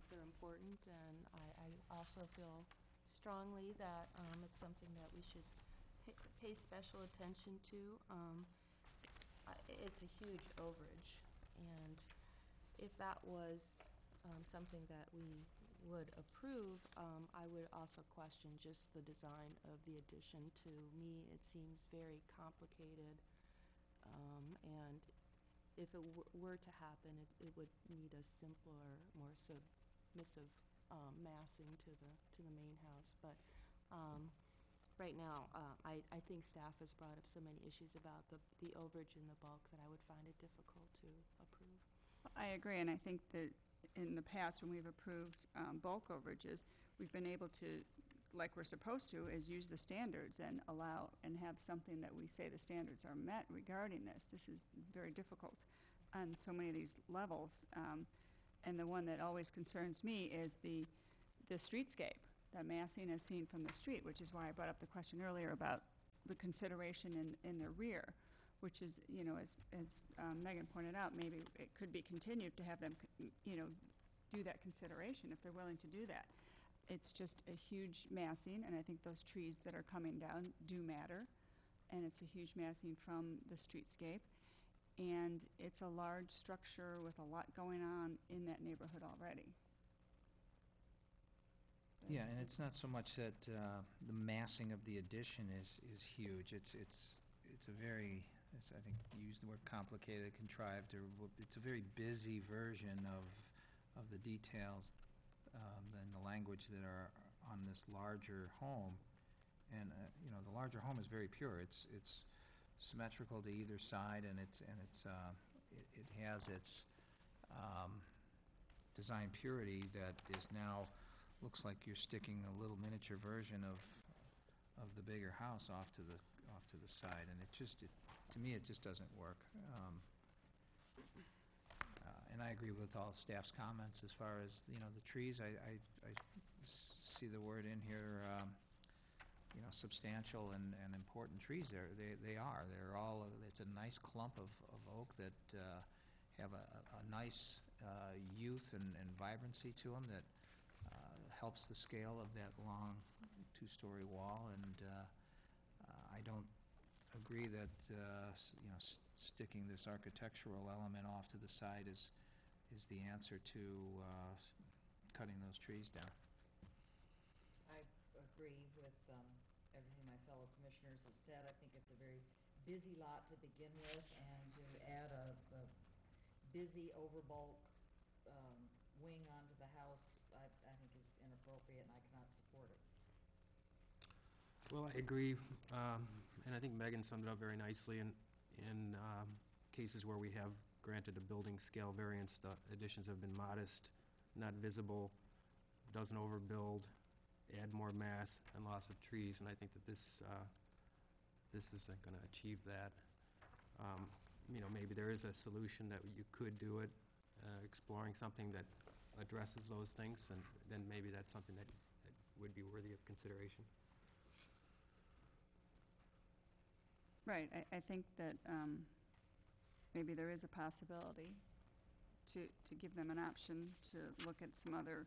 they're important, and I also feel strongly that it's something that we should pay special attention to. It's a huge overage, and if that was something that we would approve, I would also question just the design of the addition. To me, it seems very complicated. And if it were to happen, it would need a simpler, more submissive massing to the main house. But right now, I think staff has brought up so many issues about the overage and the bulk that I would find it difficult to approve. I agree, and I think that in the past, when we've approved bulk overages, we've been able to, like we're supposed to, is use the standards and allow and have something that we say the standards are met regarding this. This is very difficult on so many of these levels. And the one that always concerns me is the streetscape, the massing as seen from the street, which is why I brought up the question earlier about the consideration in the rear, which is, as Megan pointed out, maybe it could be continued to have them, do that consideration if they're willing to do that. It's just a huge massing, and I think those trees that are coming down do matter, and it's a huge massing from the streetscape, and it's a large structure with a lot going on in that neighborhood already. Yeah, and it's not so much that the massing of the addition is huge. It's a very, I think you used the word complicated, contrived, or it's a very busy version of the details than the language that are on this larger home. And the larger home is very pure. It's symmetrical to either side, and it has its design purity that is now looks like you're sticking a little miniature version of the bigger house off to the side, and to me it just doesn't work. And I agree with all staff's comments as far as the trees. I see the word in here, substantial and important trees. They are. They're all. It's a nice clump of oak that have a nice youth and vibrancy to them that helps the scale of that long two-story wall. And I don't agree that sticking this architectural element off to the side is the answer to cutting those trees down. I agree with everything my fellow commissioners have said. I think it's a very busy lot to begin with, and to add a busy overbulk wing onto the house, I think is inappropriate, and I cannot support it. Well, I agree, and I think Megan summed it up very nicely. In cases where we have granted a building scale variance, the additions have been modest, not visible, doesn't overbuild, add more mass and loss of trees, and I think that this isn't going to achieve that. Maybe there is a solution that you could do it, exploring something that addresses those things, and then maybe that's something that would be worthy of consideration. Right, I think that maybe there is a possibility to give them an option to look at some other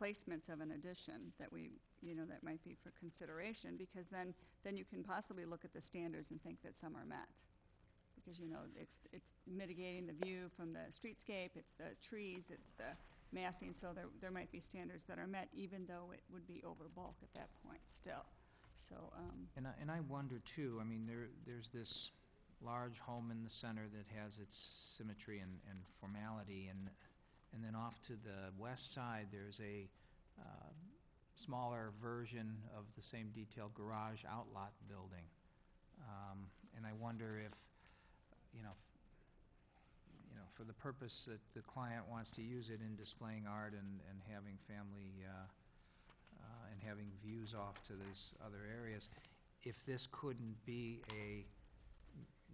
placements of an addition that that might be for consideration, because then you can possibly look at the standards and think that some are met. Because, it's mitigating the view from the streetscape, it's the trees, it's the massing, so there might be standards that are met, even though it would be over bulk at that point still. So, And I wonder too, there's this large home in the center that has its symmetry and formality, and then off to the west side, there's a smaller version of the same detailed garage outlot building. And I wonder if, for the purpose that the client wants to use it in displaying art and having family and having views off to these other areas, if this couldn't be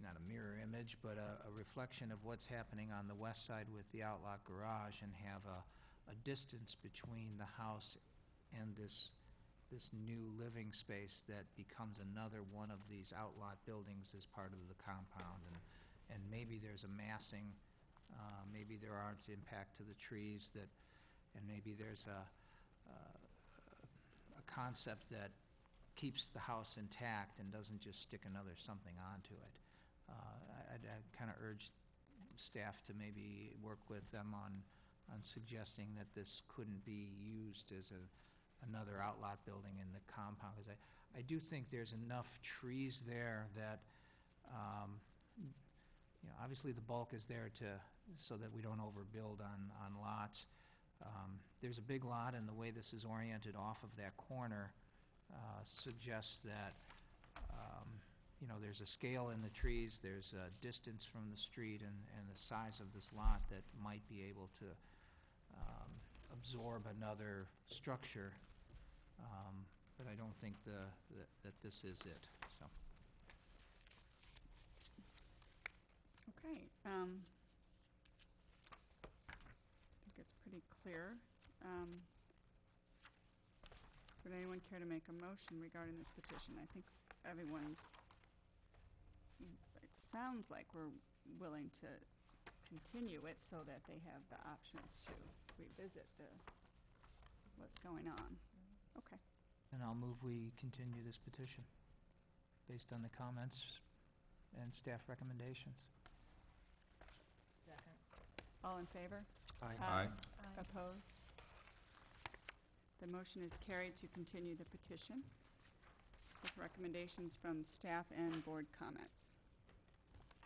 not a mirror image, but a reflection of what's happening on the west side with the outlot garage, and have a distance between the house and this new living space that becomes another one of these outlot buildings as part of the compound. And maybe there's a massing, maybe there aren't impact to the trees, and maybe there's a concept that keeps the house intact and doesn't just stick another something onto it. I'd kind of urge staff to maybe work with them on suggesting that this couldn't be used as another outlot building in the compound, because I do think there's enough trees there that, obviously the bulk is there so that we don't overbuild on lots. There's a big lot, and the way this is oriented off of that corner suggests that there's a scale in the trees, there's a distance from the street and the size of this lot that might be able to absorb another structure, but I don't think that this is it, so. okay. I think it's pretty clear. Would anyone care to make a motion regarding this petition? I think everyone's, sounds like we're willing to continue it so that they have the options to revisit what's going on. Okay. And I'll move we continue this petition based on the comments and staff recommendations. Second. All in favor? Aye. Opposed? The motion is carried to continue the petition with recommendations from staff and board comments.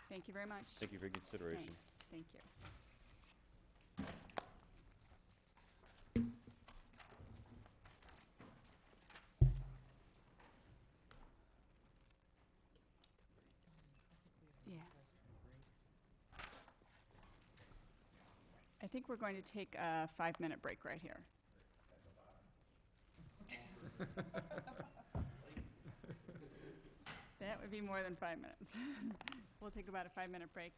Thank you very much. Thank you for your consideration. Thank you. Yeah. I think we're going to take a 5-minute break right here. That would be more than 5 minutes. We'll take about a 5-minute break.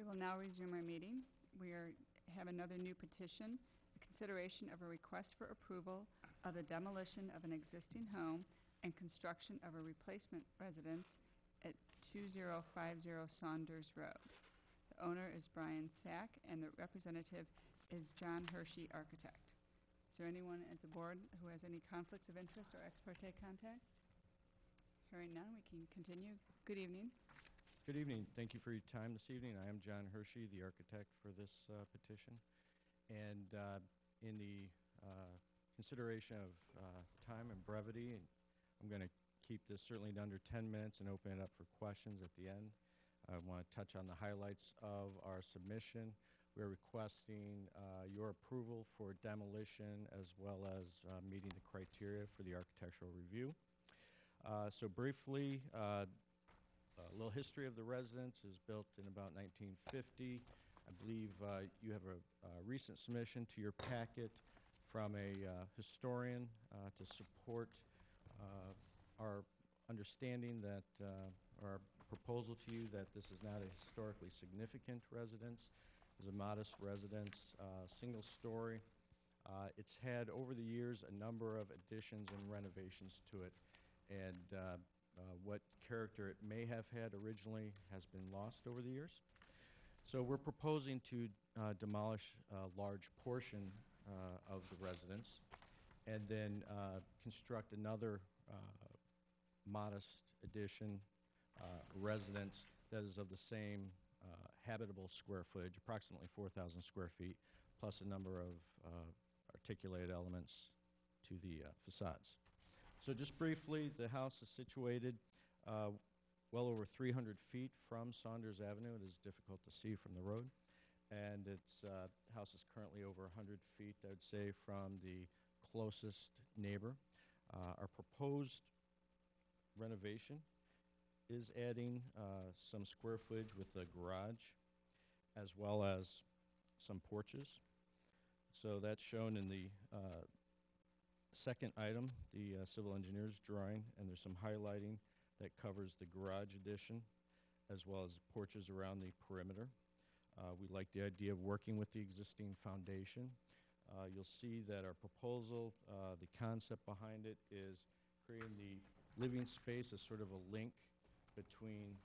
We will now resume our meeting. Have another new petition, a consideration of a request for approval of the demolition of an existing home and construction of a replacement residence at 2050 Saunders Road. The owner is Brian Sack, and the representative is John Hershey, architect. Is there anyone at the board who has any conflicts of interest or ex parte contacts? Hearing none, we can continue. Good evening. Good evening. Thank you for your time this evening. I am John Hershey, the architect for this petition. And in the consideration of time and brevity, I'm going to keep this certainly to under 10 minutes and open it up for questions at the end. I want to touch on the highlights of our submission. We're requesting your approval for demolition as well as meeting the criteria for the architectural review. So briefly, a little history of the residence. Is built in about 1950. I believe you have a recent submission to your packet from a historian to support our understanding that, or our proposal to you that this is not a historically significant residence. It's a modest residence, single story. It's had over the years a number of additions and renovations to it, and what character it may have had originally has been lost over the years. So we're proposing to demolish a large portion of the residence and then construct another modest addition residence that is of the same habitable square footage, approximately 4,000 square feet, plus a number of articulated elements to the facades. So just briefly, the house is situated well over 300 feet from Saunders Avenue. It is difficult to see from the road. And its house is currently over 100 feet, I would say, from the closest neighbor. Our proposed renovation is adding some square footage with a garage as well as some porches. So that's shown in the second item, the civil engineer's drawing, and there's some highlighting that covers the garage addition as well as porches around the perimeter. We like the idea of working with the existing foundation. You'll see that our proposal, the concept behind it is creating the living space as sort of a link between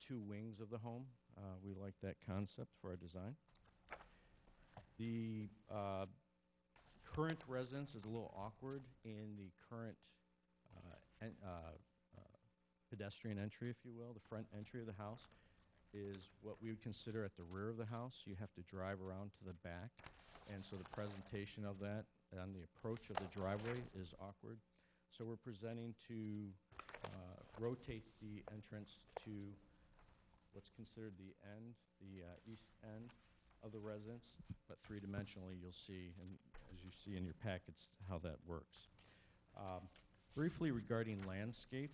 two wings of the home. We like that concept for our design. The current residence is a little awkward in the current pedestrian entry, if you will. The front entry of the house is what we would consider at the rear of the house. You have to drive around to the back, and so the presentation of that and the approach of the driveway is awkward. So we're presenting to rotate the entrance to what's considered the end, the east end of the residence, but three-dimensionally you'll see, and as you see in your packets, how that works. Briefly regarding landscape,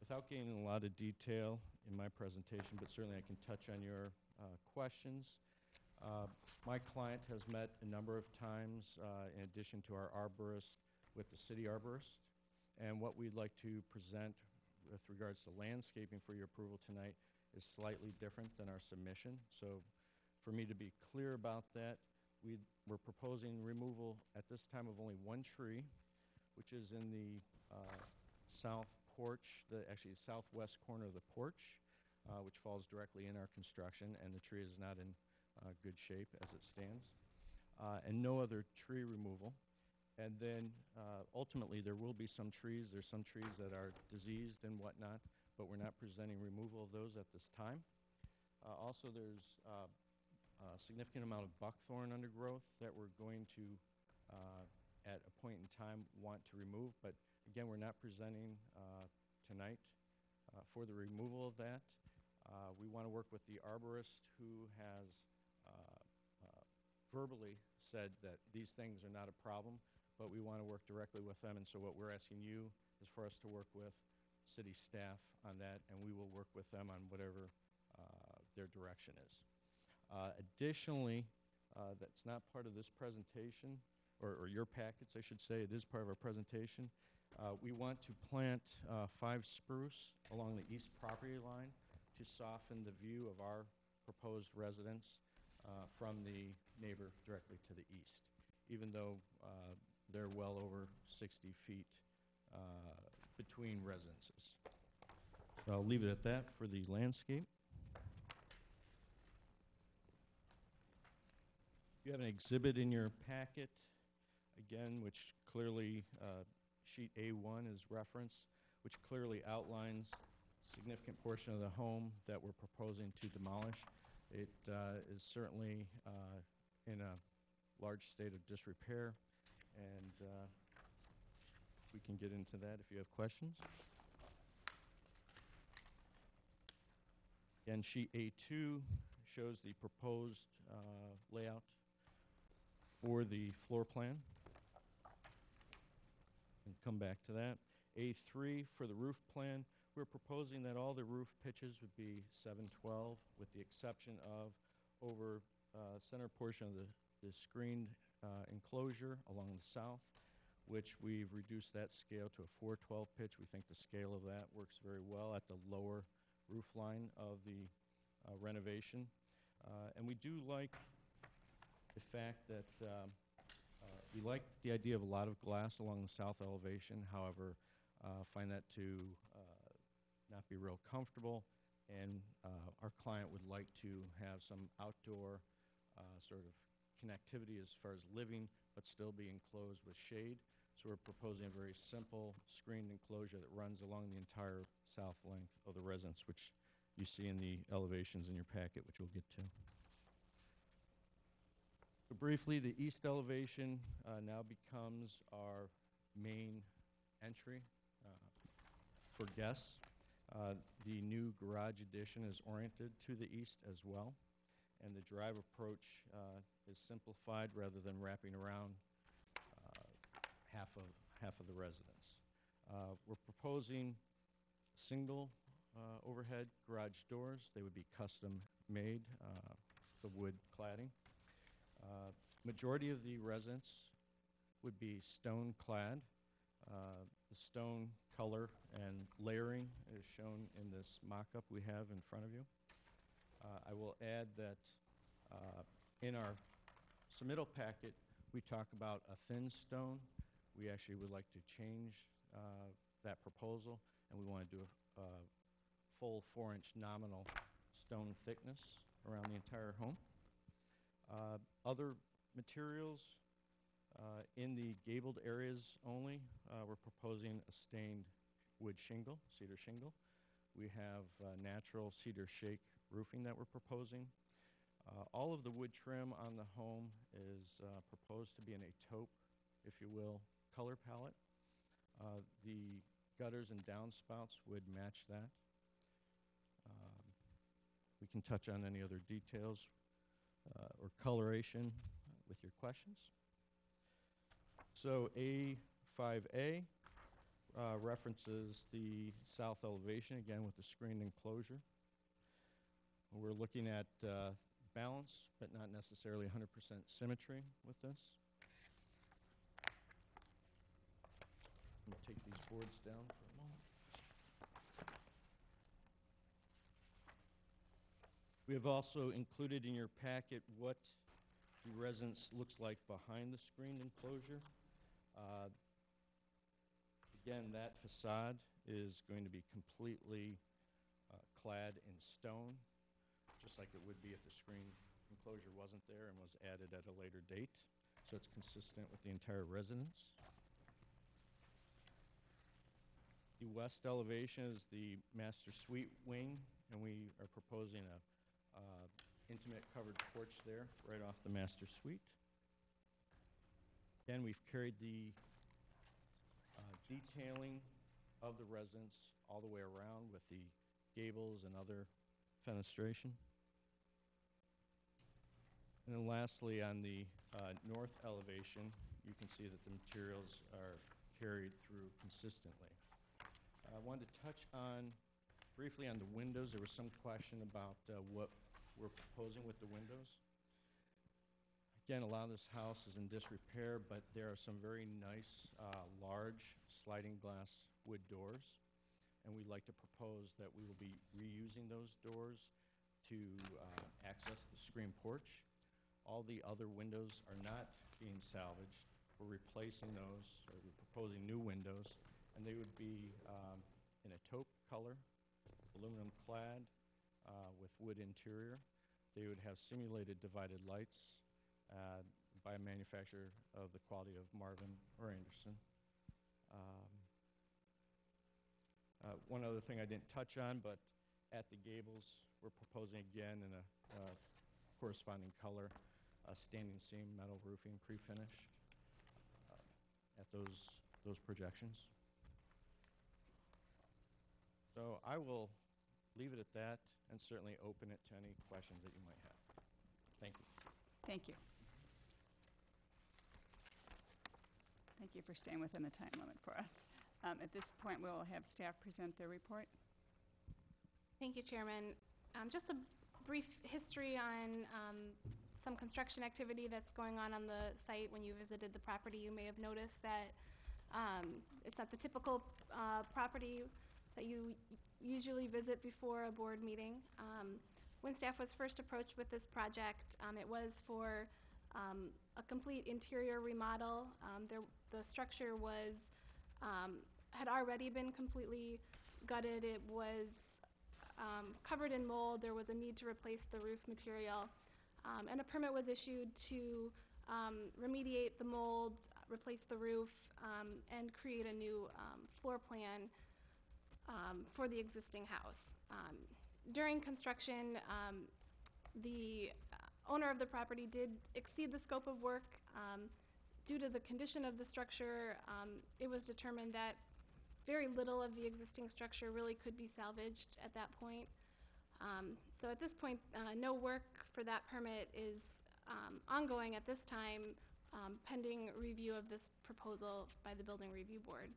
without getting in a lot of detail in my presentation, but certainly I can touch on your questions. My client has met a number of times, in addition to our arborist, with the city arborist, and what we'd like to present with regards to landscaping for your approval tonight is slightly different than our submission. So for me to be clear about that, we're proposing removal at this time of only one tree, which is in the south porch, actually the southwest corner of the porch, which falls directly in our construction, and the tree is not in good shape as it stands, and no other tree removal. And then ultimately there will be some trees. There's some trees that are diseased and whatnot, but we're not presenting removal of those at this time. Also, there's a significant amount of buckthorn undergrowth that we're going to, at a point in time, want to remove. But again, we're not presenting tonight for the removal of that. We want to work with the arborist who has verbally said that these things are not a problem, but we want to work directly with them. And so what we're asking you is for us to work with city staff on that, and we will work with them on whatever their direction is. Additionally, that's not part of this presentation, or your packets, I should say. It is part of our presentation. We want to plant 5 spruce along the east property line to soften the view of our proposed residence from the neighbor directly to the east, even though they're well over 60 feet between residences. So I'll leave it at that for the landscape. You have an exhibit in your packet, again, which clearly, sheet A1 is referenced, which clearly outlines a significant portion of the home that we're proposing to demolish. It is certainly in a large state of disrepair, and we can get into that if you have questions. Again, sheet A2 shows the proposed layout for the floor plan. And come back to that. A3 for the roof plan, we're proposing that all the roof pitches would be 712, with the exception of over center portion of the screened enclosure along the south, which we've reduced that scale to a 412 pitch. We think the scale of that works very well at the lower roof line of the renovation. And we do like the fact that we like the idea of a lot of glass along the south elevation. However, find that to not be real comfortable, and our client would like to have some outdoor sort of connectivity as far as living, but still be enclosed with shade. So we're proposing a very simple screened enclosure that runs along the entire south length of the residence, which you see in the elevations in your packet, which we'll get to. So briefly, the east elevation now becomes our main entry for guests. The new garage addition is oriented to the east as well, and the drive approach is simplified rather than wrapping around half of the residence. We're proposing single overhead garage doors. They would be custom made, the wood cladding. Majority of the residence would be stone clad. The stone color and layering is shown in this mock-up we have in front of you. I will add that in our submittal packet, we talk about a thin stone. We actually would like to change that proposal, and we want to do a full 4-inch nominal stone thickness around the entire home. Other materials in the gabled areas only, we're proposing a stained wood shingle, cedar shingle. We have natural cedar shake roofing that we're proposing. All of the wood trim on the home is proposed to be in a taupe, if you will, color palette. The gutters and downspouts would match that. We can touch on any other details or coloration with your questions. So A5A references the south elevation, again with the screened enclosure. We're looking at balance, but not necessarily 100% symmetry with this. Let me take these boards down for a moment. We have also included in your packet what the residence looks like behind the screened enclosure. Again, that facade is going to be completely clad in stone, just like it would be if the screen enclosure wasn't there and was added at a later date. So it's consistent with the entire residence. The west elevation is the master suite wing, and we are proposing a intimate covered porch there right off the master suite. Again, we've carried the detailing of the residence all the way around with the gables and other fenestration. And then lastly, on the north elevation, you can see that the materials are carried through consistently. I wanted to touch on, briefly on the windows. There was some question about what we're proposing with the windows. Again, a lot of this house is in disrepair, but there are some very nice, large sliding glass wood doors. and we'd like to propose that we will be reusing those doors to access the screen porch. All the other windows are not being salvaged. We're replacing those, or we're proposing new windows, and they would be in a taupe color, aluminum clad, with wood interior. They would have simulated divided lights by a manufacturer of the quality of Marvin or Anderson. One other thing I didn't touch on, but at the gables, we're proposing again in a corresponding color, standing seam metal roofing pre-finished at those projections. So I will leave it at that and certainly open it to any questions that you might have. Thank you. Thank you. Thank you for staying within the time limit for us. At this point, we will have staff present their report. Thank you, Chairman. Just a brief history on some construction activity that's going on the site. When you visited the property, you may have noticed that it's not the typical property that you usually visit before a board meeting. When staff was first approached with this project, it was for a complete interior remodel. The structure was had already been completely gutted. It was covered in mold. There was a need to replace the roof material. And a permit was issued to remediate the mold, replace the roof, and create a new floor plan for the existing house. During construction, the owner of the property did exceed the scope of work. Due to the condition of the structure, it was determined that very little of the existing structure really could be salvaged at that point. So at this point, no work for that permit is ongoing at this time, pending review of this proposal by the Building Review Board.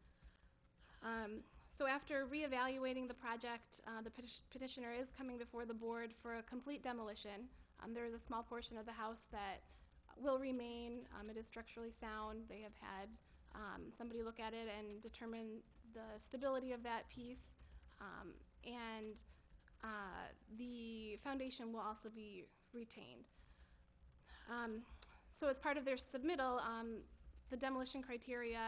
So after reevaluating the project, the petitioner is coming before the board for a complete demolition. There is a small portion of the house that will remain. It is structurally sound. They have had somebody look at it and determine the stability of that piece. And the foundation will also be retained. So as part of their submittal, the demolition criteria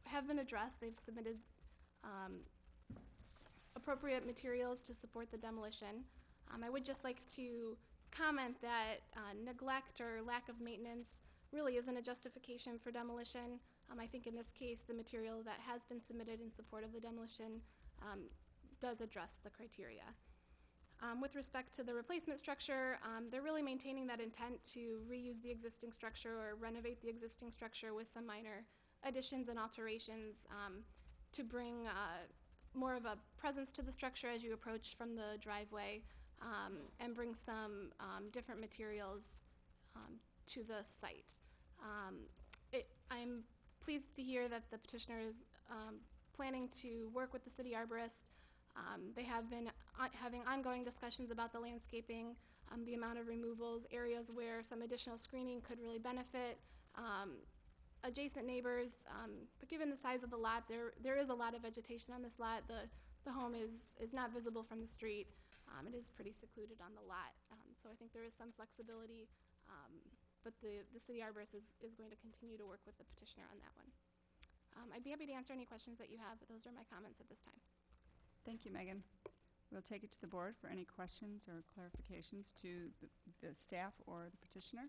have been addressed. They've submitted appropriate materials to support the demolition. I would just like to comment that neglect or lack of maintenance really isn't a justification for demolition. I think in this case, the material that has been submitted in support of the demolition does address the criteria. With respect to the replacement structure, they're really maintaining that intent to reuse the existing structure or renovate the existing structure with some minor additions and alterations to bring more of a presence to the structure as you approach from the driveway, and bring some different materials to the site. I'm pleased to hear that the petitioner is planning to work with the city arborist. They have been having ongoing discussions about the landscaping, the amount of removals, areas where some additional screening could really benefit adjacent neighbors. But given the size of the lot, there is a lot of vegetation on this lot. The home is not visible from the street. It is pretty secluded on the lot. So I think there is some flexibility, but the city arborist is going to continue to work with the petitioner on that one. I'd be happy to answer any questions that you have, but those are my comments at this time. Thank you, Megan. We'll take it to the board for any questions or clarifications to the staff or the petitioner.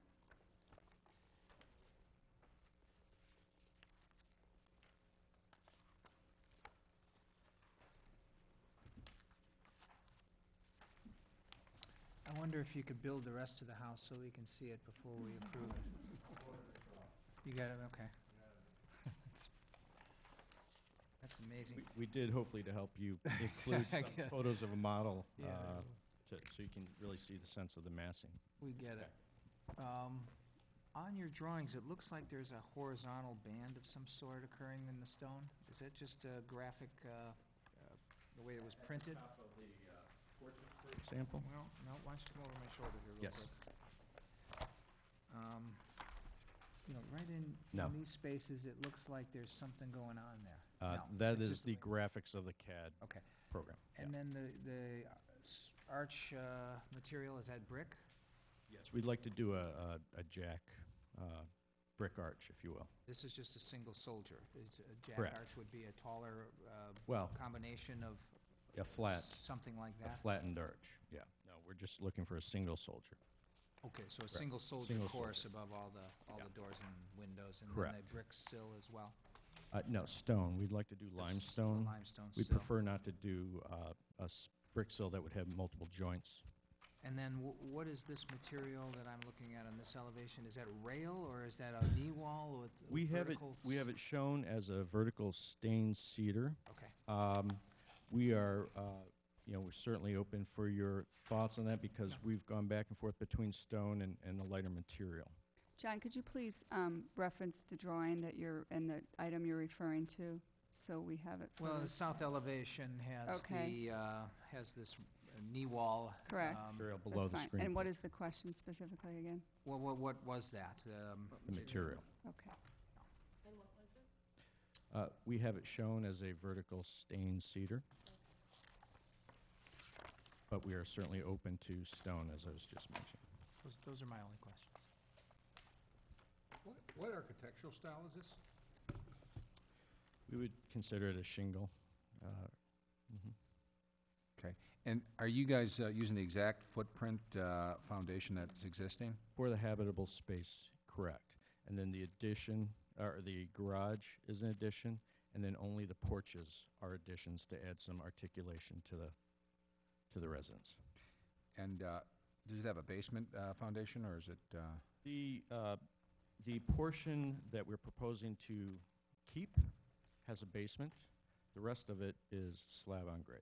I wonder if you could build the rest of the house so we can see it before we approve it. You got it, okay. That's amazing. We did hopefully to help you include some Yeah. photos of a model Yeah. so you can really see the sense of the massing. We get it. On your drawings, it looks like there's a horizontal band of some sort occurring in the stone. Is that just a graphic, the way it was printed? Top of the portrait, for example? Well, no, why don't you come over my shoulder here real Yes. quick? You know, right in No. these spaces, it looks like there's something going on there. No, That it's is just the the graphics of the CAD Okay. program. And then the arch material, is that brick? Yes, we'd like to do a jack brick arch, if you will. This is just a single soldier. It's a jack Correct. arch would be a taller Well, combination of a flat, something like a that? flattened arch, yeah. No, we're just looking for a single soldier. Okay, so a Correct. single soldier Single course soldier. above all Yeah. the doors and windows, and then Correct. a brick sill as well? No, stone. We'd like to do limestone. Limestone We'd sill. prefer not to do brick sill that would have multiple joints. And then what is this material that I'm looking at on this elevation? Is that rail, or is that a knee wall with We have it, vertical? we have it shown as a vertical stained cedar. Okay. We are, we're certainly open for your thoughts on that because we've gone back and forth between stone and the lighter material. John, could you please reference the drawing that you're, and the item you're referring to, so we have it? for Well, the- the south elevation has Okay. has this knee wall. Correct. Material That's below the fine. screen. And what is the question specifically again? What was that? The material. Okay. We have it shown as a vertical stained cedar. But we are certainly open to stone, as I was just mentioning. Those are my only questions. What architectural style is this? We would consider it a shingle. Okay. And are you guys using the exact footprint foundation that's existing? For the habitable space, correct. And then the addition, or the garage is an addition, and then only the porches are additions to add some articulation to the residence. And does it have a basement foundation, or is it? The portion that we're proposing to keep has a basement. The rest of it is slab on grade.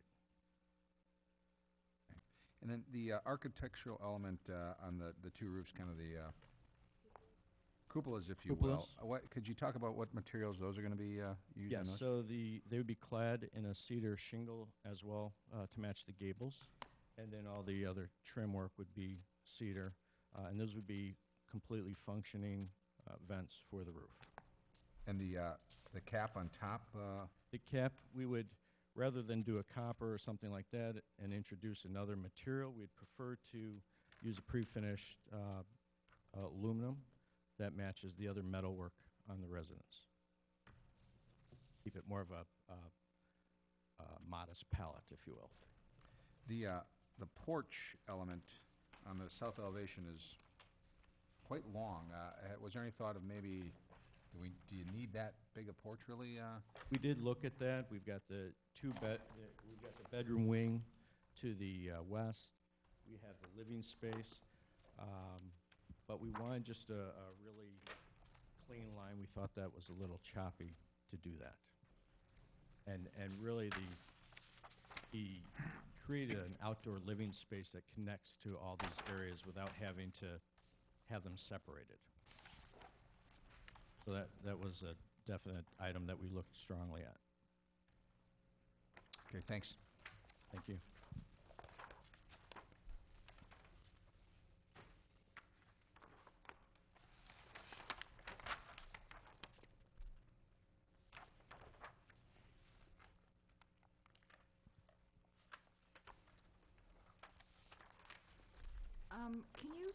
And then the architectural element on the two roofs, kind of the cupolas, if you will. Cupolas. Could you talk about what materials those are going to be used on Yes, those? so they would be clad in a cedar shingle as well to match the gables. And then all the other trim work would be cedar. And those would be completely functioning vents for the roof. And the cap on top? The cap, we would, rather than do a copper or something like that and introduce another material, we'd prefer to use a pre-finished aluminum that matches the other metalwork on the residence. Keep it more of a modest palette, if you will. The porch element on the south elevation is quite long. Was there any thought of maybe, do you need that big a porch really? We did look at that. We've got the we've got the bedroom wing to the west. We have the living space. But we wanted just a really clean line. We thought that was a little choppy to do that. And really he created an outdoor living space that connects to all these areas without having to have them separated. So that was a definite item that we looked strongly at. Okay, thanks. Thank you. Can you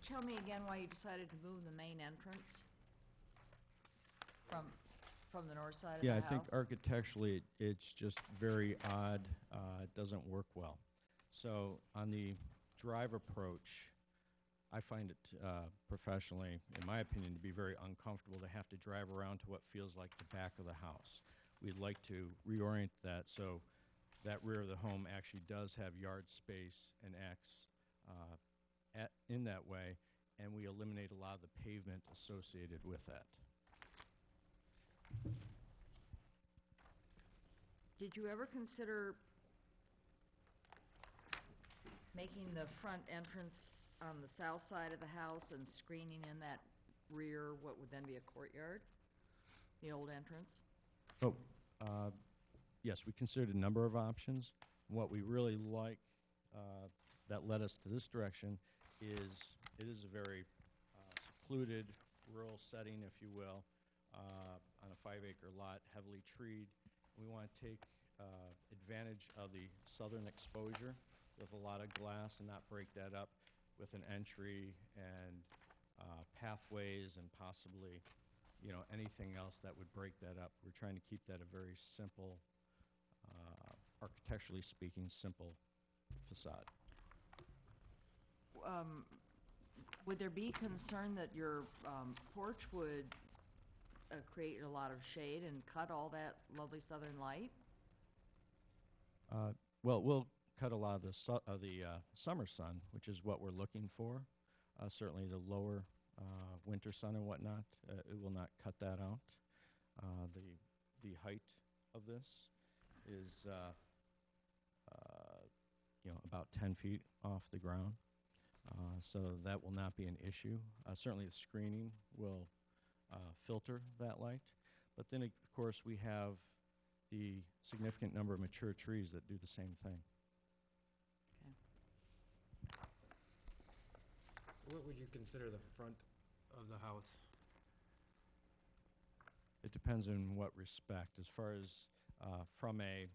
tell me again why you decided to move the main entrance from the north side of the Yeah, house? I think architecturally, it's just very odd. It doesn't work well. So on the drive approach, I find it professionally, in my opinion, to be very uncomfortable to have to drive around to what feels like the back of the house. We'd like to reorient that so that rear of the home actually does have yard space and acts in that way, and we eliminate a lot of the pavement associated with that. Did you ever consider making the front entrance on the south side of the house and screening in that rear, what would then be a courtyard? The old entrance? Oh, yes, we considered a number of options. What we really like that led us to this direction is it is a very secluded rural setting, if you will. on a 5-acre lot, heavily treed. We want to take advantage of the southern exposure with a lot of glass and not break that up with an entry and pathways and possibly, anything else that would break that up. We're trying to keep that a very simple, architecturally speaking, simple facade. Would there be concern that your porch would create a lot of shade and cut all that lovely southern light? Well, we'll cut a lot of the summer sun, which is what we're looking for. Certainly the lower winter sun and whatnot, it will not cut that out. The height of this is about 10 feet off the ground, so that will not be an issue. Certainly the screening will filter that light, but then of course we have the significant number of mature trees that do the same thing. What would you consider the front of the house? It depends in what respect. As far as from a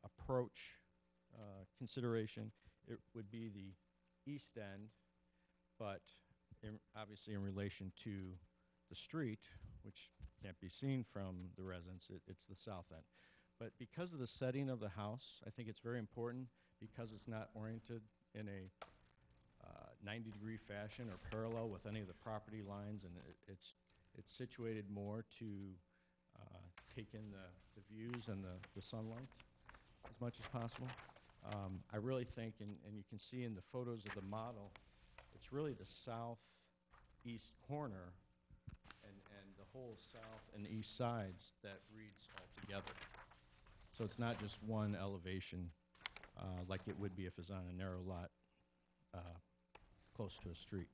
approach consideration, it would be the east end, but obviously in relation to the street, which can't be seen from the residence, it's the south end. But because of the setting of the house, I think it's very important, because it's not oriented in a 90-degree fashion or parallel with any of the property lines, and it's situated more to take in the views and the sunlight as much as possible. I really think, and you can see in the photos of the model, it's really the southeast corner and the whole south and east sides that reads all together. So it's not just one elevation like it would be if it's on a narrow lot close to a street.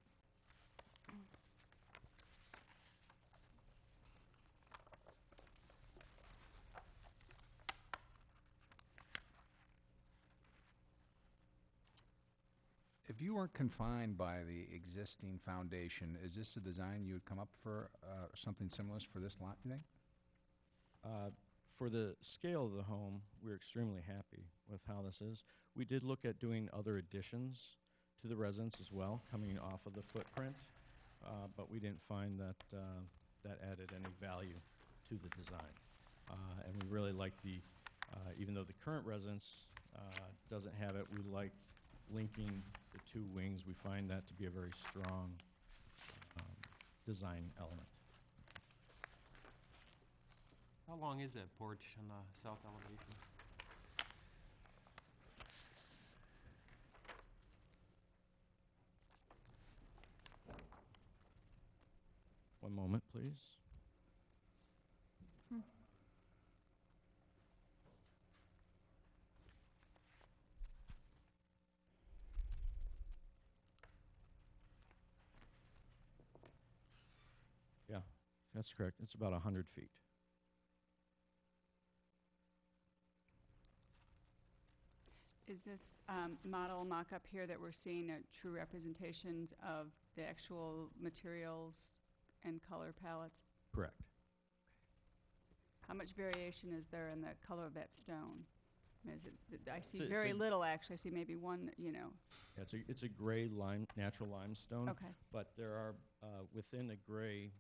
If you weren't confined by the existing foundation, is this a design you would come up for, something similar for this lot, you think? For the scale of the home, we're extremely happy with how this is. We did look at doing other additions to the residence as well, coming off of the footprint, but we didn't find that that added any value to the design. And we really like the, even though the current residence doesn't have it, we like linking the two wings. We find that to be a very strong design element. How long is that porch on the south elevation? One moment, please. Yeah, that's correct. It's about 100 feet. Is this model mock-up here that we're seeing true representations of the actual materials and color palettes? Correct. How much variation is there in the color of that stone? I mean, I see It's very a- little, actually. I see maybe one, Yeah, it's a gray natural limestone. Okay. But there are, within the gray,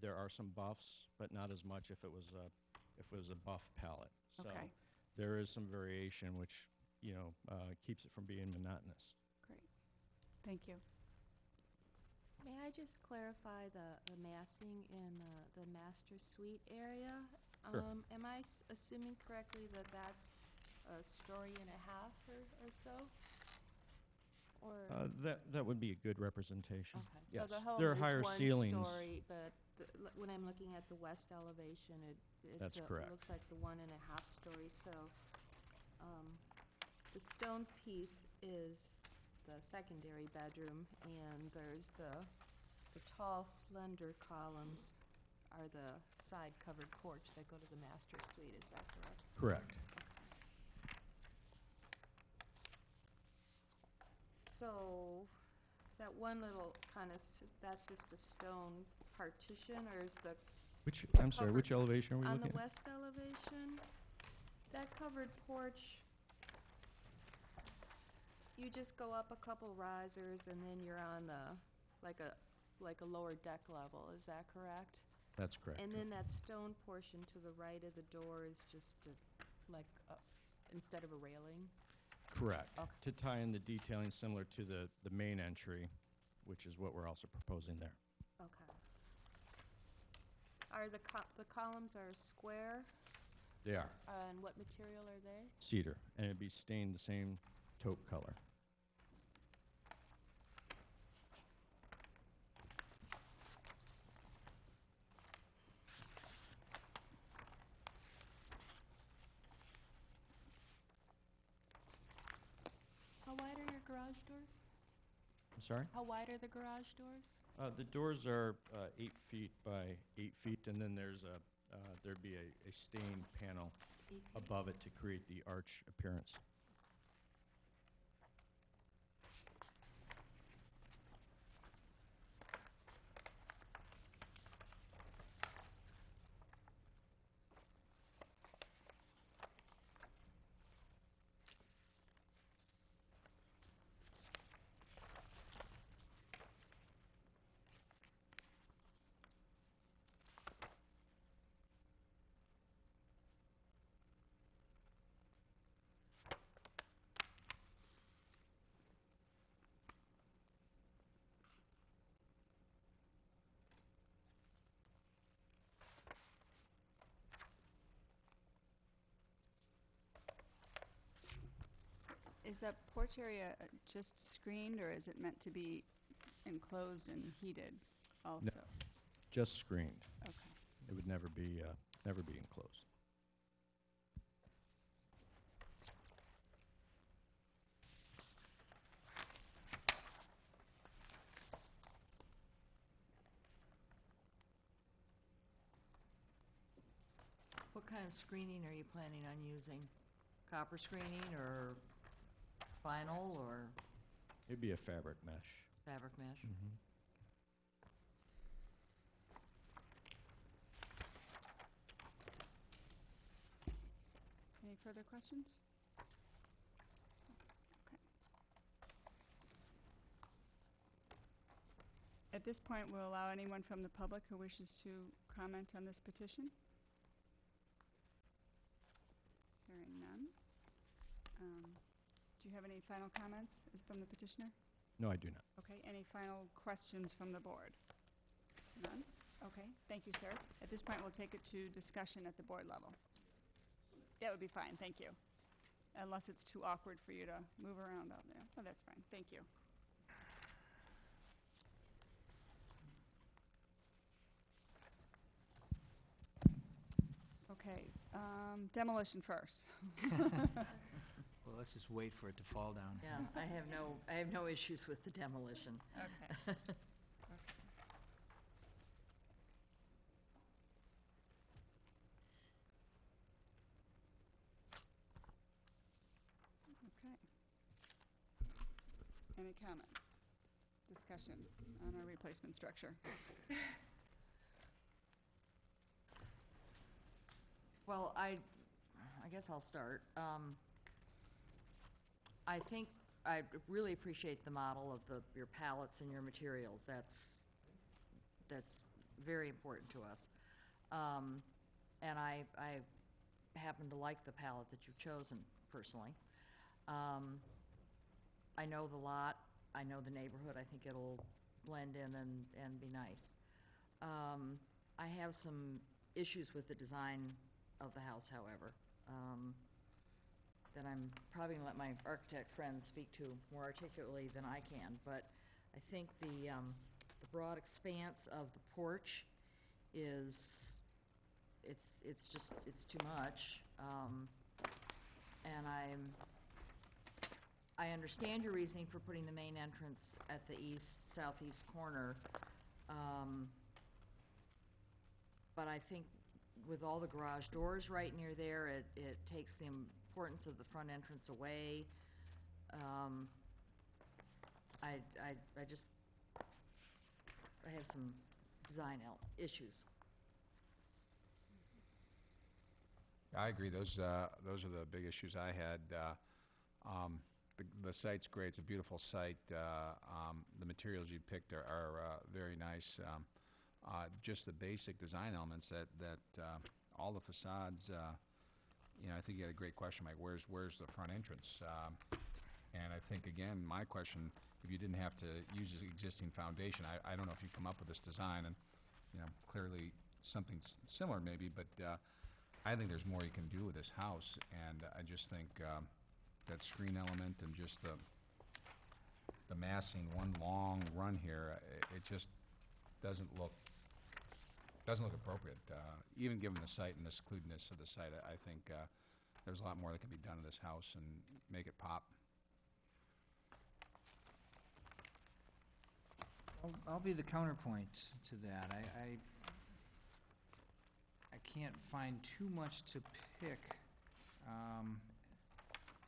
there are some buffs, but not as much if it was a buff palette. So Okay. there is some variation, which, keeps it from being monotonous. Great. Thank you. May I just clarify the massing in the master suite area? Sure. Am I assuming correctly that that's a story and a half or so? Or? That would be a good representation. Okay, Yes. so the home There are is higher one ceilings. story, but when I'm looking at the west elevation, That's it correct. looks like the 1.5 story. So the stone piece is the secondary bedroom, and there's the tall, slender columns are the side covered porch that go to the master suite. Is that correct? Correct. So that one little kind of, that's just a stone partition, or is the I'm sorry, which elevation are we On looking the at? west elevation, that covered porch, you just go up a couple risers and then you're on the, like a lower deck level, is that correct? That's correct. And then that stone portion to the right of the door is just instead of a railing? Correct. Okay. To tie in the detailing similar to the main entry, which is what we're also proposing there. Okay. Are the columns are square? They are. And what material are they? Cedar, and it'd be stained the same taupe color. How wide are your garage doors? I'm sorry? How wide are the garage doors? The doors are 8 feet by 8 feet, and then there'd be a stained panel 8 feet? above it to create the arch appearance. Is that porch area just screened, or is it meant to be enclosed and heated also? Just screened. Okay. It would never be enclosed. What kind of screening are you planning on using? Copper screening or vinyl or It'd be a fabric mesh. fabric mesh? Mm-hmm. Any further questions? Okay. At this point, we'll allow anyone from the public who wishes to comment on this petition. Hearing none. Do you have any final comments from the petitioner? No, I do not. Okay, any final questions from the board? None? Okay, thank you, sir. At this point, we'll take it to discussion at the board level. That would be fine, thank you. Unless it's too awkward for you to move around out there. Oh, that's fine, thank you. Okay, demolition first. Well, let's just wait for it to fall down. Yeah, I have no issues with the demolition. Okay. Okay. Any comments? Discussion on our replacement structure? Well, I guess I'll start. I think I really appreciate the model of your pallets and your materials. That's very important to us. And I happen to like the palette that you've chosen personally. I know the lot, I know the neighborhood. I think it'll blend in and be nice. I have some issues with the design of the house, however, that I'm probably gonna let my architect friends speak to more articulately than I can. But I think the broad expanse of the porch is, it's too much. And I understand your reasoning for putting the main entrance at the southeast corner. But I think with all the garage doors right near there, it takes the importance of the front entrance away. I have some design issues. I agree. Those are the big issues I had. The site's great. It's a beautiful site. The materials you picked are very nice. Just the basic design elements that all the facades, I think you had a great question, Mike. Where's the front entrance? And I think, again, my question, if you didn't have to use the existing foundation, I don't know if you come up with this design, and, clearly something similar maybe, but I think there's more you can do with this house, and I just think that screen element and just the massing, one long run here, it just doesn't look appropriate. Even given the site and the secludedness of the site, I think there's a lot more that can be done to this house and make it pop. I'll be the counterpoint to that. I can't find too much to pick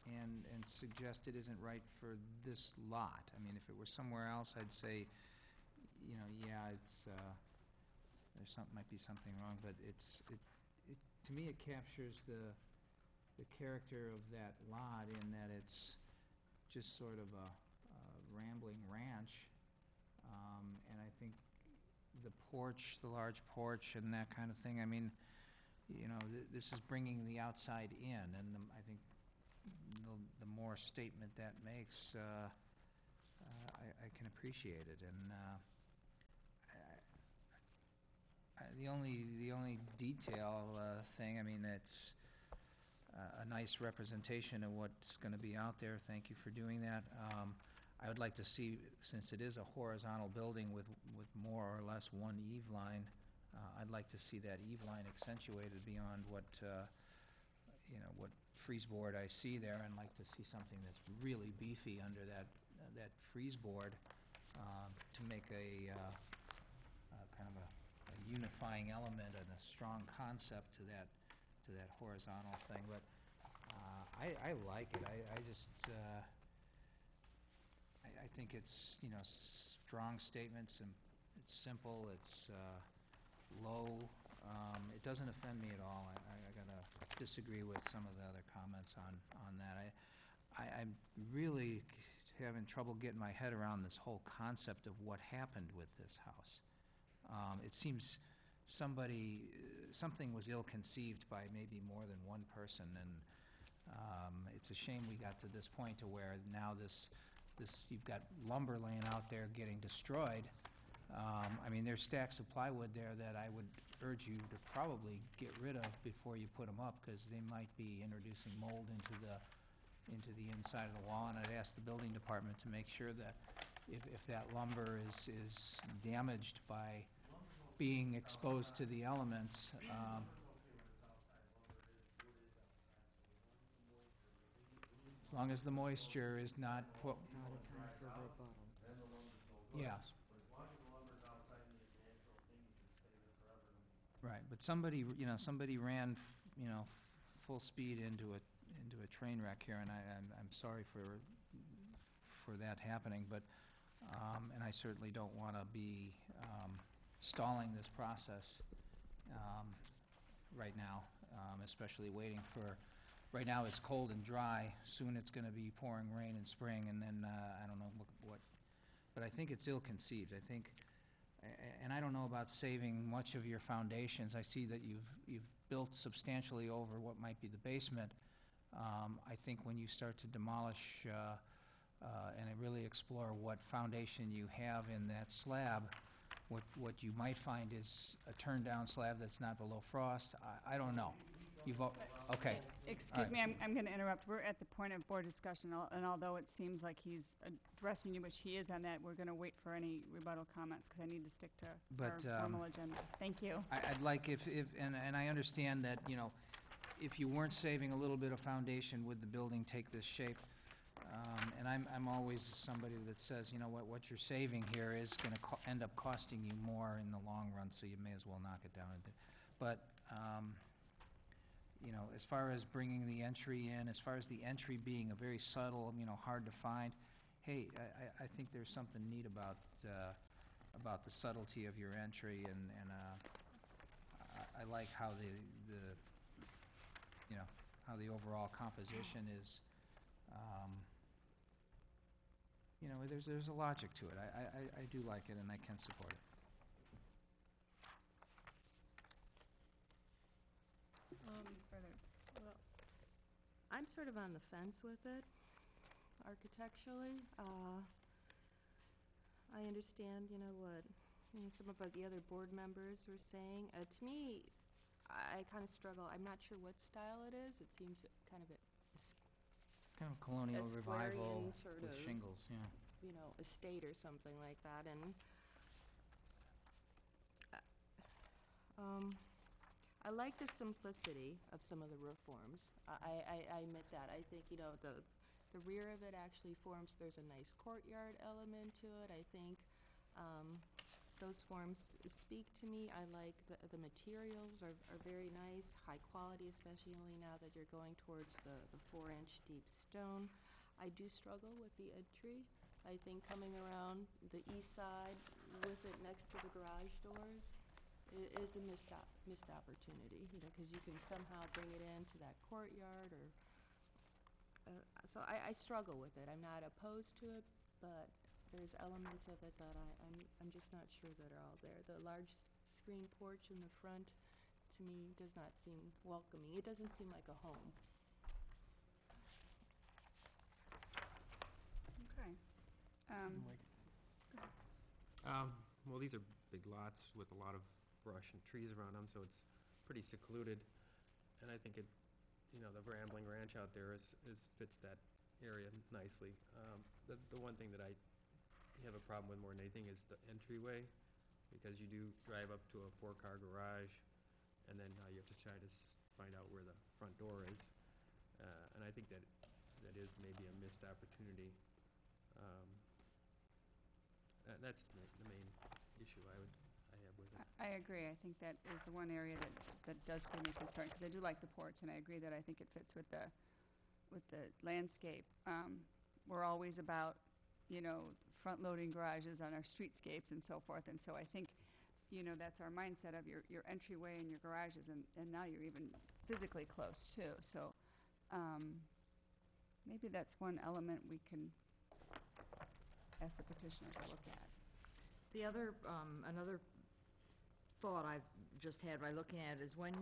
and suggest it isn't right for this lot. I mean, if it were somewhere else, I'd say, yeah, it's might be something wrong, but to me, it captures the character of that lot in that it's just sort of a rambling ranch. And I think the porch, the large porch and that kind of thing, I mean, this is bringing the outside in, and I think the more statement that makes, I can appreciate it. And the only detail thing, I mean, it's a nice representation of what's going to be out there. Thank you for doing that. I would like to see, since it is a horizontal building with more or less one eave line, I'd like to see that eave line accentuated beyond what frieze board I see there, and like to see something that's really beefy under that frieze board to make a kind of a unifying element and a strong concept to that horizontal thing. But I like it. I just I think it's strong statements, and it's simple. It's low. It doesn't offend me at all. I gotta disagree with some of the other comments on that. I'm really having trouble getting my head around this whole concept of what happened with this house. It seems something was ill-conceived by maybe more than one person, and it's a shame we got to this point to where now you've got lumber laying out there getting destroyed. I mean, there's stacks of plywood there that I would urge you to probably get rid of before you put them up, because they might be introducing mold into the inside of the wall. And I'd ask the building department to make sure that if that lumber is damaged by being exposed to the elements, as long as the moisture is not put. Yeah. Right, but somebody ran, full speed into a train wreck here, and I'm sorry for that happening, but, and I certainly don't want to be stalling this process right now, especially waiting for. Right now, it's cold and dry. Soon it's going to be pouring rain in spring, and then I don't know what. But I think it's ill-conceived. I think, and I don't know about saving much of your foundations. I see that you've built substantially over what might be the basement. I think when you start to demolish and really explore what foundation you have in that slab, what you might find is a turned-down slab that's not below frost. I don't know. Okay. Excuse me, I'm going to interrupt. We're at the point of board discussion, and although it seems like he's addressing you, which he is on that, we're going to wait for any rebuttal comments, because I need to stick to our formal agenda. Thank you. I'd like and I understand that, if you weren't saving a little bit of foundation, would the building take this shape? And I'm always somebody that says, what you're saving here is going to end up costing you more in the long run, so you may as well knock it down a bit. But, as far as bringing the entry in, as far as the entry being a very subtle, hard to find, hey, I think there's something neat about the subtlety of your entry, and I like how you know, how the overall composition is. You know, there's a logic to it. I do like it, and I can support it. Further. Well, I'm sort of on the fence with it, architecturally. I understand, you know, what some of the other board members were saying. To me, I kind of struggle. I'm not sure what style it is. It seems kind of Kind of colonial revival Asplerian sort with of, shingles, yeah. you know, estate or something like that. And I like the simplicity of some of the roof forms. I admit that. I think, you know, the rear of it actually forms, there's a nice courtyard element to it. I think those forms speak to me. I like the materials are very nice, high quality, especially now that you're going towards the 4-inch deep stone. I do struggle with the entry. I think coming around the east side with it next to the garage doors is a missed opportunity, you know, because you can somehow bring it into that courtyard or, so I struggle with it. I'm not opposed to it, but there's elements of it that I'm just not sure that are all there. The large screen porch in the front, to me, does not seem welcoming. It doesn't seem like a home. Okay. Well, these are big lots with a lot of brush and trees around them, so it's pretty secluded. And I think it, you know, the rambling ranch out there fits that area nicely. The one thing that I have a problem with more than anything is the entryway, because you do drive up to a 4-car garage, and then you have to try to find out where the front door is. And I think that is maybe a missed opportunity. That's the main issue I have with it. I agree. I think that is the one area that does give me concern, because I do like the porch, and I agree that I think it fits with the landscape. We're always about, you know, front-loading garages on our streetscapes and so forth, and so I think, you know, that's our mindset of your entryway and your garages, and now you're even physically close too. So maybe that's one element we can ask the petitioner to look at. The other, another thought I've just had by looking at it is when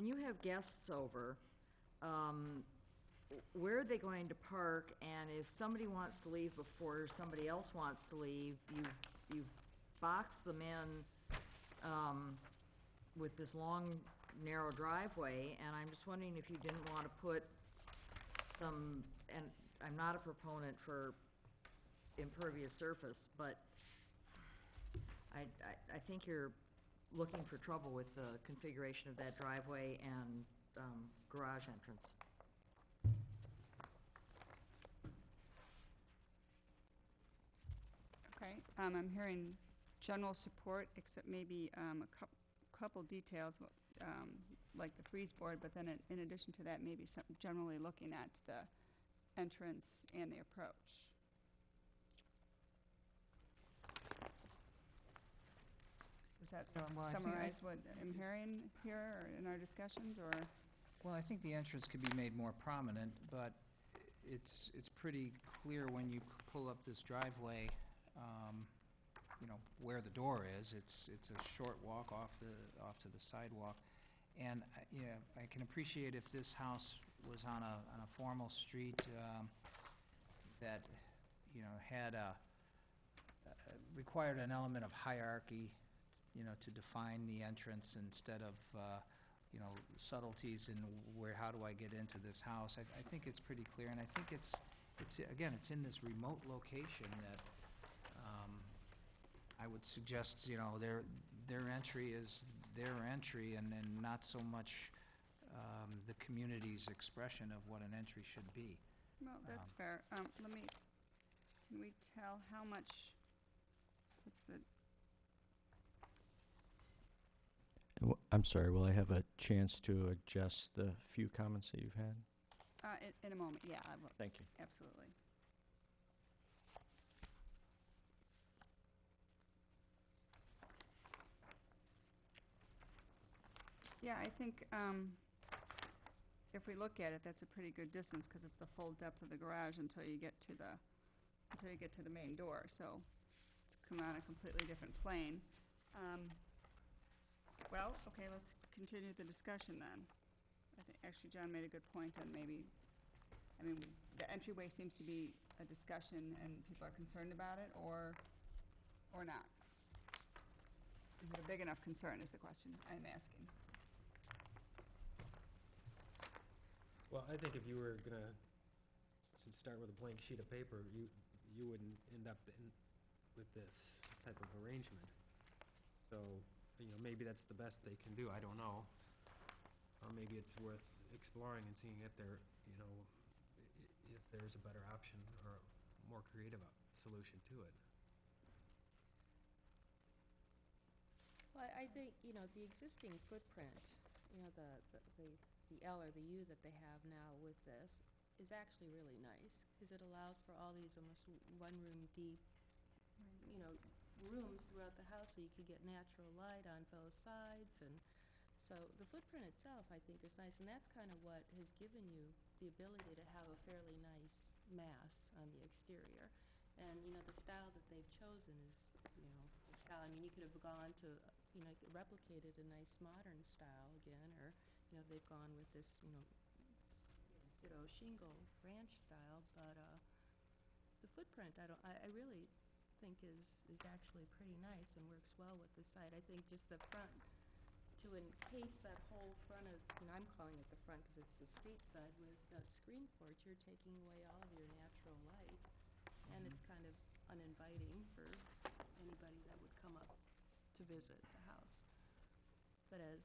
you have guests over, where are they going to park? And if somebody wants to leave before somebody else wants to leave, you've boxed them in with this long, narrow driveway, and I'm just wondering if you didn't want to put some, and I'm not a proponent for impervious surface, but I think you're looking for trouble with the configuration of that driveway and garage entrance. Okay, I'm hearing general support, except maybe a couple details, like the freeze board, but then in addition to that, maybe some generally looking at the entrance and the approach. Does that well, I think summarize what I'm hearing here or in our discussions, or? Well, I think the entrance could be made more prominent, but it's pretty clear when you pull up this driveway, you know, where the door is. It's a short walk off to the sidewalk. And, yeah, I can appreciate if this house was on a formal street that, you know, had required an element of hierarchy, you know, to define the entrance instead of, you know, subtleties in how do I get into this house. I think it's pretty clear, and I think it's again, it's in this remote location that I would suggest, you know, their entry is their entry, and not so much the community's expression of what an entry should be. Well, that's fair. Can we tell how much, what's the, I'm sorry, will I have a chance to adjust the few comments that you've had? in a moment, yeah, I will. Thank you. Absolutely. Yeah, I think, if we look at it, that's a pretty good distance, because it's the full depth of the garage until you get to the main door, so it's come on a completely different plane. Well, okay, let's continue the discussion then. I think, actually, John made a good point on maybe, I mean, the entryway seems to be a discussion and people are concerned about it, or not. Is it a big enough concern, is the question I'm asking. Well, I think if you were gonna start with a blank sheet of paper, you wouldn't end up with this type of arrangement. So, maybe that's the best they can do, I don't know. Or maybe it's worth exploring and seeing if if there's a better option or a more creative solution to it. Well, I think, the existing footprint, the L or the U that they have now with this is actually really nice, because it allows for all these almost one-room deep, rooms throughout the house, so you could get natural light on both sides, and so the footprint itself, I think, is nice, and that's kind of what has given you the ability to have a fairly nice mass on the exterior. And, the style that they've chosen is, the style, I mean, you could have gone to, replicated a nice modern style again, or, they've gone with this, pseudo shingle ranch style, but, the footprint, I really think is actually pretty nice and works well with the site. I think just the front, to encase that whole front of, I'm calling it the front because it's the street side with a screen porch, you're taking away all of your natural light, and it's kind of uninviting for anybody that would come up to visit the house. But as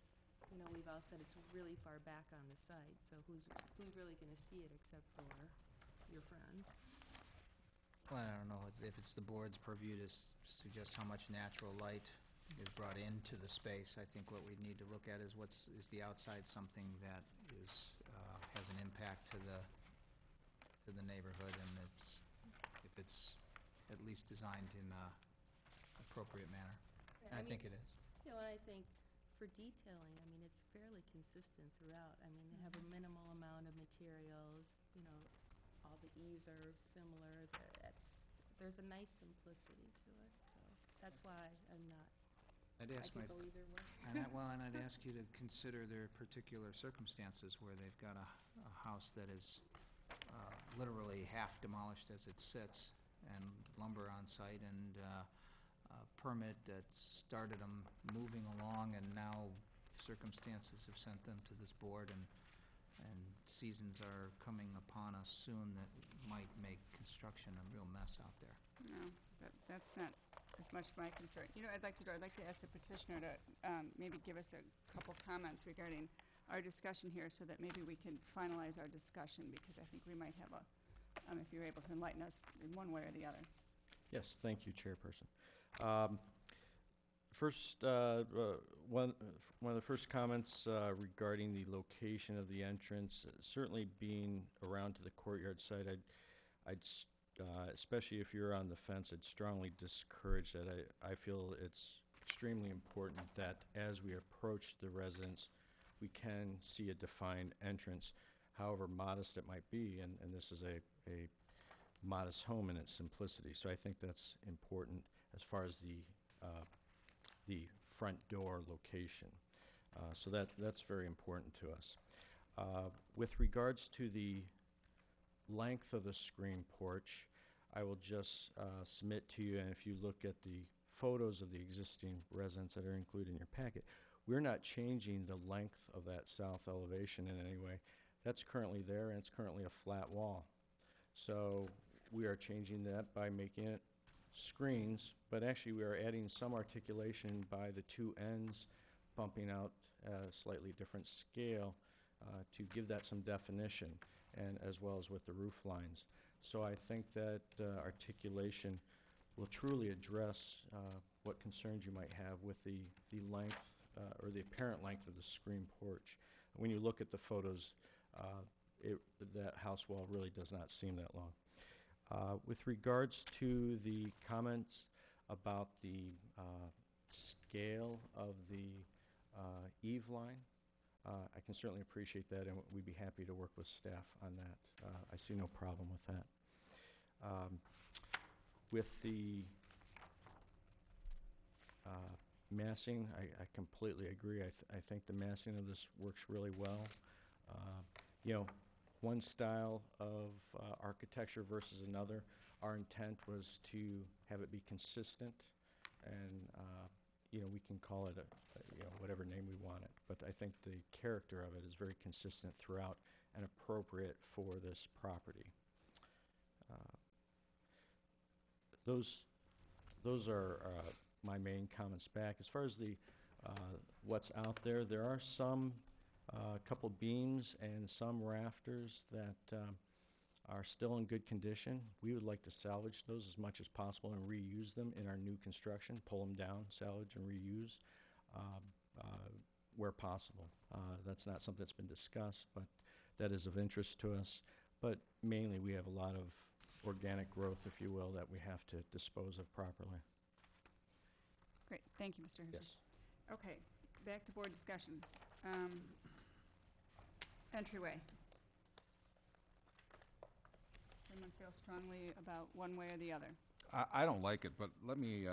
we've all said, it's really far back on the site, so who's really going to see it except for your friends? Well, I don't know if it's the board's purview to suggest how much natural light is brought into the space. I think what we need to look at is is the outside something that has an impact to the neighborhood, and if it's at least designed in a appropriate manner. And I think it is. And I think for detailing, I mean, it's fairly consistent throughout. I mean, they have a minimal amount of materials, all the eaves are similar. There's a nice simplicity to it, so that's why I'm not, I'd I ask could my, go either way. and I'd ask you to consider their particular circumstances where they've got a house that is literally half demolished as it sits, and lumber on site, and a permit that started them moving along, and now circumstances have sent them to this board, and seasons are coming upon us soon that might make construction a real mess out there. No, that's not as much my concern. I'd like to ask the petitioner to maybe give us a couple comments regarding our discussion here, so that maybe we can finalize our discussion, because I think we might have if you're able to enlighten us in one way or the other. Yes, thank you, Chairperson. First, one of the first comments regarding the location of the entrance, certainly being around to the courtyard side, especially if you're on the fence, I'd strongly discourage that. I feel it's extremely important that as we approach the residence, we can see a defined entrance, however modest it might be, and this is a modest home in its simplicity. So I think that's important as far as the front door location. So that's very important to us. With regards to the length of the screen porch, I will just submit to you, and if you look at the photos of the existing residence that are included in your packet, we're not changing the length of that south elevation in any way. That's currently there, and it's currently a flat wall. So we are changing that by making it screens, but actually we are adding some articulation by the two ends, bumping out a slightly different scale to give that some definition, and as well as with the roof lines. So I think that articulation will truly address what concerns you might have with the length or the apparent length of the screen porch. When you look at the photos, that house wall really does not seem that long. With regards to the comments about the scale of the eave line, I can certainly appreciate that, and we'd be happy to work with staff on that. I see no problem with that. With the massing, I completely agree. I think the massing of this works really well. You know, one style of architecture versus another, our intent was to have it be consistent, and you know, we can call it you know, whatever name we want it, but I think the character of it is very consistent throughout and appropriate for this property. Those are my main comments back. As far as the what's out there, there are some couple beams and some rafters that are still in good condition. We would like to salvage those as much as possible and reuse them in our new construction, pull them down, salvage and reuse where possible. That's not something that's been discussed, but that is of interest to us. But mainly, we have a lot of organic growth, if you will, that we have to dispose of properly. Great, thank you, Mr. Hershey. Yes. Okay, back to board discussion. Entryway. Anyone feel strongly about one way or the other? I don't like it, but let me,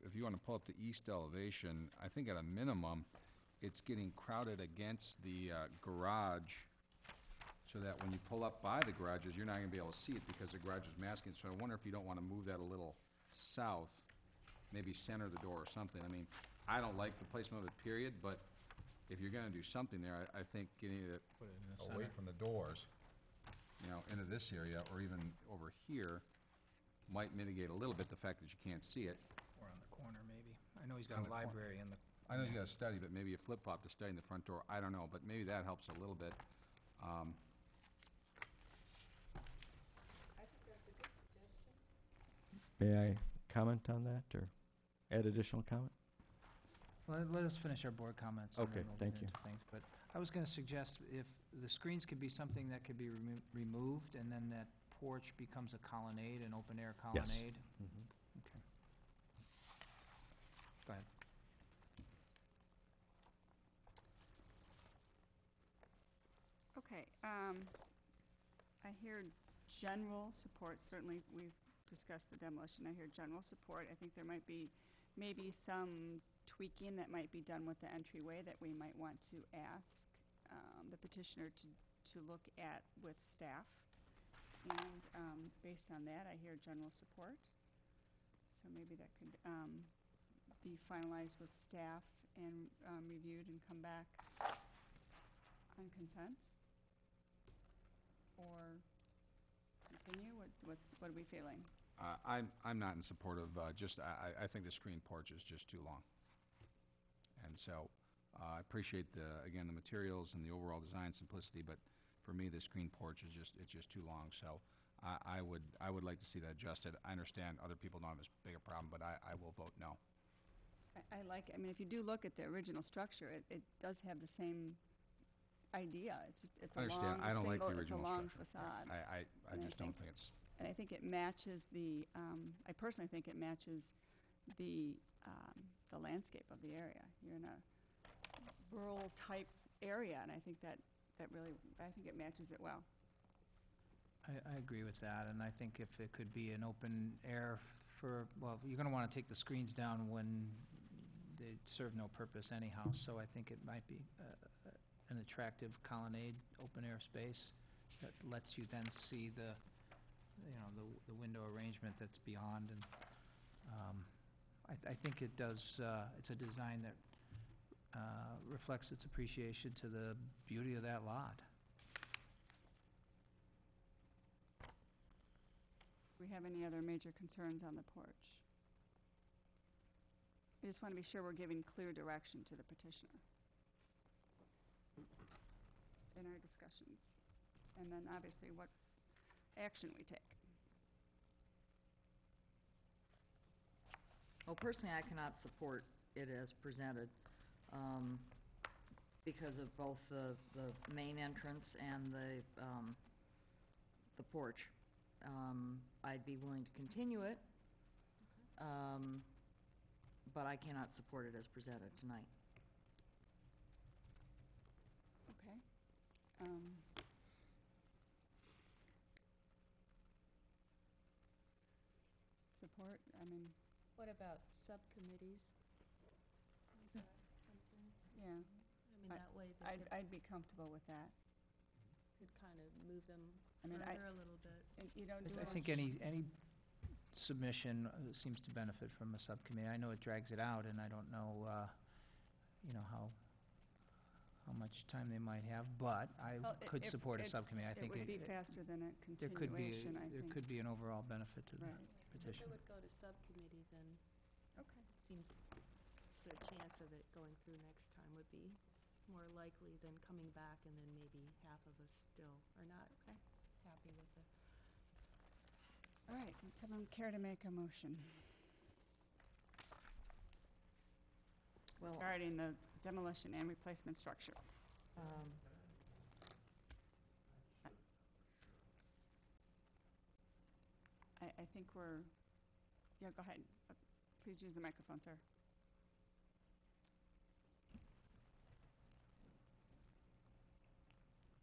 if you want to pull up the east elevation, I think at a minimum, it's getting crowded against the garage, so that when you pull up by the garages, you're not going to be able to see it because the garage is masking. So I wonder if you don't want to move that a little south, maybe center the door or something. I mean, I don't like the placement of it, period, but if you're going to do something there, I think getting it away from the doors, you know, into this area or even over here might mitigate a little bit the fact that you can't see it. Or on the corner, maybe. I know he's got On a the cor- library in the... I know he's got a study, but maybe a flip-flop to study in the front door. I don't know, but maybe that helps a little bit. I think that's a good suggestion. May I comment on that or add additional comment? Let us finish our board comments. And Okay, then we'll thank get you. into things. But I was going to suggest if the screens could be something that could be removed, and then that porch becomes a colonnade, an open-air colonnade. Mhm. Okay. Go ahead. Okay, I hear general support. Certainly, we've discussed the demolition. I hear general support. I think there might be maybe some tweaking that might be done with the entryway that we might want to ask the petitioner to look at with staff. And based on that, I hear general support. So maybe that could be finalized with staff and reviewed and come back on consent? Or continue? What are we feeling? I'm not in support of I think the screen porch is just too long. And so I appreciate again, the materials and the overall design simplicity, but for me, the screen porch is it's just too long. So I would like to see that adjusted. I understand other people don't have as big a problem, but I will vote no. I like, I mean, if you do look at the original structure, it does have the same idea. It's just, it's I a long, understand. I don't like the single, it's a original long structure. facade. I And I just don't think- think it's, And I think it matches the, I personally think it matches the landscape of the area. You're in a rural type area, and I think that really, I think it matches it well. I agree with that, and I think if it could be an open air for, well, you're going to want to take the screens down when they serve no purpose anyhow, so I think it might be an attractive colonnade, open air space that lets you then see the, you know, the window arrangement that's beyond, and I think it does, it's a design that reflects its appreciation to the beauty of that lot. Do we have any other major concerns on the porch? I just want to be sure we're giving clear direction to the petitioner in our discussions, and then obviously what action we take. Well, personally, I cannot support it as presented because of both the main entrance and the porch. I'd be willing to continue it, but I cannot support it as presented tonight. Support, I mean, What about subcommittees? Is that something? yeah, I mean, that way they I'd be comfortable with that. could kind of move them I mean, further a little bit. And you don't do I think any submission seems to benefit from a subcommittee. I know it drags it out, and I don't know, how much time they might have, but I Well, could if support a it's- subcommittee. I think It would be it- faster than a there could be, continuation, I there think. could be an overall benefit to the Right. So if petition. it would go to subcommittee, then Okay. it seems the chance of it going through next time would be more likely than coming back and then maybe half of us still are not happy with it. All right, would someone care to make a motion Well, regarding the demolition and replacement structure? um, I think we're, yeah, go ahead. Please use the microphone, sir.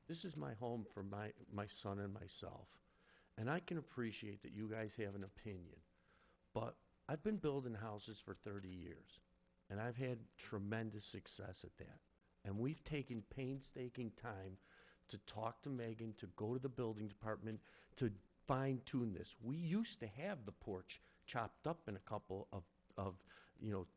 This is my home for my son and myself. And I can appreciate that you guys have an opinion. But I've been building houses for 30 years. And I've had tremendous success at that. And we've taken painstaking time to talk to Megan, to go to the building department, to fine tune this. We used to have the porch chopped up in a couple of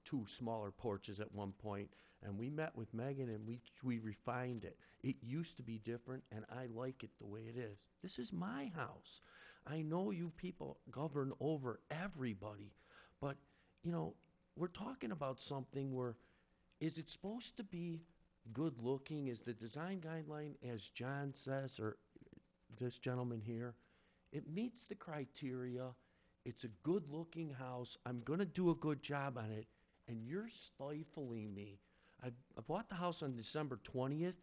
two smaller porches at one point, and we met with Megan and we refined it. It used to be different, and I like it the way it is. This is my house. I know you people govern over everybody, but, we're talking about something where, is it supposed to be good looking? Is the design guideline, as John says, or this gentleman here, it meets the criteria. It's a good-looking house. I'm going to do a good job on it, and you're stifling me. I bought the house on December 20th.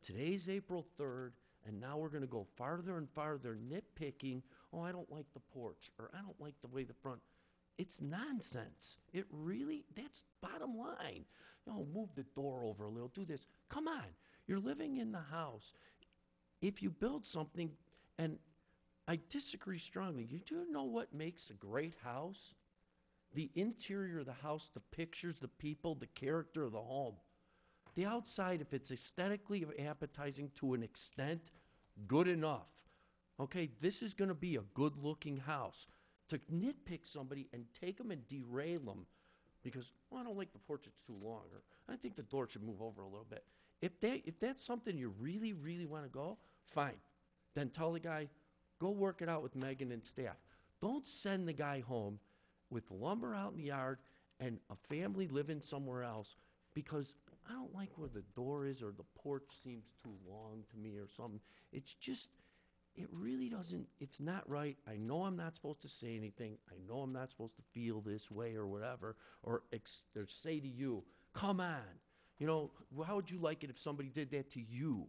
Today's April 3rd, and now we're going to go farther and farther nitpicking. Oh, I don't like the porch, or I don't like the way the front. It's nonsense. It really, that's bottom line. Move the door over a little, do this. Come on, you're living in the house. If you build something, and I disagree strongly. You do know what makes a great house? The interior of the house, the pictures, the people, the character of the home. The outside, if it's aesthetically appetizing to an extent, good enough. Okay, this is going to be a good-looking house. To nitpick somebody and take them and derail them because, I don't like the porch, it's too long, or I think the door should move over a little bit. If that's something you really, really want to go, fine. Then tell the guy, go work it out with Megan and staff. Don't send the guy home with lumber out in the yard and a family living somewhere else because I don't like where the door is or the porch seems too long to me or something. It's just, it really doesn't, it's not right. I know I'm not supposed to say anything. I know I'm not supposed to feel this way or whatever, or say to you, come on. How would you like it if somebody did that to you?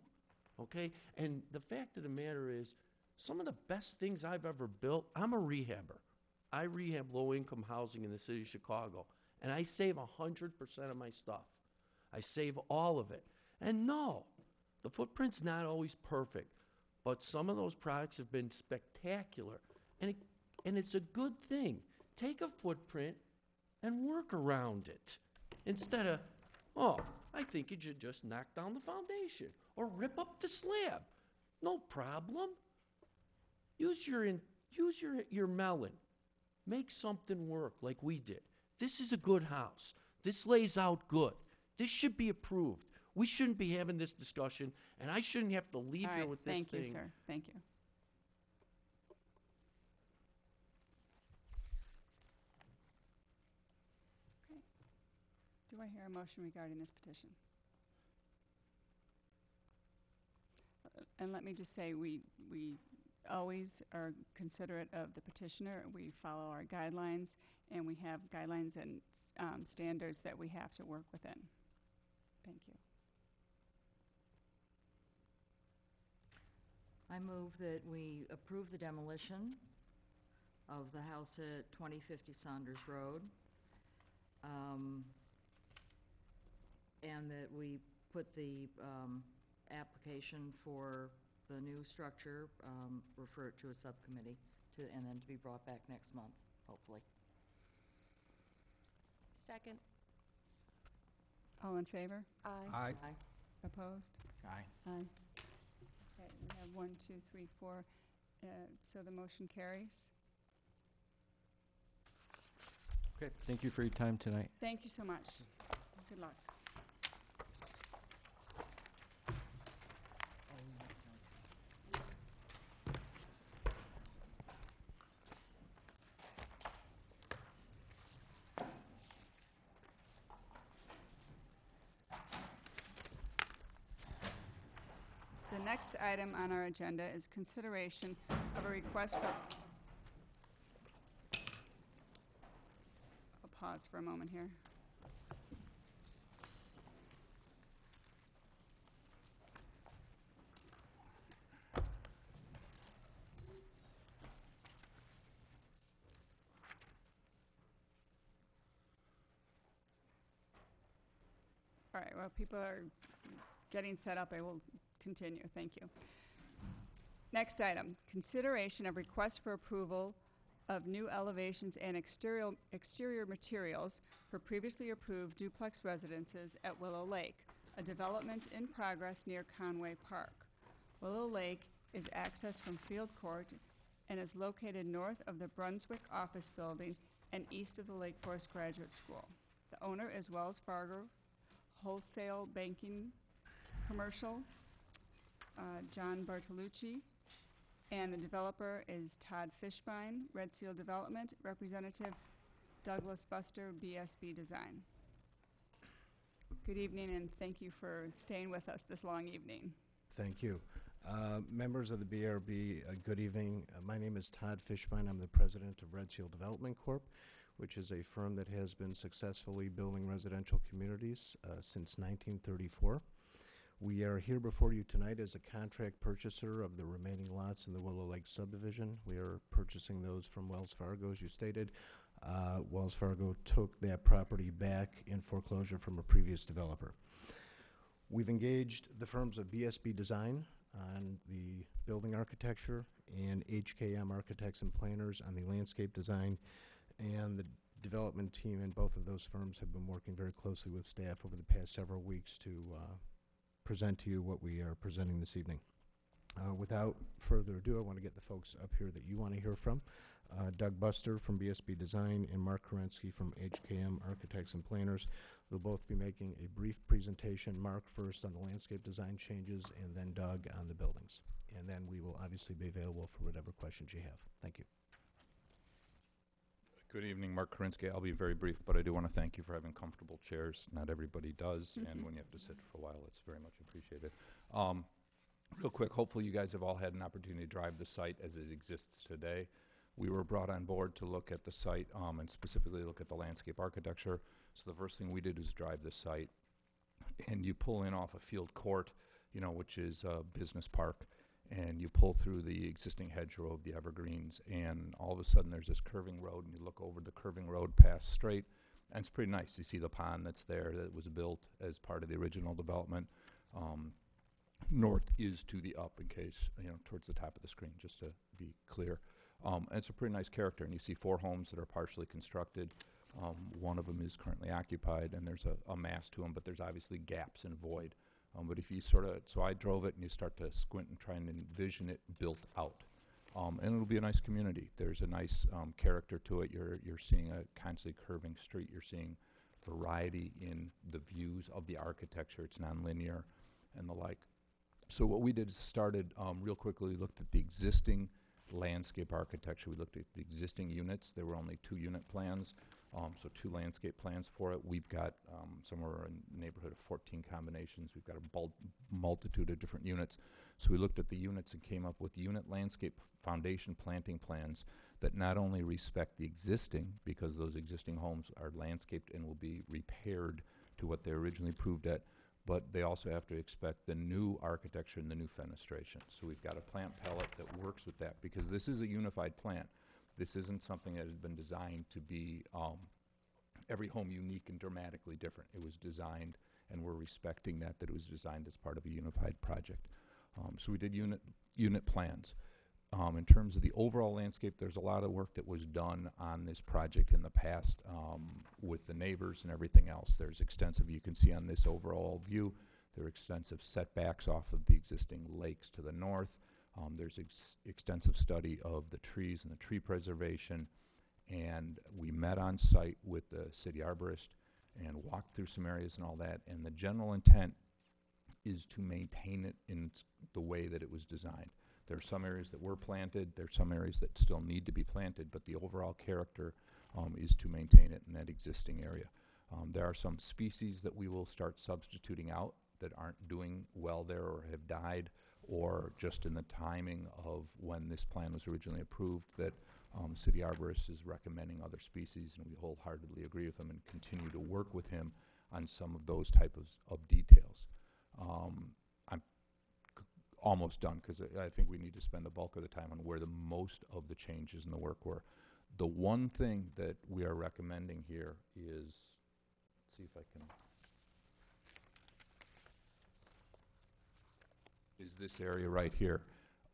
Okay? And the fact of the matter is, some of the best things I've ever built, I'm a rehabber. I rehab low-income housing in the city of Chicago, and I save 100% of my stuff. I save all of it. And no, the footprint's not always perfect, but some of those products have been spectacular, and it's a good thing. Take a footprint and work around it instead of, I think you should just knock down the foundation or rip up the slab. No problem. Use your melon. Make something work like we did. This is a good house. This lays out good. This should be approved. We shouldn't be having this discussion, and I shouldn't have to leave here with this thing. Thank you, sir. Thank you. Okay. Do I hear a motion regarding this petition? And let me just say, we always are considerate of the petitioner. We follow our guidelines, and we have guidelines and standards that we have to work within. Thank you. I move that we approve the demolition of the house at 2050 Saunders Road, and that we put the application for the new structure, refer it to a subcommittee and then to be brought back next month, hopefully. Second. All in favor? Aye. Aye. Opposed? Aye. Aye. Okay, we have 1, 2, 3, 4, so the motion carries. Okay, thank you for your time tonight. Thank you so much. Good luck. The next item on our agenda is consideration of a request for... I'll pause for a moment here. All right, well, people are getting set up. I will continue. Thank you. Next item, consideration of request for approval of new elevations and exterior materials for previously approved duplex residences at Willow Lake, a development in progress near Conway Park. Willow Lake is accessed from Field Court and is located north of the Brunswick Office Building and east of the Lake Forest Graduate School. The owner is Wells Fargo Wholesale Banking Commercial, John Bartolucci, and the developer is Todd Fishbein, Red Seal Development, Representative Douglas Buster, BSB Design. Good evening, and thank you for staying with us this long evening. Thank you. Members of the BRB, good evening. My name is Todd Fishbein. I'm the president of Red Seal Development Corp., which is a firm that has been successfully building residential communities since 1934. We are here before you tonight as a contract purchaser of the remaining lots in the Willow Lake subdivision. We are purchasing those from Wells Fargo, as you stated. Wells Fargo took that property back in foreclosure from a previous developer. We've engaged the firms of BSB Design on the building architecture and HKM Architects and Planners on the landscape design, and the development team in both of those firms have been working very closely with staff over the past several weeks to present to you what we are presenting this evening. Without further ado, I want to get the folks up here that you want to hear from. Doug Buster from BSB Design and Mark Kerensky from HKM Architects and Planners. They'll both be making a brief presentation. Mark first on the landscape design changes, and then Doug on the buildings. And then we will obviously be available for whatever questions you have. Thank you. Good evening, Mark Kerensky. I'll be very brief, but I do want to thank you for having comfortable chairs. Not everybody does, and when you have to sit for a while, it's very much appreciated. Real quick, hopefully you guys have all had an opportunity to drive the site as it exists today. We were brought on board to look at the site and specifically look at the landscape architecture. So the first thing we did was drive the site, and you pull in off a field court, you know, which is a business park, and you pull through the existing hedgerow of the evergreens, and all of a sudden there's this curving road, and you look over the curving road past straight, and it's pretty nice. You see the pond that's there that was built as part of the original development. North is to the up, in case, you know, towards the top of the screen, just to be clear. And it's a pretty nice character, and you see 4 homes that are partially constructed. One of them is currently occupied, and there's a mass to them, but there's obviously gaps and void. But if you sort of, so I drove it, and you start to squint and try and envision it built out. And it'll be a nice community. There's a nice character to it. You're seeing a constantly curving street. You're seeing variety in the views of the architecture. It's nonlinear and the like. So what we did is started real quickly, we looked at the existing landscape architecture. We looked at the existing units. There were only 2 unit plans, so 2 landscape plans for it. We've got somewhere in the neighborhood of 14 combinations. We've got a multitude of different units. So we looked at the units and came up with unit landscape foundation planting plans that not only respect the existing, because those existing homes are landscaped and will be repaired to what they originally approved at, but they also have to expect the new architecture and the new fenestration. So we've got a plant palette that works with that, because this is a unified plant. This isn't something that has been designed to be every home unique and dramatically different. It was designed and we're respecting that it was designed as part of a unified project. So we did unit plans. In terms of the overall landscape, there's a lot of work that was done on this project in the past with the neighbors and everything else. There's extensive, you can see on this overall view, there are extensive setbacks off of the existing lakes to the north. There's extensive study of the trees and the tree preservation, and we met on site with the city arborist and walked through some areas and all that, and the general intent is to maintain it in the way that it was designed. There are some areas that were planted, there are some areas that still need to be planted, but the overall character is to maintain it in that existing area. There are some species that we will start substituting out that aren't doing well there or have died, or just in the timing of when this plan was originally approved, that city arborist is recommending other species, and we wholeheartedly agree with him and continue to work with him on some of those types of details. I'm almost done because I think we need to spend the bulk of the time on where the most of the changes in the work were. The one thing that we are recommending here is, let's see if I can, is this area right here.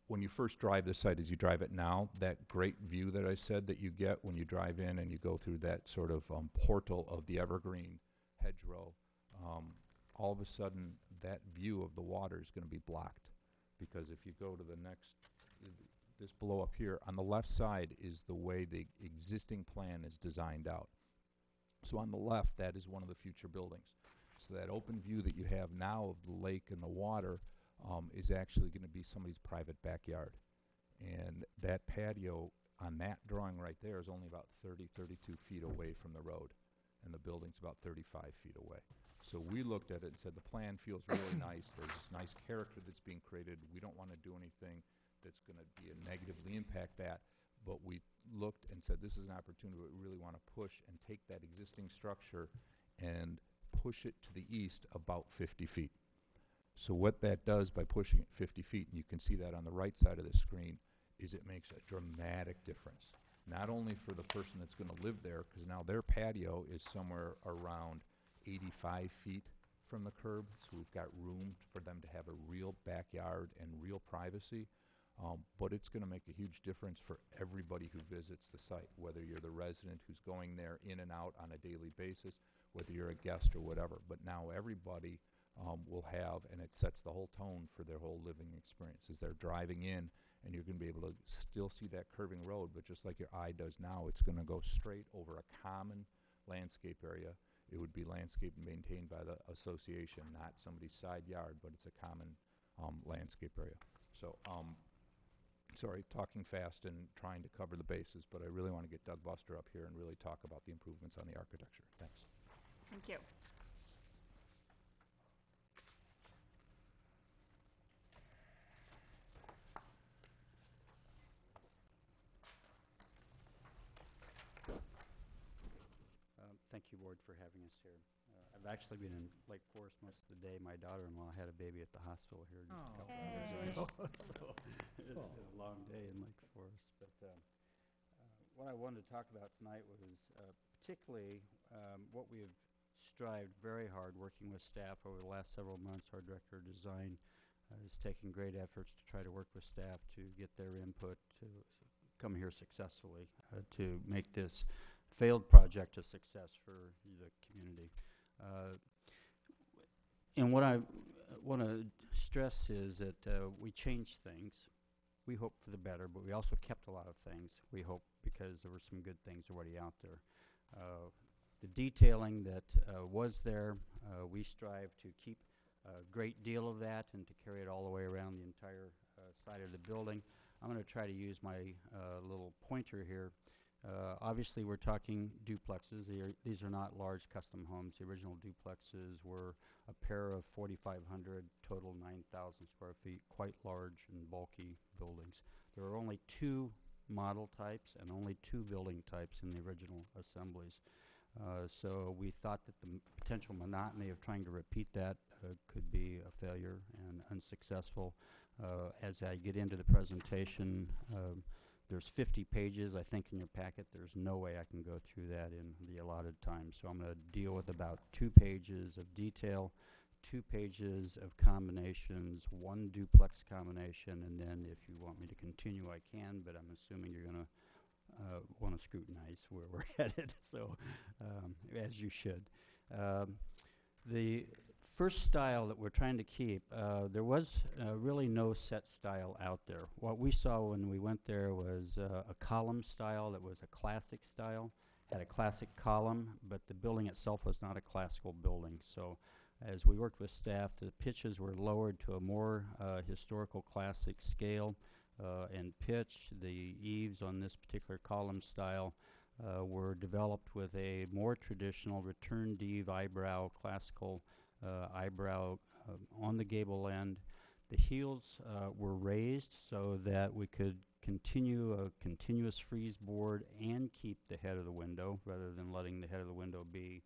When you first drive the site, as you drive it now, that great view that I said that you get when you drive in and you go through that sort of portal of the evergreen hedgerow, all of a sudden that view of the water is going to be blocked, because if you go to the next, this below up here, on the left side is the way the existing plan is designed out. So on the left, that is one of the future buildings. So that open view that you have now of the lake and the water is actually going to be somebody's private backyard. And that patio on that drawing right there is only about 30, 32 feet away from the road, and the building's about 35 feet away. So we looked at it and said the plan feels really nice. There's this nice character that's being created. We don't want to do anything that's going to be a negatively impact that. But we looked and said this is an opportunity that we really want to push and take that existing structure and push it to the east about 50 feet. So what that does by pushing it 50 feet, and you can see that on the right side of the screen, is it makes a dramatic difference. Not only for the person that's going to live there, because now their patio is somewhere around 85 feet from the curb, so we've got room for them to have a real backyard and real privacy, but it's going to make a huge difference for everybody who visits the site, whether you're the resident who's going there in and out on a daily basis, whether you're a guest or whatever. But now everybody will have, and it sets the whole tone for their whole living experience as they're driving in, and you're going to be able to still see that curving road, but just like your eye does now, it's going to go straight over a common landscape area. It would be landscaped and maintained by the association, not somebody's side yard, but it's a common landscape area. So, sorry, talking fast and trying to cover the bases, but I really want to get Doug Buster up here and really talk about the improvements on the architecture. Thanks. Thank you. Thank you, Board, for having us here. I've actually been in Lake Forest most of the day. My daughter-in-law had a baby at the hospital here just a couple hours ago. So it's been a long day in Lake Forest. But what I wanted to talk about tonight was particularly what we have strived very hard working with staff over the last several months. Our Director of Design is taking great efforts to try to work with staff to get their input to come here successfully to make this failed project a success for the community. And what I want to stress is that we changed things. We hope for the better, but we also kept a lot of things, we hope, because there were some good things already out there. The detailing that was there, we strive to keep a great deal of that and to carry it all the way around the entire side of the building. I'm going to try to use my little pointer here. Obviously, we're talking duplexes. These are not large custom homes. The original duplexes were a pair of 4,500, total 9,000 square feet, quite large and bulky buildings. There are only 2 model types and only 2 building types in the original assemblies. So we thought that the potential monotony of trying to repeat that could be a failure and unsuccessful. As I get into the presentation, There's 50 pages, I think, in your packet. There's no way I can go through that in the allotted time. So I'm going to deal with about 2 pages of detail, 2 pages of combinations, 1 duplex combination, and then if you want me to continue, I can, but I'm assuming you're going to want to scrutinize where we're headed, so as you should. The first style that we're trying to keep, there was really no set style out there. What we saw when we went there was a column style that was a classic style, had a classic column, but the building itself was not a classical building. So as we worked with staff, the pitches were lowered to a more historical classic scale and pitch. The eaves on this particular column style were developed with a more traditional return eave eyebrow, classical eyebrow on the gable end. The heels were raised so that we could continue a continuous frieze board and keep the head of the window rather than letting the head of the window be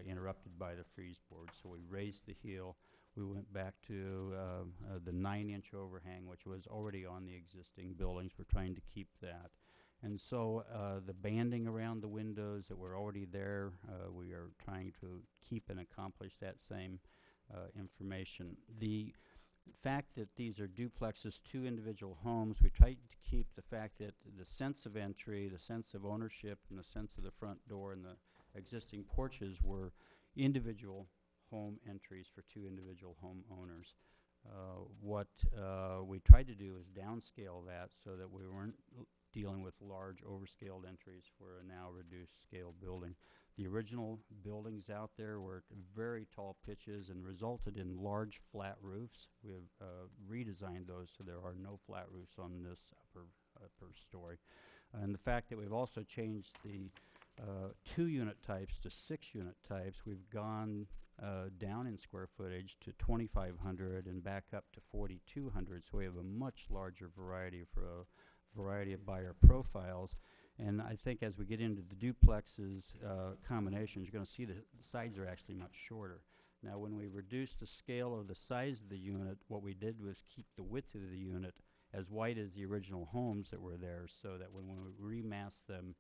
interrupted by the frieze board. So we raised the heel. We went back to the 9-inch overhang, which was already on the existing buildings. We're trying to keep that. And so the banding around the windows that were already there, we are trying to keep and accomplish that same information. The fact that these are duplexes, 2 individual homes, we tried to keep the fact that the sense of entry, the sense of ownership, and the sense of the front door and the existing porches were individual home entries for 2 individual homeowners. What we tried to do is downscale that so that we weren't dealing with large overscaled entries for a now reduced scale building. The original buildings out there were very tall pitches and resulted in large flat roofs. We have redesigned those so there are no flat roofs on this upper story. And the fact that we've also changed the 2-unit types to 6-unit types, we've gone down in square footage to 2,500 and back up to 4,200, so we have a much larger variety for a variety of buyer profiles. And I think as we get into the duplexes combinations, you're going to see the sides are actually much shorter. Now, when we reduced the scale of the size of the unit, what we did was keep the width of the unit as wide as the original homes that were there, so that when we remass them,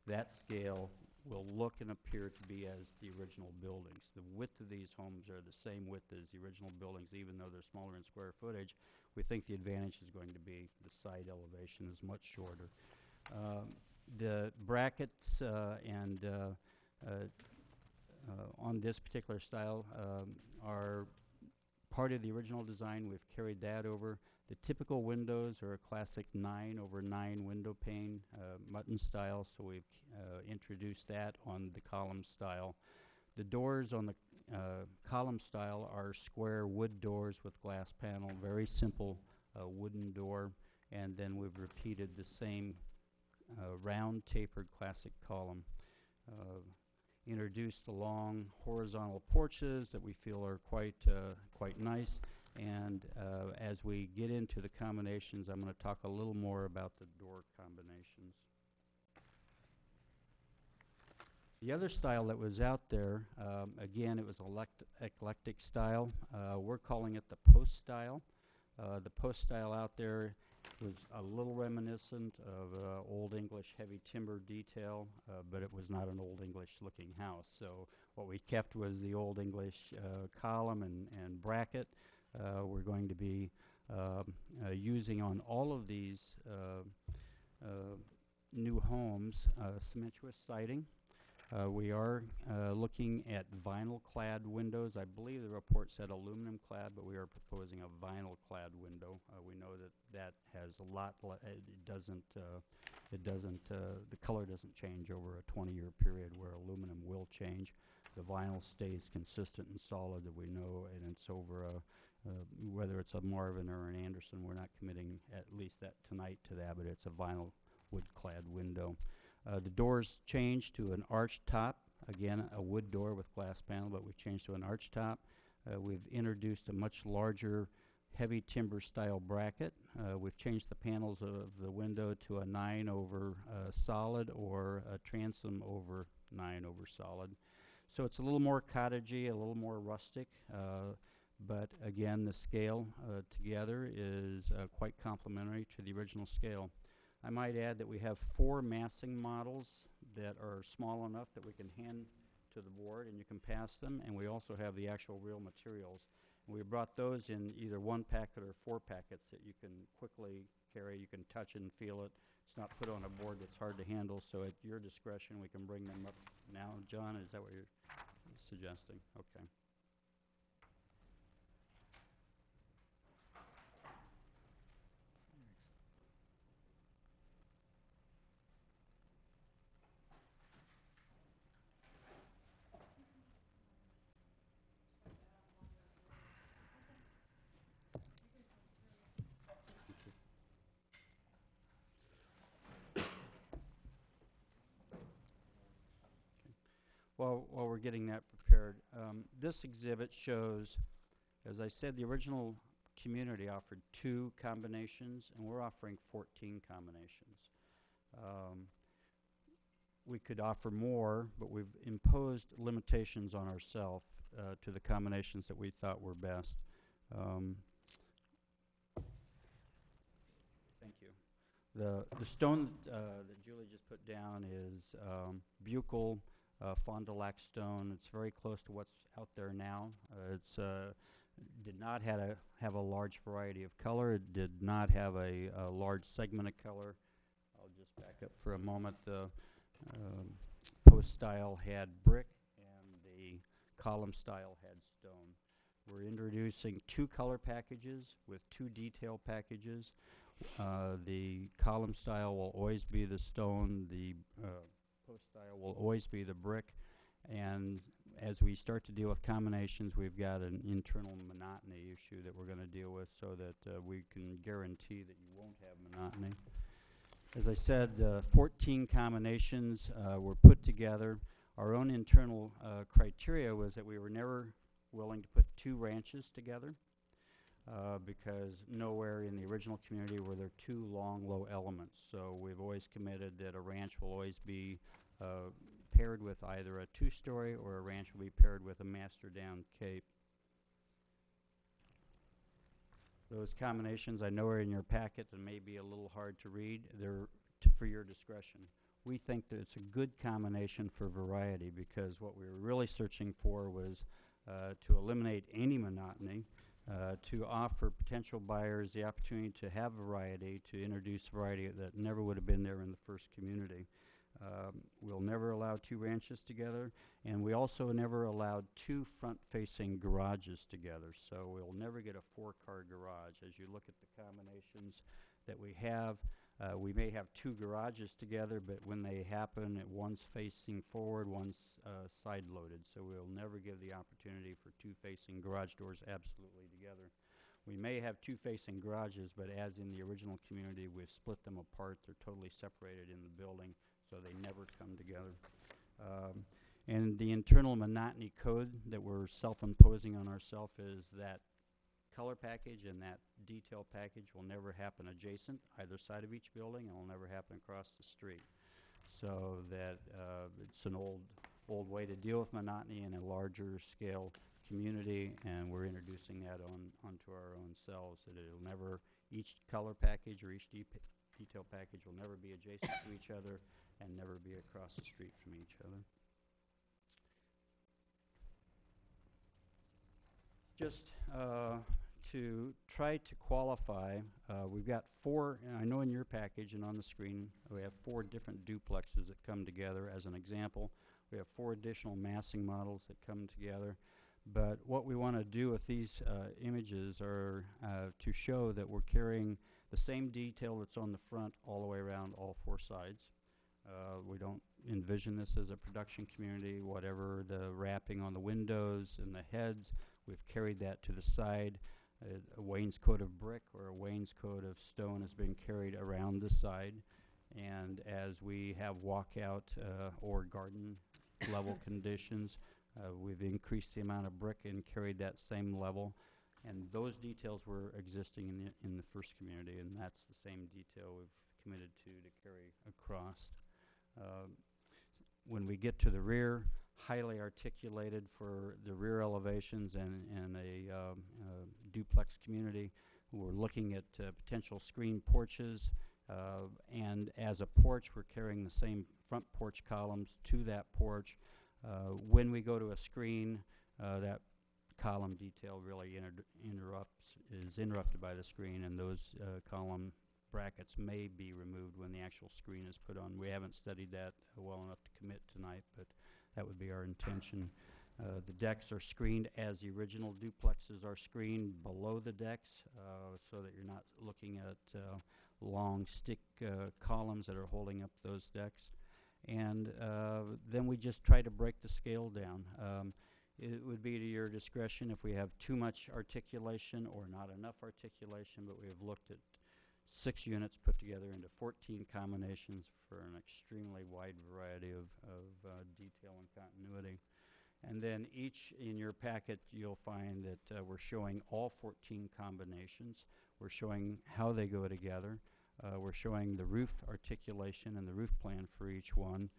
that scale will look and appear to be as the original buildings. The width of these homes are the same width as the original buildings, even though they're smaller in square footage. We think the advantage is going to be the side elevation is much shorter. The brackets on this particular style are part of the original design. We've carried that over. The typical windows are a classic 9/9 window pane, mutton style, so we've introduced that on the column style. The doors on the column style are square wood doors with glass panel, very simple wooden door, and then we've repeated the same round tapered classic column. Introduced the long horizontal porches that we feel are quite nice. And as we get into the combinations, I'm going to talk a little more about the door combinations. The other style that was out there, again, it was eclectic style. We're calling it the post style. The post style out there was a little reminiscent of Old English heavy timber detail, but it was not an Old English looking house. So what we kept was the Old English column and bracket. We're going to be using on all of these new homes cementuous siding. We are looking at vinyl-clad windows. I believe the report said aluminum-clad, but we are proposing a vinyl-clad window. We know that has a lot. The color doesn't change over a 20-year period, where aluminum will change. The vinyl stays consistent and solid, that we know, and it's over whether it's a Marvin or an Anderson. We're not committing at least that tonight to that, but it's a vinyl wood-clad window. The doors changed to an arched top. Again, a wood door with glass panel, but we've changed to an arched top. We've introduced a much larger heavy timber style bracket. We've changed the panels of the window to a 9/solid or a transom over 9/solid. So it's a little more cottagey, a little more rustic, but again, the scale together is quite complementary to the original scale. I might add that we have 4 massing models that are small enough that we can hand to the board and you can pass them, and we also have the actual real materials. And we brought those in either 1 packet or 4 packets that you can quickly carry, you can touch it and feel it. It's not put on a board that's hard to handle, so at your discretion, we can bring them up now. John, is that what you're suggesting? Okay. While we're getting that prepared, this exhibit shows, as I said, the original community offered 2 combinations, and we're offering 14 combinations. We could offer more, but we've imposed limitations on ourselves to the combinations that we thought were best. Thank you. The stone that Julie just put down is buccal Fond du Lac stone. It's very close to what's out there now. It's did not have a large variety of color. It did not have a large segment of color. I'll just back up for a moment. The post style had brick and the column style had stone. We're introducing 2 color packages with 2 detail packages. The column style will always be the stone. The post style will always be the brick. And as we start to deal with combinations, we've got an internal monotony issue that we're going to deal with so that we can guarantee that you won't have monotony. As I said, 14 combinations were put together. Our own internal criteria was that we were never willing to put 2 ranches together because nowhere in the original community were there 2 long, low elements. So we've always committed that a ranch will always be paired with either a 2-story or a ranch will be paired with a master down cape. Those combinations I know are in your packet and may be a little hard to read. They're for your discretion. We think that it's a good combination for variety because what we were really searching for was to eliminate any monotony, to offer potential buyers the opportunity to have variety, to introduce variety that never would have been there in the first community. We'll never allow 2 ranches together, and we also never allowed 2 front-facing garages together. So we'll never get a 4-car garage. As you look at the combinations that we have, we may have 2 garages together, but when they happen, one's facing forward, one's side-loaded. So we'll never give the opportunity for 2 facing garage doors absolutely together. We may have 2 facing garages, but as in the original community, we've split them apart. They're totally separated in the building, so they never come together. And the internal monotony code that we're self-imposing on ourselves is that color package and that detail package will never happen adjacent either side of each building, and will never happen across the street. So that it's an old way to deal with monotony in a larger scale community, and we're introducing that onto our own selves. That it'll never, each color package or each detail package will never be adjacent to each other and never be across the street from each other. Just to try to qualify, we've got 4, and I know in your package and on the screen, we have 4 different duplexes that come together. As an example, we have 4 additional massing models that come together. But what we want to do with these images are to show that we're carrying the same detail that's on the front all the way around all 4 sides. We don't envision this as a production community. Whatever the wrapping on the windows and the heads, we've carried that to the side. A wainscot of brick or a wainscot of stone is being carried around the side. And as we have walkout or garden level conditions, we've increased the amount of brick and carried that same level. And those details were existing in the first community, and that's the same detail we've committed to carry across. When we get to the rear, highly articulated for the rear elevations and a duplex community, we're looking at potential screen porches And as a porch, we're carrying the same front porch columns to that porch. When we go to a screen, that column detail really is interrupted by the screen, and those column brackets may be removed when the actual screen is put on. We haven't studied that well enough to commit tonight, but that would be our intention. The decks are screened as the original duplexes are screened below the decks, so that you're not looking at long stick columns that are holding up those decks. And then we just try to break the scale down. It would be to your discretion if we have too much articulation or not enough articulation, but we have looked at 6 units put together into 14 combinations for an extremely wide variety of detail and continuity. And then each in your packet, you'll find that we're showing all 14 combinations. We're showing how they go together. We're showing the roof articulation and the roof plan for each one.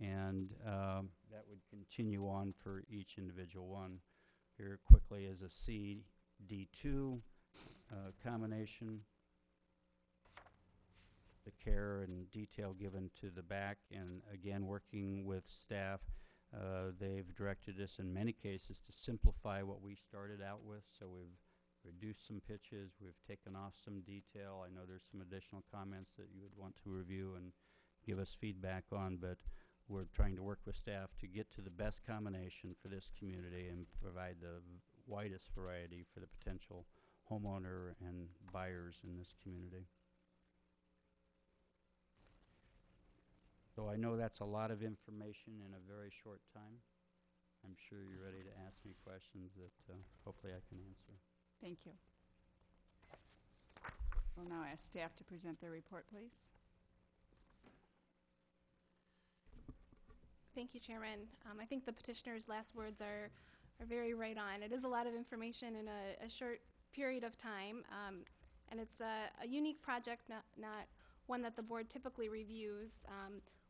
And that would continue on for each individual one. Here quickly is a CD2 combination. The care and detail given to the back, and again, working with staff, they've directed us in many cases to simplify what we started out with. So we've reduced some pitches, we've taken off some detail. I know there's some additional comments that you would want to review and give us feedback on, but we're trying to work with staff to get to the best combination for this community and provide the widest variety for the potential homeowner and buyers in this community. So I know that's a lot of information in a very short time. I'm sure you're ready to ask me questions that hopefully I can answer. Thank you. We'll now ask staff to present their report, please. Thank you, Chairman. I think the petitioner's last words are very right on. It is a lot of information in a short period of time, and it's a unique project, not one that the board typically reviews,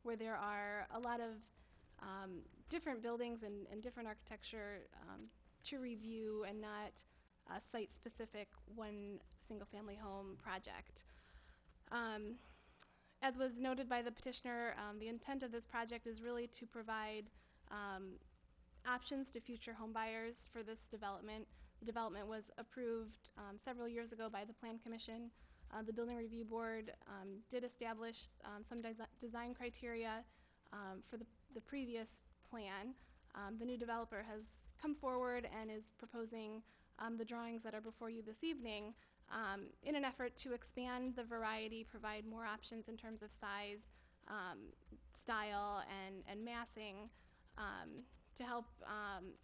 where there are a lot of different buildings and different architecture to review, and not a site-specific one single-family home project. As was noted by the petitioner, the intent of this project is really to provide options to future home buyers for this development. The development was approved several years ago by the Plan Commission. The Building Review Board did establish some design criteria for the previous plan. The new developer has come forward and is proposing the drawings that are before you this evening in an effort to expand the variety, provide more options in terms of size, style, and massing to help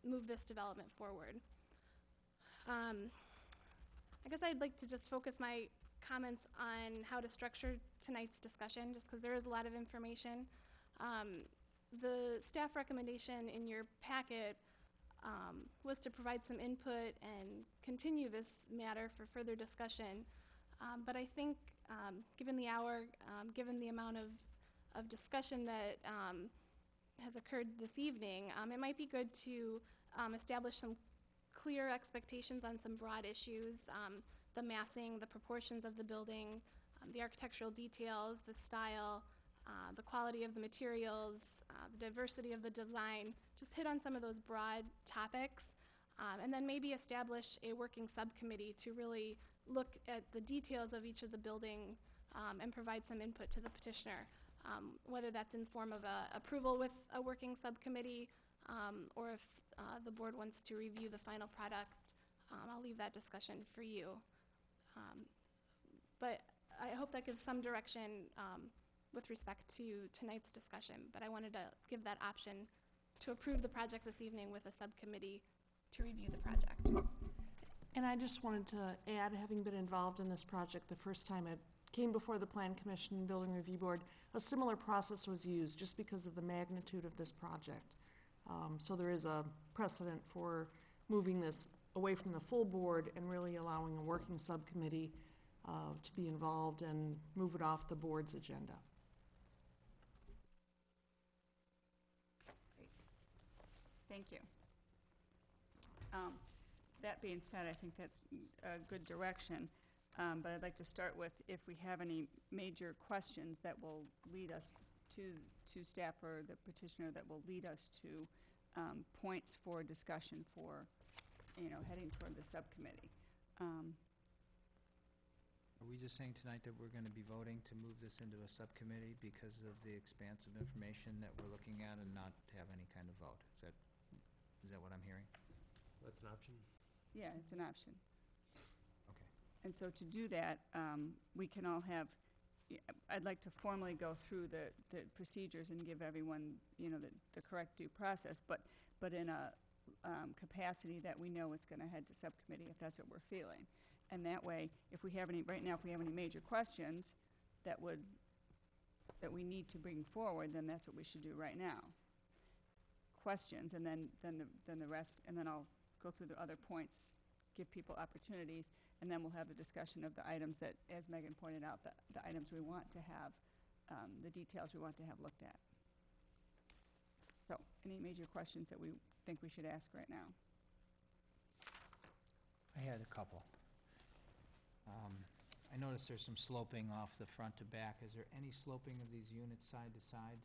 move this development forward. I guess I'd like to just focus my comments on how to structure tonight's discussion, just because there is a lot of information. The staff recommendation in your packet was to provide some input and continue this matter for further discussion. But I think given the hour, given the amount of discussion that has occurred this evening, it might be good to establish some clear expectations on some broad issues, the massing, the proportions of the building, the architectural details, the style, the quality of the materials, the diversity of the design. Just hit on some of those broad topics, and then maybe establish a working subcommittee to really look at the details of each of the building and provide some input to the petitioner, whether that's in form of approval with a working subcommittee, or if the board wants to review the final product. I'll leave that discussion for you. But I hope that gives some direction with respect to tonight's discussion, but I wanted to give that option to approve the project this evening with a subcommittee to review the project. And I just wanted to add, having been involved in this project the first time it came before the Plan Commission and Building Review Board, a similar process was used just because of the magnitude of this project. So there is a precedent for moving this away from the full board and really allowing a working subcommittee to be involved and move it off the board's agenda. Thank you. That being said, I think that's a good direction. But I'd like to start with if we have any major questions that will lead us to staff or the petitioner, that will lead us to points for discussion for, heading toward the subcommittee. Are we just saying tonight that we're going to be voting to move this into a subcommittee because of the expanse of information that we're looking at and not have any kind of vote? Is that what I'm hearing? That's an option. Yeah, it's an option. Okay. And so to do that, we can all have, I'd like to formally go through the procedures and give everyone, the correct due process, but in a capacity that we know it's going to head to subcommittee if that's what we're feeling. And that way, if we have any major questions that we need to bring forward, then that's what we should do right now. Questions, and then the rest, and then I'll go through the other points, give people opportunities, and then we'll have the discussion of the items that, as Megan pointed out, the items we want to have, the details we want to have looked at. So, any major questions that we think we should ask right now? I had a couple. I noticed there's some sloping off the front to back. Is there any sloping of these units side to side?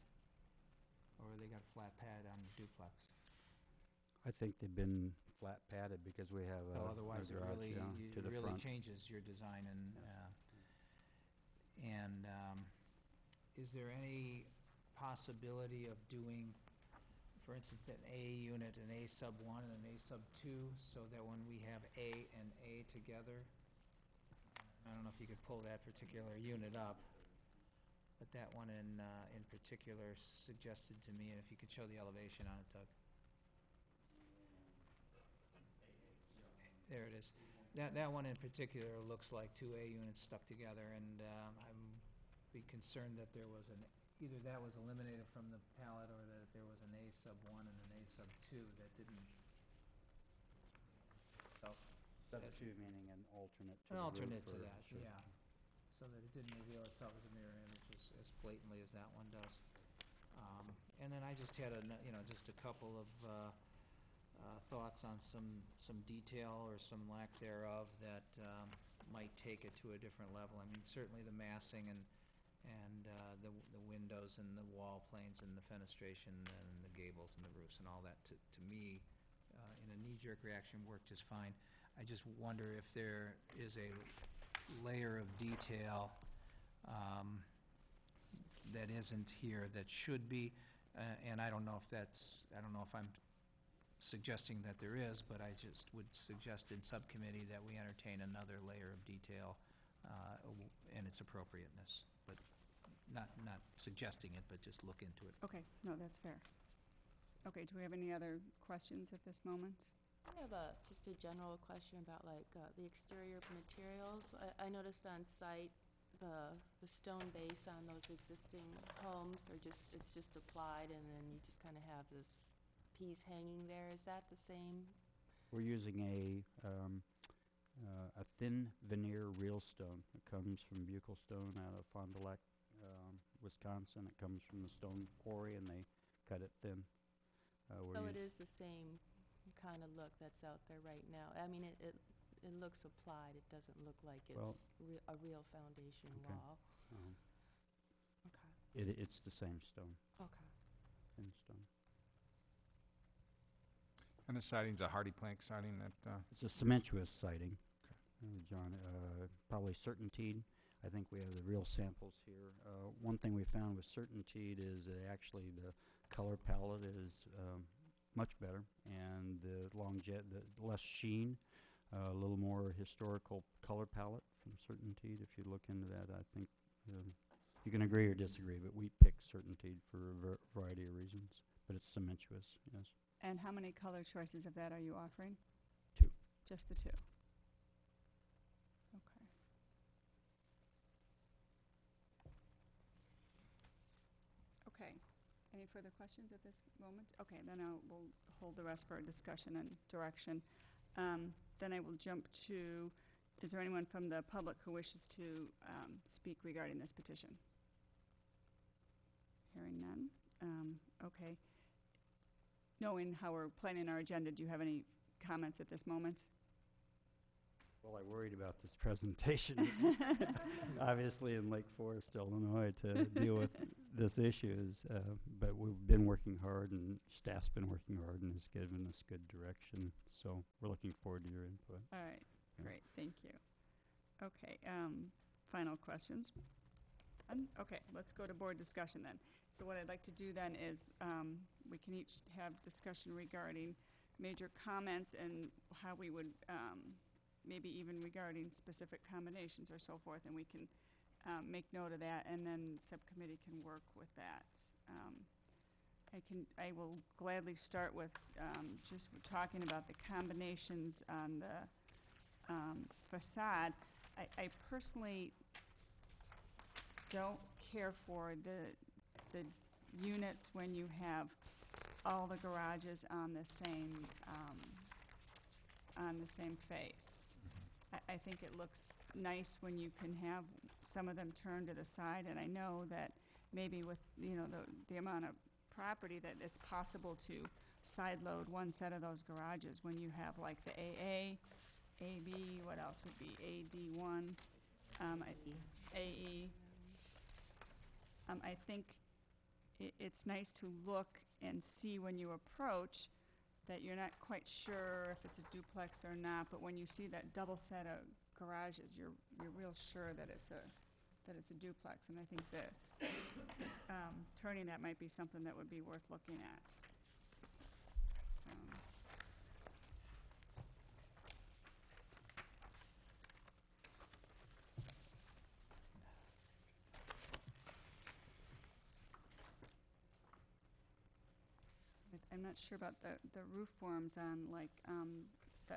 Or they got flat pad on the duplex? I think they've been flat padded because we have So a otherwise, it garage, really, yeah, to it the really front. changes your design and is there any possibility of doing, for instance, an A unit, an A sub 1 and an A sub 2, so that when we have A and A together, I don't know if you could pull that particular unit up, but that one in particular suggested to me, and if you could show the elevation on it, Doug. There it is. That one in particular looks like two A units stuck together, and I'm be concerned that there was either that was eliminated from the palette, or that there was an A sub 1 and an A sub 2 that didn't. Sub 2 meaning an alternate to An the alternate roof to or- that, sure. yeah. So that it didn't reveal itself as a mirror image as blatantly as that one does. And then I just had just a couple of thoughts on some detail or some lack thereof that might take it to a different level. I mean, certainly the massing and the windows and the wall planes and the fenestration and the gables and the roofs and all that, to me, in a knee-jerk reaction, worked just fine. I just wonder if there is a layer of detail that isn't here that should be, and I don't know if I'm suggesting that there is, but I just would suggest in subcommittee that we entertain another layer of detail and its appropriateness, but not suggesting it, but just look into it. Okay, no, that's fair. Okay, do we have any other questions at this moment? I have just a general question about the exterior materials. I noticed on site the stone base on those existing homes it's just applied, and then you just kind of have this piece hanging there. Is that the same? We're using a thin veneer real stone. It comes from buccal stone out of Fond du Lac, Wisconsin. It comes from the stone quarry, and they cut it thin. So it is the same kind of look that's out there right now. I mean, it looks applied. It doesn't look like it's a real foundation Okay. wall. Okay. It's the same stone, Okay. thin stone. And the siding's a hardy plank siding that, It's a cementuous siding, John, probably Certainteed. I think we have the real samples here. One thing we found with Certainteed is that actually the color palette is much better, and the less sheen, a little more historical color palette from Certainteed. If you look into that, I think you can agree or disagree, but we picked Certainteed for a variety of reasons. But it's cementuous, yes. And how many color choices of that are you offering? 2. Just the 2? Okay. Okay. Any further questions at this moment? Okay, then we'll hold the rest for our discussion and direction. Then I will jump to, is there anyone from the public who wishes to speak regarding this petition? Hearing none. Okay. Knowing how we're planning our agenda, do you have any comments at this moment? Well, I worried about this presentation, obviously in Lake Forest, Illinois, to deal with this issues, but we've been working hard, and staff's been working hard, and has given us good direction. So we're looking forward to your input. All right, Yeah. great, thank you. Okay, final questions? Okay, let's go to board discussion then. So what I'd like to do then is, we can each have discussion regarding major comments and how we would, maybe even regarding specific combinations or so forth, and we can make note of that, and then subcommittee can work with that. I will gladly start with just talking about the combinations on the facade. I personally don't care for the units when you have all the garages on the same face. I think it looks nice when you can have some of them turned to the side, and I know that maybe with, you know, the amount of property that it's possible to side load one set of those garages when you have like the AA, AB, what else would be AD1, AE. I think it's nice to look and see when you approach that you're not quite sure if it's a duplex or not, but when you see that double set of garages, you're real sure that it's a duplex, and I think that turning that might be something that would be worth looking at. I'm not sure about the roof forms on like the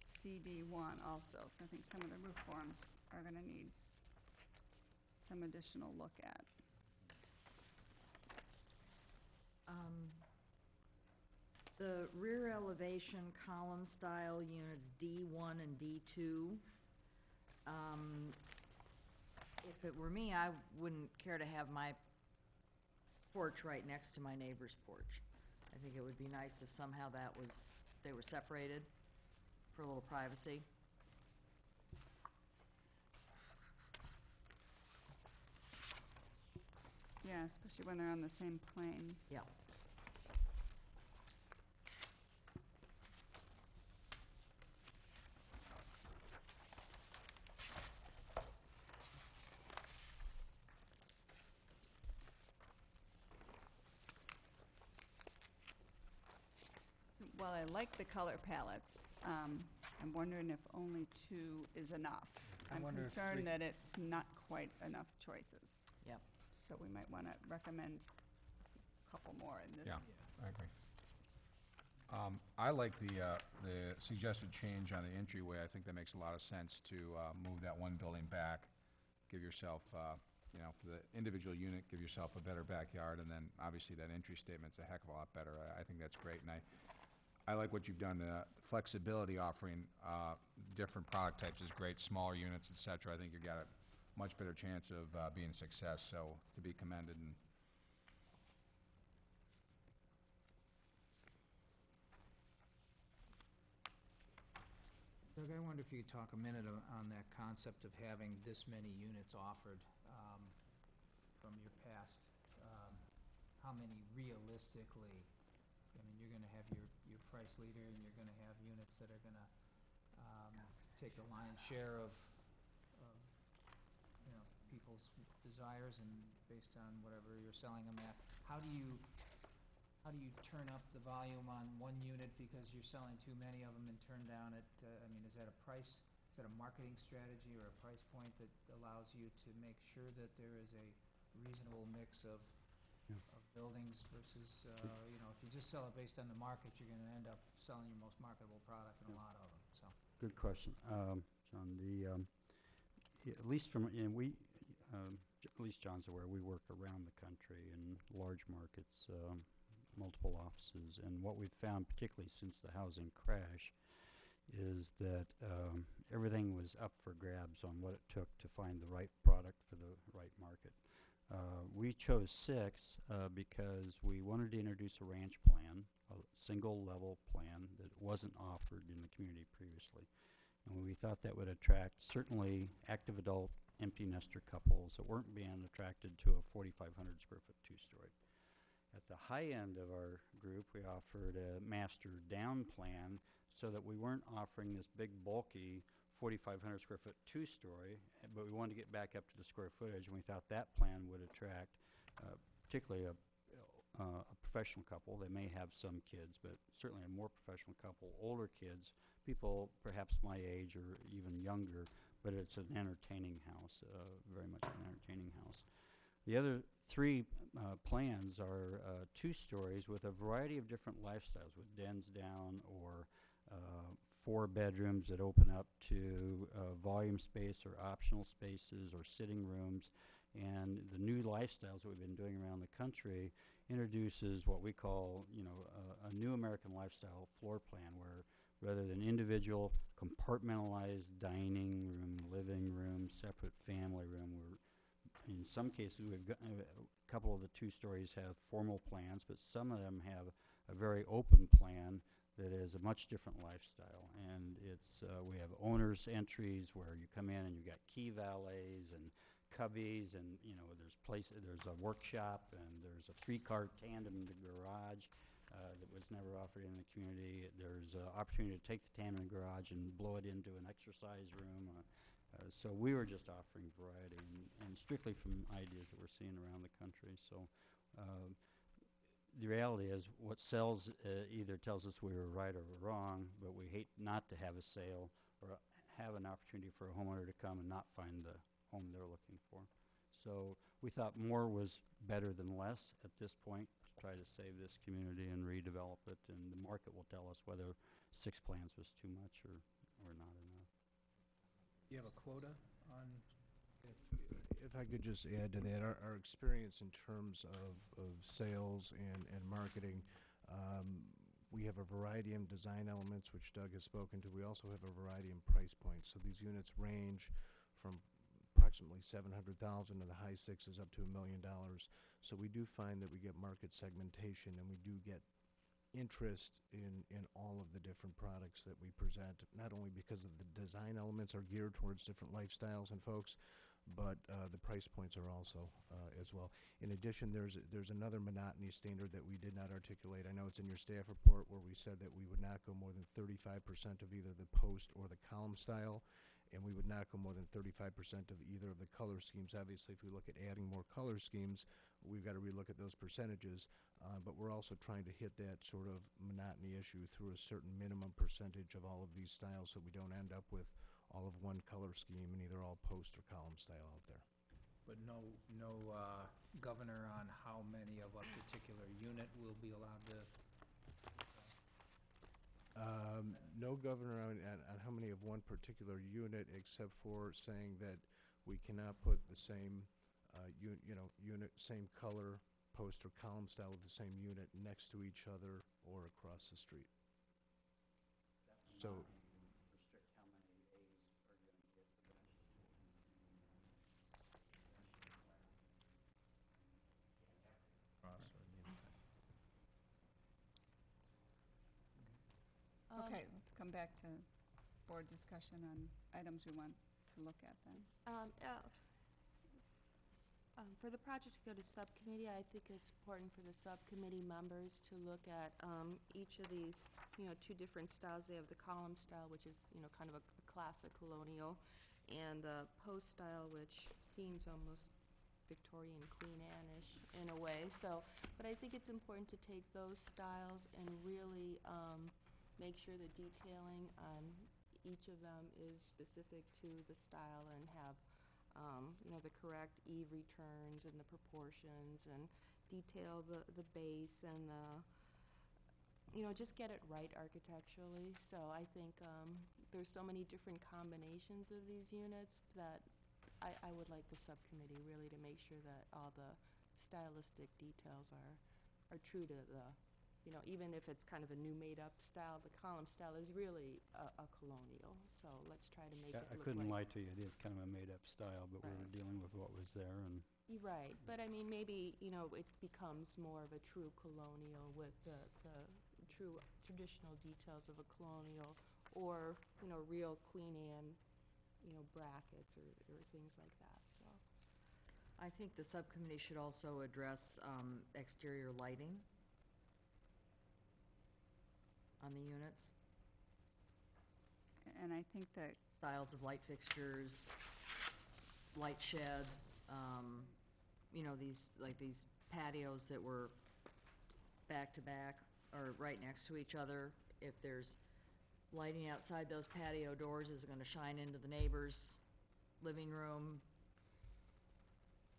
CD1 also, so I think some of the roof forms are going to need some additional look at. The rear elevation column style units D1 and D2, if it were me, I wouldn't care to have my porch right next to my neighbor's porch. I think it would be nice if somehow they were separated for a little privacy. Yeah, especially when they're on the same plane. Yeah. While I like the color palettes, I'm wondering if only 2 is enough. I I'm wonder if concerned 3 that it's not quite enough choices. Yep. So we might want to recommend a couple more in this. Yeah, I agree. I like the suggested change on the entryway. I think that makes a lot of sense to move that one building back, give yourself, you know, for the individual unit, give yourself a better backyard, and then obviously that entry statement's a heck of a lot better. I think that's great, and I like what you've done. Flexibility, offering different product types is great, smaller units, et cetera. I think you've got a much better chance of being a success, so to be commended. And Doug, I wonder if you could talk a minute on that concept of having this many units offered from your past. How many realistically, I mean, you're going to have your price leader, and you're going to have units that are going to take the lion's share of you know, people's desires, and based on whatever you're selling them at. How do you turn up the volume on one unit because you're selling too many of them, and turn down at, I mean, is that a marketing strategy or a price point that allows you to make sure that there is a reasonable mix of buildings versus, you know, if you just sell it based on the market, you're going to end up selling your most marketable product in a lot of them, so. Good question. John, at least from, at least John's aware, we work around the country in large markets, multiple offices, and what we've found, particularly since the housing crash, is that everything was up for grabs on what it took to find the right product for the right market. We chose 6 because we wanted to introduce a ranch plan, a single level plan that wasn't offered in the community previously. And we thought that would attract certainly active adult empty nester couples that weren't being attracted to a 4,500 square foot two-story. At the high end of our group, we offered a master down plan so that we weren't offering this big bulky 4,500 square foot two-story, but we wanted to get back up to the square footage, and we thought that plan would attract particularly a professional couple. They may have some kids, but certainly a more professional couple, older kids, people perhaps my age or even younger, but it's an entertaining house, very much an entertaining house. The other three plans are two stories with a variety of different lifestyles, with dens down or 4 bedrooms that open up to volume space or optional spaces or sitting rooms. And the new lifestyles that we've been doing around the country introduces what we call, a new American lifestyle floor plan, where rather than individual compartmentalized dining room, living room, separate family room, we're in some cases, we've got a couple of the two stories have formal plans, but some of them have a very open plan that is a much different lifestyle. And it's we have owners' entries where you come in and you've got key valets and cubbies, and there's a workshop, and there's a 3-car tandem in the garage that was never offered in the community. There's an opportunity to take the tandem in the garage and blow it into an exercise room. So we were just offering variety and strictly from ideas that we're seeing around the country. So the reality is what sells either tells us we were right or we're wrong, but we hate not to have a sale or have an opportunity for a homeowner to come and not find the home they're looking for. So we thought more was better than less at this point to try to save this community and redevelop it, and the market will tell us whether 6 plans was too much or not enough. You have a quota on? If I could just add to that, our experience in terms of sales and marketing, we have a variety in design elements, which Doug has spoken to. We also have a variety in price points. So these units range from approximately $700,000 to the high sixes up to $1 million. So we do find that we get market segmentation, and we do get interest in all of the different products that we present, not only because of the design elements are geared towards different lifestyles and folks, but the price points are also as well. In addition, there's another monotony standard that we did not articulate. I know it's in your staff report, where we said that we would not go more than 35% of either the post or the column style, and we would not go more than 35% of either of the color schemes. Obviously, if we look at adding more color schemes, we've got to relook at those percentages, but we're also trying to hit that sort of monotony issue through a certain minimum percentage of all of these styles, so we don't end up with all of one color scheme and either all post or column style out there. But no governor on how many of a particular unit will be allowed to? No governor on how many of one particular unit, except for saying that we cannot put the same unit, same color, post or column style with the same unit next to each other or across the street. So. Restrict how many A's are going to get Okay, let's come back to board discussion on items we want to look at then. For the project to go to subcommittee, I think it's important for the subcommittee members to look at each of these, 2 different styles. They have the column style, which is, kind of a classic colonial, and the post style, which seems almost Victorian Queen Anne-ish in a way. So, but I think it's important to take those styles and really make sure the detailing on each of them is specific to the style, and have the correct eave returns and the proportions, and detail the base and just get it right architecturally. So I think there's so many different combinations of these units that I would like the subcommittee really to make sure that all the stylistic details are true to the, even if it's kind of a new made-up style, the column style is really a colonial. So let's try to make it I look couldn't like. lie to you, it is kind of a made-up style, but we were dealing with what was there, and Right, but I mean, maybe, it becomes more of a true colonial with the true traditional details of a colonial, or, you know, real Queen Anne, you know, brackets or things like that, so. I think the subcommittee should also address exterior lighting on the units. And I think that, Styles of light fixtures, light shed, you know, these patios that were back to back or right next to each other. If there's lighting outside those patio doors, is it gonna shine into the neighbor's living room?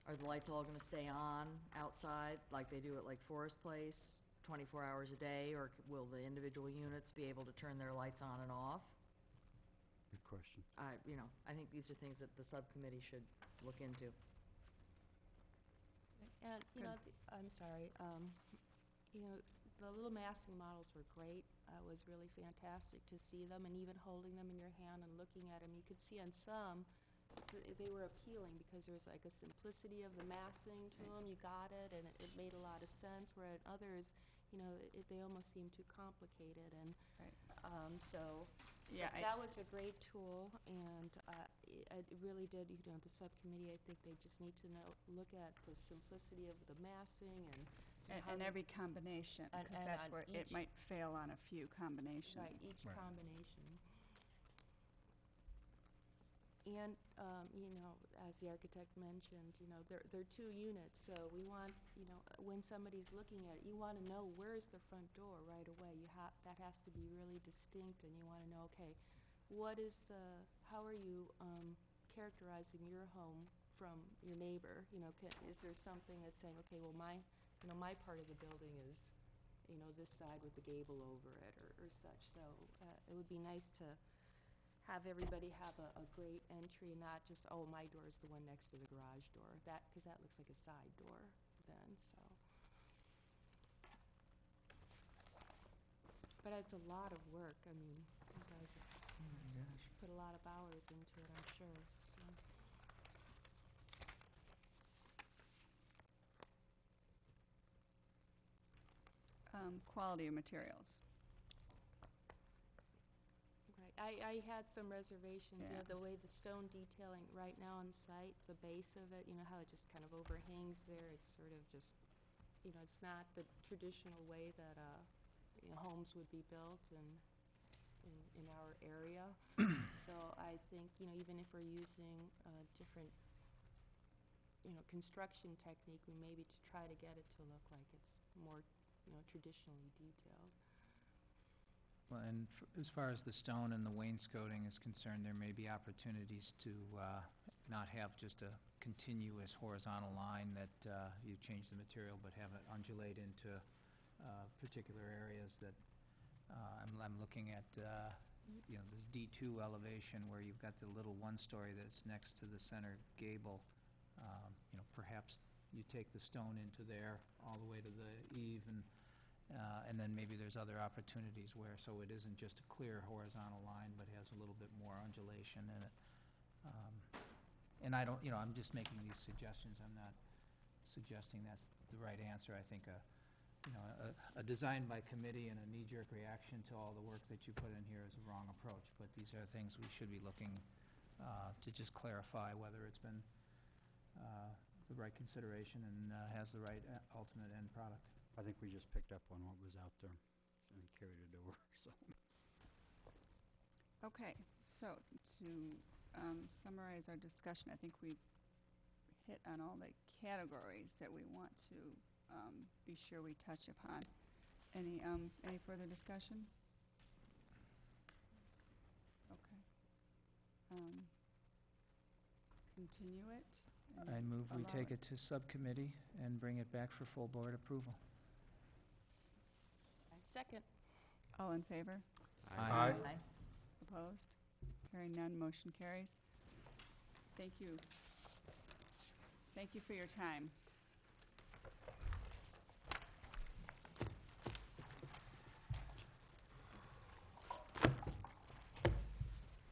Are the lights all gonna stay on outside like they do at like Forest Place, 24 hours a day? Or will the individual units be able to turn their lights on and off? Good question. You know, I think these are things that the subcommittee should look into. And, you know, I'm sorry, you know, the little massing models were great. It was really fantastic to see them, and even holding them in your hand and looking at them. You could see on some, they were appealing because there was like a simplicity of the massing to them. You got it, and it made a lot of sense, where at others, you know, they almost seemed too complicated. And so yeah, that was a great tool, and it really did, you know, the subcommittee, I think they just need to look at the simplicity of the massing and every combination, because that's where it might fail on a few combinations. Right, each combination. And, you know, as the architect mentioned, you know, they're two units, so we want, you know, when somebody's looking at it, you want to know where's the front door right away. That has to be really distinct, and you want to know, okay, how are you characterizing your home from your neighbor? You know, is there something that's saying, okay, well, my part of the building is, you know, this side with the gable over it or such. So it would be nice to have everybody have a great entry, not just, oh, my door is the one next to the garage door, because that looks like a side door then, so. But it's a lot of work. I mean, you guys have put a lot of hours into it, I'm sure, so. Quality of materials. Right, I had some reservations, you know, the way the stone detailing right now on site, the base of it, you know, how it just kind of overhangs there. It's sort of just, you know, it's not the traditional way that, you know, homes would be built in our area. So I think, you know, even if we're using different, you know, construction technique, we maybe to try to get it to look like it's more, you know, traditionally detailed. Well, and as far as the stone and the wainscoting is concerned, there may be opportunities to not have just a continuous horizontal line that you change the material, but have it undulate into particular areas that I'm looking at, you know, this D2 elevation where you've got the little one-story that's next to the center gable. You know, perhaps you take the stone into there all the way to the eave, and then maybe there's other opportunities where, so it isn't just a clear horizontal line, but has a little bit more undulation in it. And I don't, you know, I'm just making these suggestions. I'm not suggesting that's the right answer. I think you know, a design by committee and a knee-jerk reaction to all the work that you put in here is a wrong approach. But these are things we should be looking to just clarify whether it's been the right consideration and has the right ultimate end product. I think we just picked up on what was out there and carried it over, so. Okay, so to summarize our discussion, I think we hit on all the categories that we want to be sure we touch upon. Any further discussion? Okay. Continue it? I move we take it to subcommittee and bring it back for full board approval. Second. All in favor? Aye. Aye. Opposed? Hearing none, motion carries. Thank you. Thank you for your time.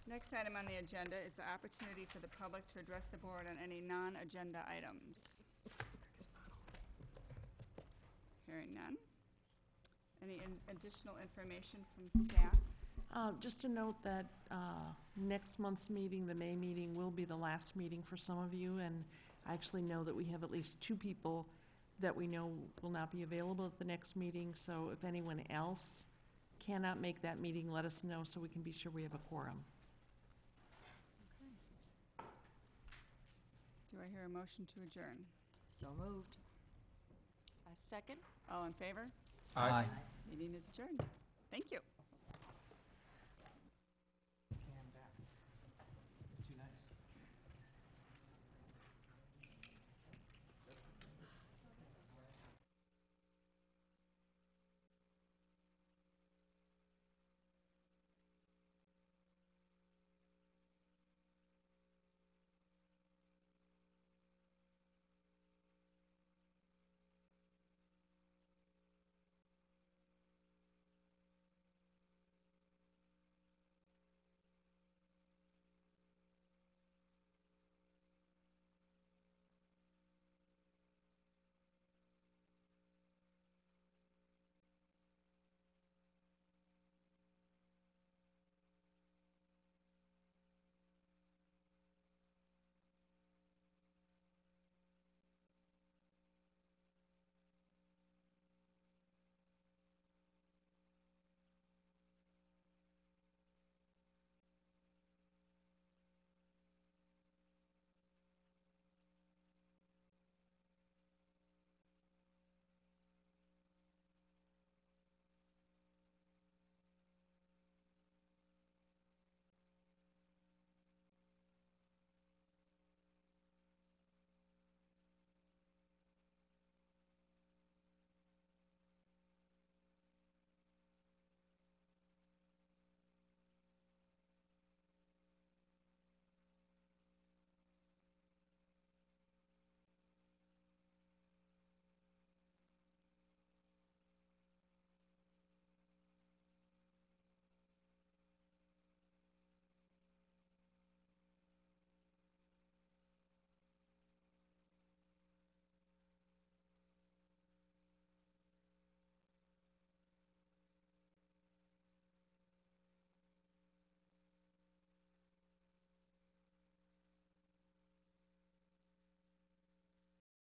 Next item on the agenda is the opportunity for the public to address the board on any non-agenda items. Hearing none. Any additional information from staff? Just to note that next month's meeting, the May meeting, will be the last meeting for some of you, and I actually know that we have at least 2 people that we know will not be available at the next meeting, so if anyone else cannot make that meeting, let us know so we can be sure we have a quorum. Do I hear a motion to adjourn? So moved. A second? All in favor? Aye. Meeting is adjourned. Thank you.